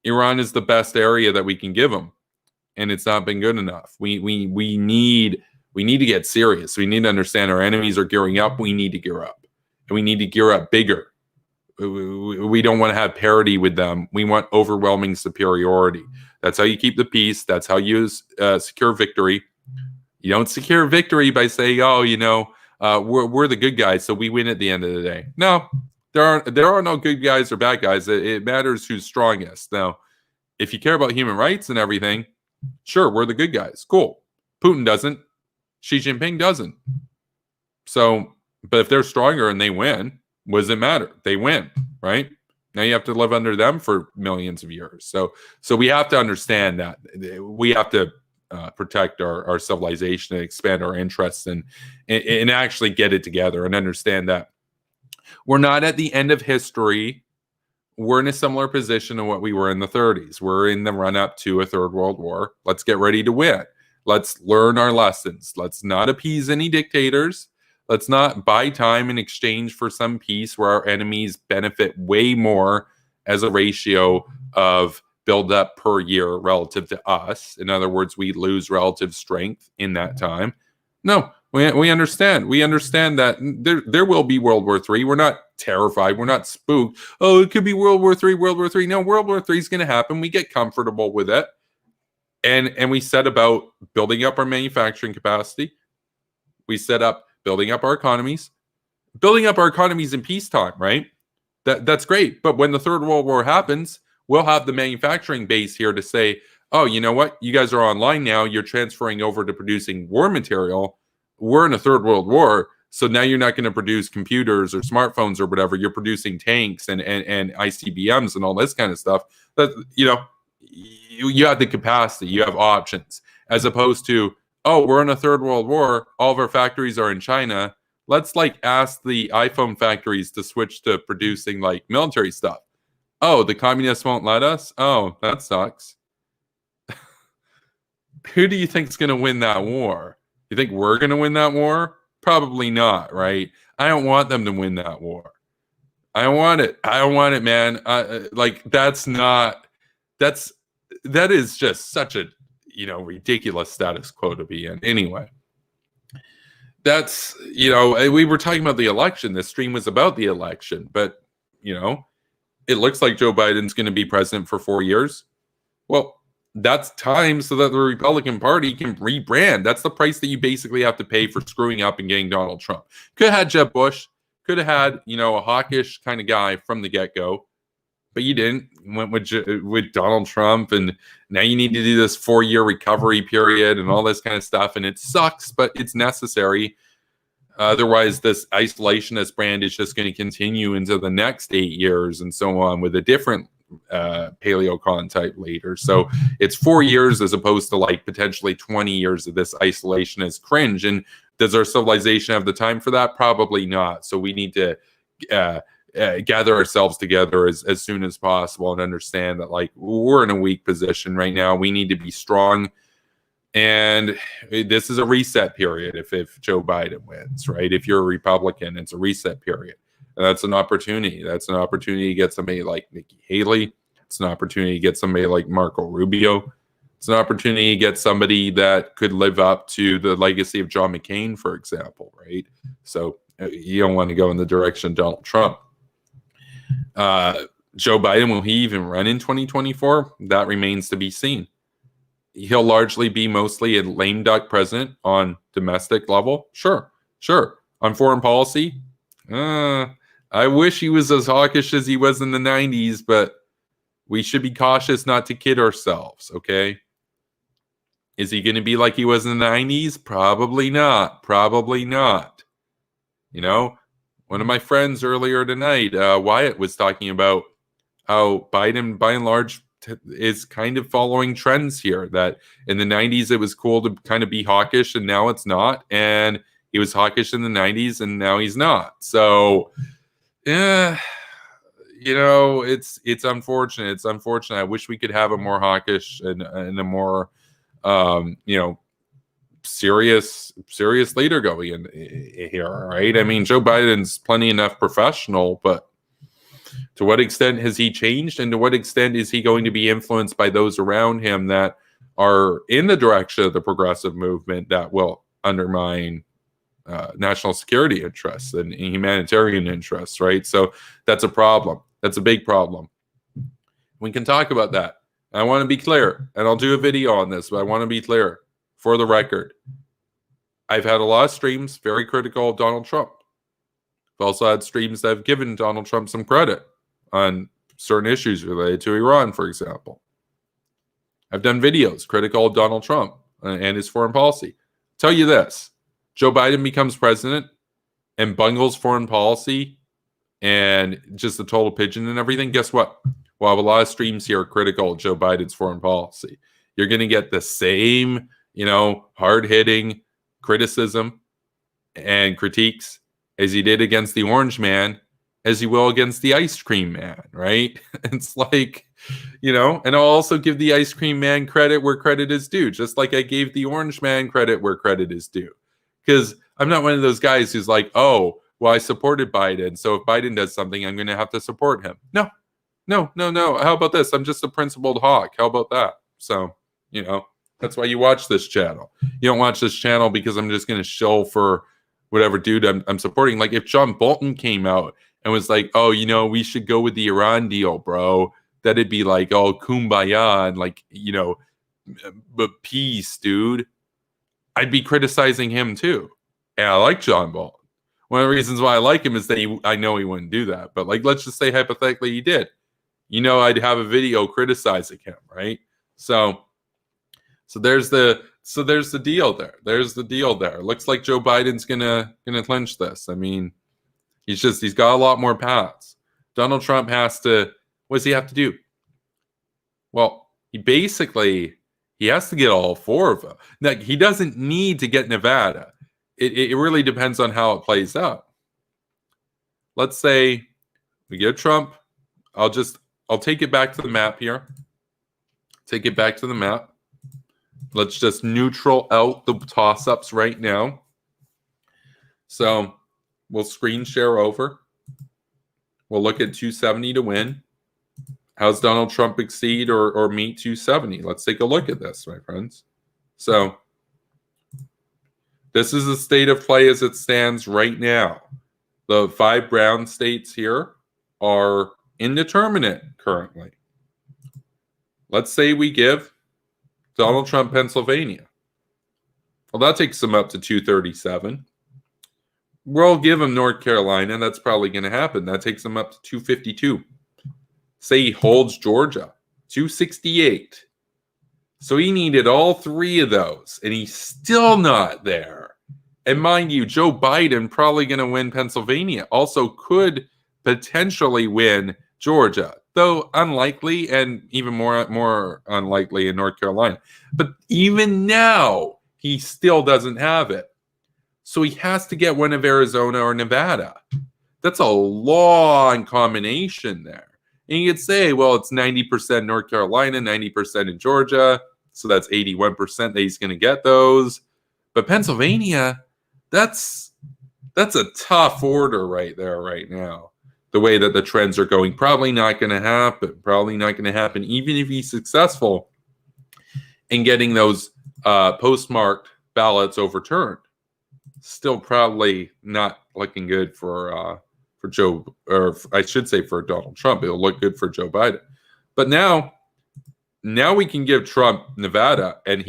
Iran is the best area that we can give them, and it's not been good enough. We need to get serious. We need to understand our enemies are gearing up. We need to gear up, and we need to gear up bigger. We don't want to have parity with them. We want overwhelming superiority. That's how you keep the peace. That's how you secure victory. You don't secure victory by saying, "Oh, we're the good guys, so we win at the end of the day." No, there are no good guys or bad guys. It matters who's strongest. Now, if you care about human rights and everything, sure, we're the good guys. Cool. Putin doesn't. Xi Jinping doesn't. So, but if they're stronger and they win, what does it matter? They win, right? Now you have to live under them for millions of years. So we have to understand that we have to protect our civilization and expand our interests and actually get it together and understand that we're not at the end of history. We're in a similar position to what we were in the 30s. We're in the run-up to a third world war. Let's get ready to win. Let's learn our lessons. Let's not appease any dictators. Let's not buy time in exchange for some peace where our enemies benefit way more as a ratio of build-up per year relative to us. In other words, we lose relative strength in that time. No, we understand. We understand that there will be World War III. We're not terrified. We're not spooked. Oh, it could be World War III, World War III. No, World War III is going to happen. We get comfortable with it. And we set about building up our manufacturing capacity. We set up building up our economies. Building up our economies in peacetime, right? That's great. But when the Third World War happens, we'll have the manufacturing base here to say, oh, you know what? You guys are online now. You're transferring over to producing war material. We're in a third world war. So now you're not going to produce computers or smartphones or whatever. You're producing tanks and ICBMs and all this kind of stuff. That, you have the capacity. You have options. As opposed to, oh, we're in a third world war. All of our factories are in China. Let's ask the iPhone factories to switch to producing military stuff. Oh, the communists won't let us? Oh, that sucks. Who do you think is going to win that war? You think we're going to win that war? Probably not, right? I don't want them to win that war. I don't want it. I don't want it, man. That is just such a ridiculous status quo to be in. Anyway, that's we were talking about the election. This stream was about the election, but it looks like Joe Biden's going to be president for 4 years. Well, that's time so that the Republican Party can rebrand. That's the price that you basically have to pay for screwing up and getting Donald Trump. Could have had Jeb Bush. Could have had, a hawkish kind of guy from the get-go. But you didn't. You went with Donald Trump, and now you need to do this 4-year recovery period and all this kind of stuff. And it sucks, but it's necessary. Otherwise, this isolationist brand is just going to continue into the next 8 years and so on with a different paleocon type leader. So it's 4 years as opposed to potentially 20 years of this isolationist cringe. And does our civilization have the time for that? Probably not. So we need to gather ourselves together as soon as possible and understand that we're in a weak position right now. We need to be strong. And this is a reset period if Joe Biden wins, right? If you're a Republican, it's a reset period. And that's an opportunity. That's an opportunity to get somebody like Nikki Haley. It's an opportunity to get somebody like Marco Rubio. It's an opportunity to get somebody that could live up to the legacy of John McCain, for example, right? So you don't want to go in the direction of Donald Trump. Joe Biden, will he even run in 2024? That remains to be seen. He'll largely be mostly a lame duck president on domestic level. Sure. On foreign policy, I wish he was as hawkish as he was in the 90s, but we should be cautious not to kid ourselves, okay? Is he going to be like he was in the 90s? Probably not. One of my friends earlier tonight, Wyatt, was talking about how Biden, by and large, is kind of following trends here. That in the 90s, it was cool to kind of be hawkish, and now it's not. And he was hawkish in the 90s, and now he's not. So, it's unfortunate. It's unfortunate. I wish we could have a more hawkish and a more, serious leader going in here, right? I mean, Joe Biden's plenty enough professional, but to what extent has he changed, and to what extent is he going to be influenced by those around him that are in the direction of the progressive movement that will undermine national security interests and humanitarian interests, right? So that's a problem. That's a big problem. We can talk about that. I want to be clear, and I'll do a video on this, but I want to be clear for the record. I've had a lot of streams very critical of Donald Trump. I've also had streams that have given Donald Trump some credit on certain issues related to Iran, for example. I've done videos critical of Donald Trump and his foreign policy. Tell you this, Joe Biden becomes president and bungles foreign policy and just a total pigeon and everything. Guess what? We'll have a lot of streams here critical of Joe Biden's foreign policy. You're going to get the same, hard-hitting criticism and critiques as he did against the orange man as you will against the ice cream man, right? It's like, and I'll also give the ice cream man credit where credit is due, just like I gave the orange man credit where credit is due. Because I'm not one of those guys who's like, oh, well, I supported Biden, so if Biden does something, I'm going to have to support him. No. How about this? I'm just a principled hawk. How about that? So, that's why you watch this channel. You don't watch this channel because I'm just going to shill for whatever dude I'm supporting. Like if John Bolton came out and was like, oh, we should go with the Iran deal, bro, that'd be like, oh, kumbaya and like, but peace, dude. I'd be criticizing him too. And I like John Bolton. One of the reasons why I like him is that I know he wouldn't do that. But like, let's just say hypothetically he did. I'd have a video criticizing him, right? So there's the deal there. There's the deal there. Looks like Joe Biden's gonna clinch this. I mean, he's got a lot more paths. Donald Trump has to. What does he have to do? Well, he has to get all four of them. Now, he doesn't need to get Nevada. It really depends on how it plays out. Let's say we get Trump. I'll take it back to the map here. Take it back to the map. Let's just neutral out the toss-ups right now. So we'll screen share over. We'll look at 270 to win. How's Donald Trump exceed or meet 270? Let's take a look at this, my friends. So this is the state of play as it stands right now. The 5 brown states here are indeterminate currently. Let's say we give Donald Trump Pennsylvania. Well, that takes him up to 237. We'll give him North Carolina. That's probably going to happen. That takes him up to 252. Say he holds Georgia, 268. So he needed all 3 of those, and he's still not there. And mind you, Joe Biden probably going to win Pennsylvania. Also could potentially win Georgia, though unlikely, and even more unlikely in North Carolina. But even now, he still doesn't have it. So he has to get one of Arizona or Nevada. That's a long combination there. And you could say, well, it's 90% North Carolina, 90% in Georgia. So that's 81% that he's going to get those. But Pennsylvania, that's a tough order right there right now. The way that the trends are going, probably not going to happen. Probably not going to happen, even if he's successful in getting those postmarked ballots overturned. Still probably not looking good for Joe, or I should say for Donald Trump. It'll look good for Joe Biden. But now we can give Trump Nevada, and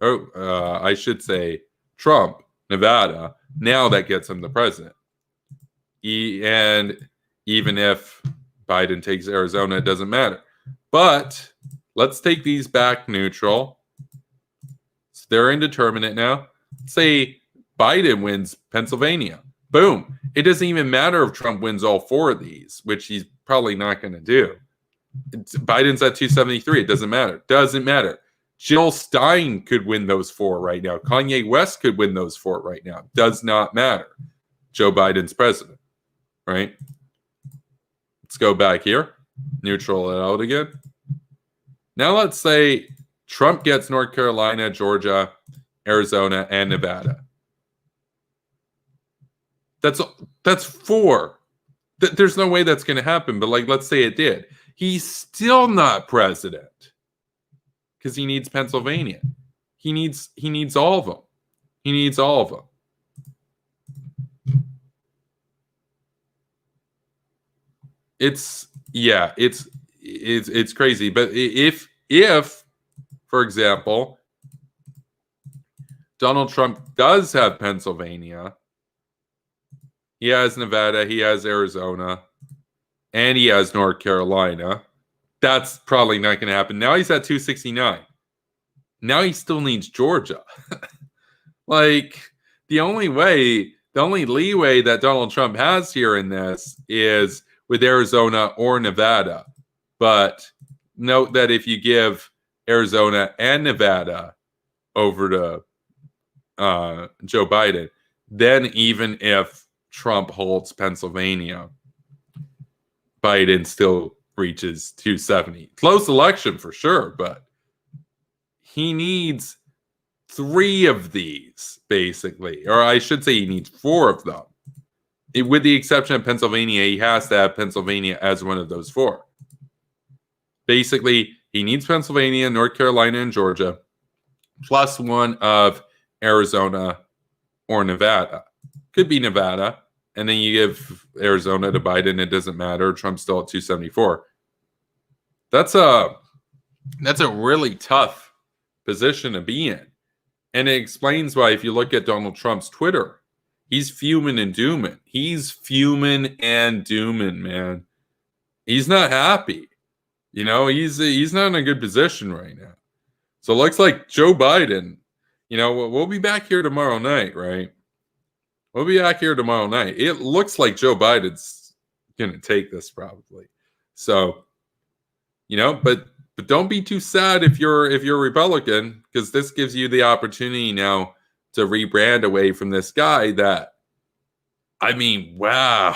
I should say Trump Nevada. Now that gets him the president. And even if Biden takes Arizona, it doesn't matter. But let's take these back neutral. So they're indeterminate now. Say Biden wins Pennsylvania. Boom. It doesn't even matter if Trump wins all 4 of these, which he's probably not going to do. Biden's at 273. It doesn't matter. Doesn't matter. Jill Stein could win those 4 right now. Kanye West could win those 4 right now. Does not matter. Joe Biden's president. Right? Let's go back here. Neutral it out again. Now let's say Trump gets North Carolina, Georgia, Arizona, and Nevada. That's 4. There's no way that's going to happen, but like, let's say it did. He's still not president because he needs Pennsylvania. He needs all of them. He needs all of them. It's crazy. But if for example, Donald Trump does have Pennsylvania. He has Nevada, he has Arizona, and he has North Carolina. That's probably not going to happen. Now he's at 269. Now he still needs Georgia. Like, the only leeway that Donald Trump has here in this is with Arizona or Nevada. But note that if you give Arizona and Nevada over to Joe Biden, then even if Trump holds Pennsylvania, Biden still reaches 270. Close election for sure, but he needs 3 of these, basically. Or I should say he needs 4 of them. With the exception of Pennsylvania, he has to have Pennsylvania as one of those 4. Basically, he needs Pennsylvania, North Carolina, and Georgia, plus 1 of Arizona or Nevada. Could be Nevada, and then you give Arizona to Biden, it doesn't matter. Trump's still at 274. That's a really tough position to be in. And it explains why, if you look at Donald Trump's Twitter, he's fuming and dooming. He's fuming and dooming, man. He's not happy. You know, he's not in a good position right now. So it looks like Joe Biden, you know, we'll be back here tomorrow night, right? We'll be back here tomorrow night. It looks like Joe Biden's going to take this probably. So, you know, but don't be too sad if you're Republican, because this gives you the opportunity now to rebrand away from this guy that, I mean, wow,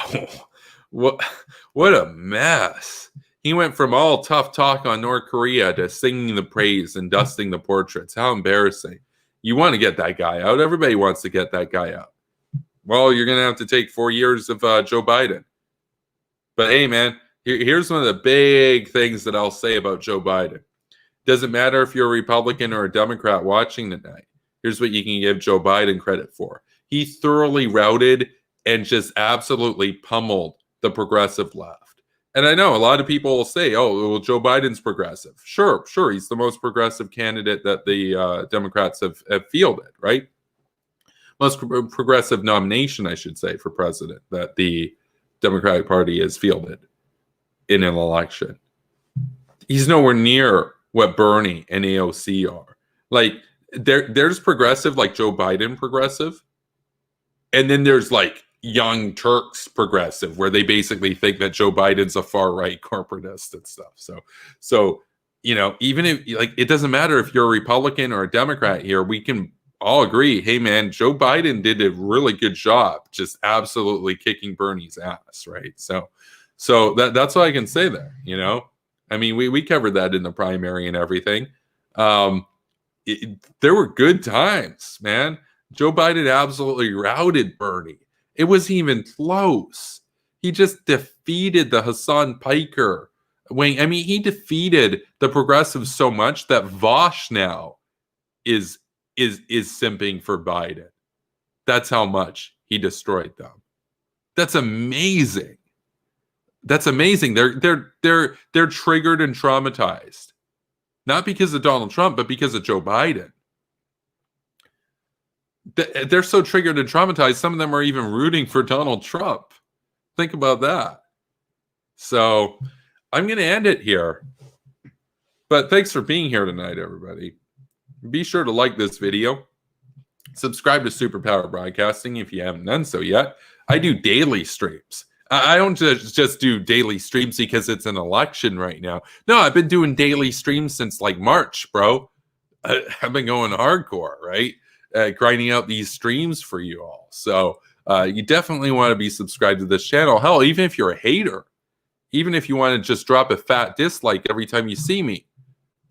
what a mess. He went from all tough talk on North Korea to singing the praise and dusting the portraits. How embarrassing. You want to get that guy out. Everybody wants to get that guy out. Well, you're going to have to take 4 years of Joe Biden. But hey, man, here's one of the big things that I'll say about Joe Biden. Doesn't matter if you're a Republican or a Democrat watching tonight. Here's what you can give Joe Biden credit for. He thoroughly routed and just absolutely pummeled the progressive left. And I know a lot of people will say, oh, well, Joe Biden's progressive. Sure. He's the most progressive candidate that the Democrats have fielded, right? Most progressive nomination, I should say, for president that the Democratic Party has fielded in an election. He's nowhere near what Bernie and AOC are. Like, there's progressive, like Joe Biden progressive, and then there's like Young Turks progressive, where they basically think that Joe Biden's a far right corporatist and stuff. So you know, even if, like, it doesn't matter if you're a Republican or a Democrat here, we can all agree, hey man, Joe Biden did a really good job, just absolutely kicking Bernie's ass, right? So that's all I can say there. You know, I mean, we covered that in the primary and everything. There were good times, man. Joe Biden absolutely routed Bernie. It wasn't even close. He just defeated the Hassan Piker wing. I mean, he defeated the progressives so much that Vosh now is simping for Biden. That's how much he destroyed them. That's amazing. That's amazing. They're triggered and traumatized, not because of Donald Trump, but because of Joe Biden. They're so triggered and traumatized, some of them are even rooting for Donald Trump. Think about that. So I'm going to end it here. But thanks for being here tonight, everybody. Be sure to like this video. Subscribe to Superpower Broadcasting if you haven't done so yet. I do daily streams. I don't just do daily streams because it's an election right now. No, I've been doing daily streams since like March, bro. I've been going hardcore, right? Grinding out these streams for you all. So you definitely want to be subscribed to this channel. Hell, even if you're a hater, even if you want to just drop a fat dislike every time you see me.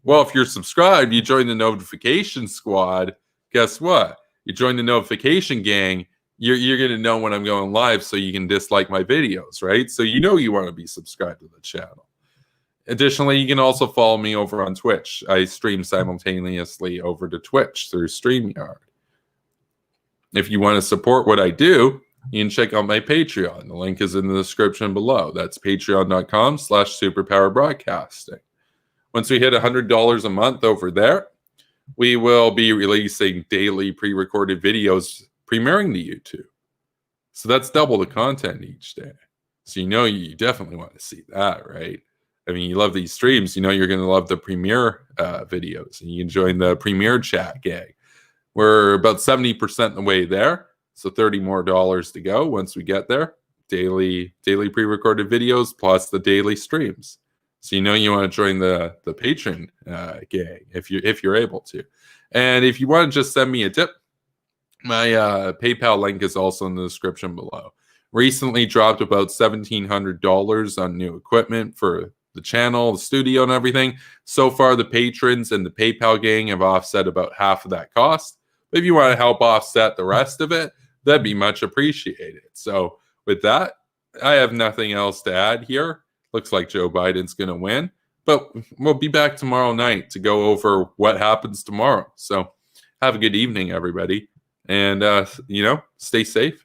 Well, if you're subscribed, you join the notification squad. Guess what? You join the notification gang. You're going to know when I'm going live so you can dislike my videos, right? So you know you want to be subscribed to the channel. Additionally, you can also follow me over on Twitch. I stream simultaneously over to Twitch through StreamYard. If you want to support what I do, you can check out my Patreon. The link is in the description below. That's patreon.com/superpowerbroadcasting. Once we hit $100 a month over there, we will be releasing daily pre-recorded videos premiering to YouTube. So that's double the content each day. So you definitely want to see that, right? I mean, you love these streams, you're going to love the premiere videos, and you can join the premiere chat gang. We're about 70% the way there, so $30 more to go once we get there. Daily pre-recorded videos plus the daily streams. So you want to join the patron gang if you're able to. And if you want to just send me a tip, my PayPal link is also in the description below. Recently dropped about $1,700 on new equipment for the channel, the studio, and everything. So far, the patrons and the PayPal gang have offset about half of that cost. But if you want to help offset the rest of it, that'd be much appreciated. So with that, I have nothing else to add here. Looks like Joe Biden's going to win. But we'll be back tomorrow night to go over what happens tomorrow. So have a good evening, everybody. And, stay safe.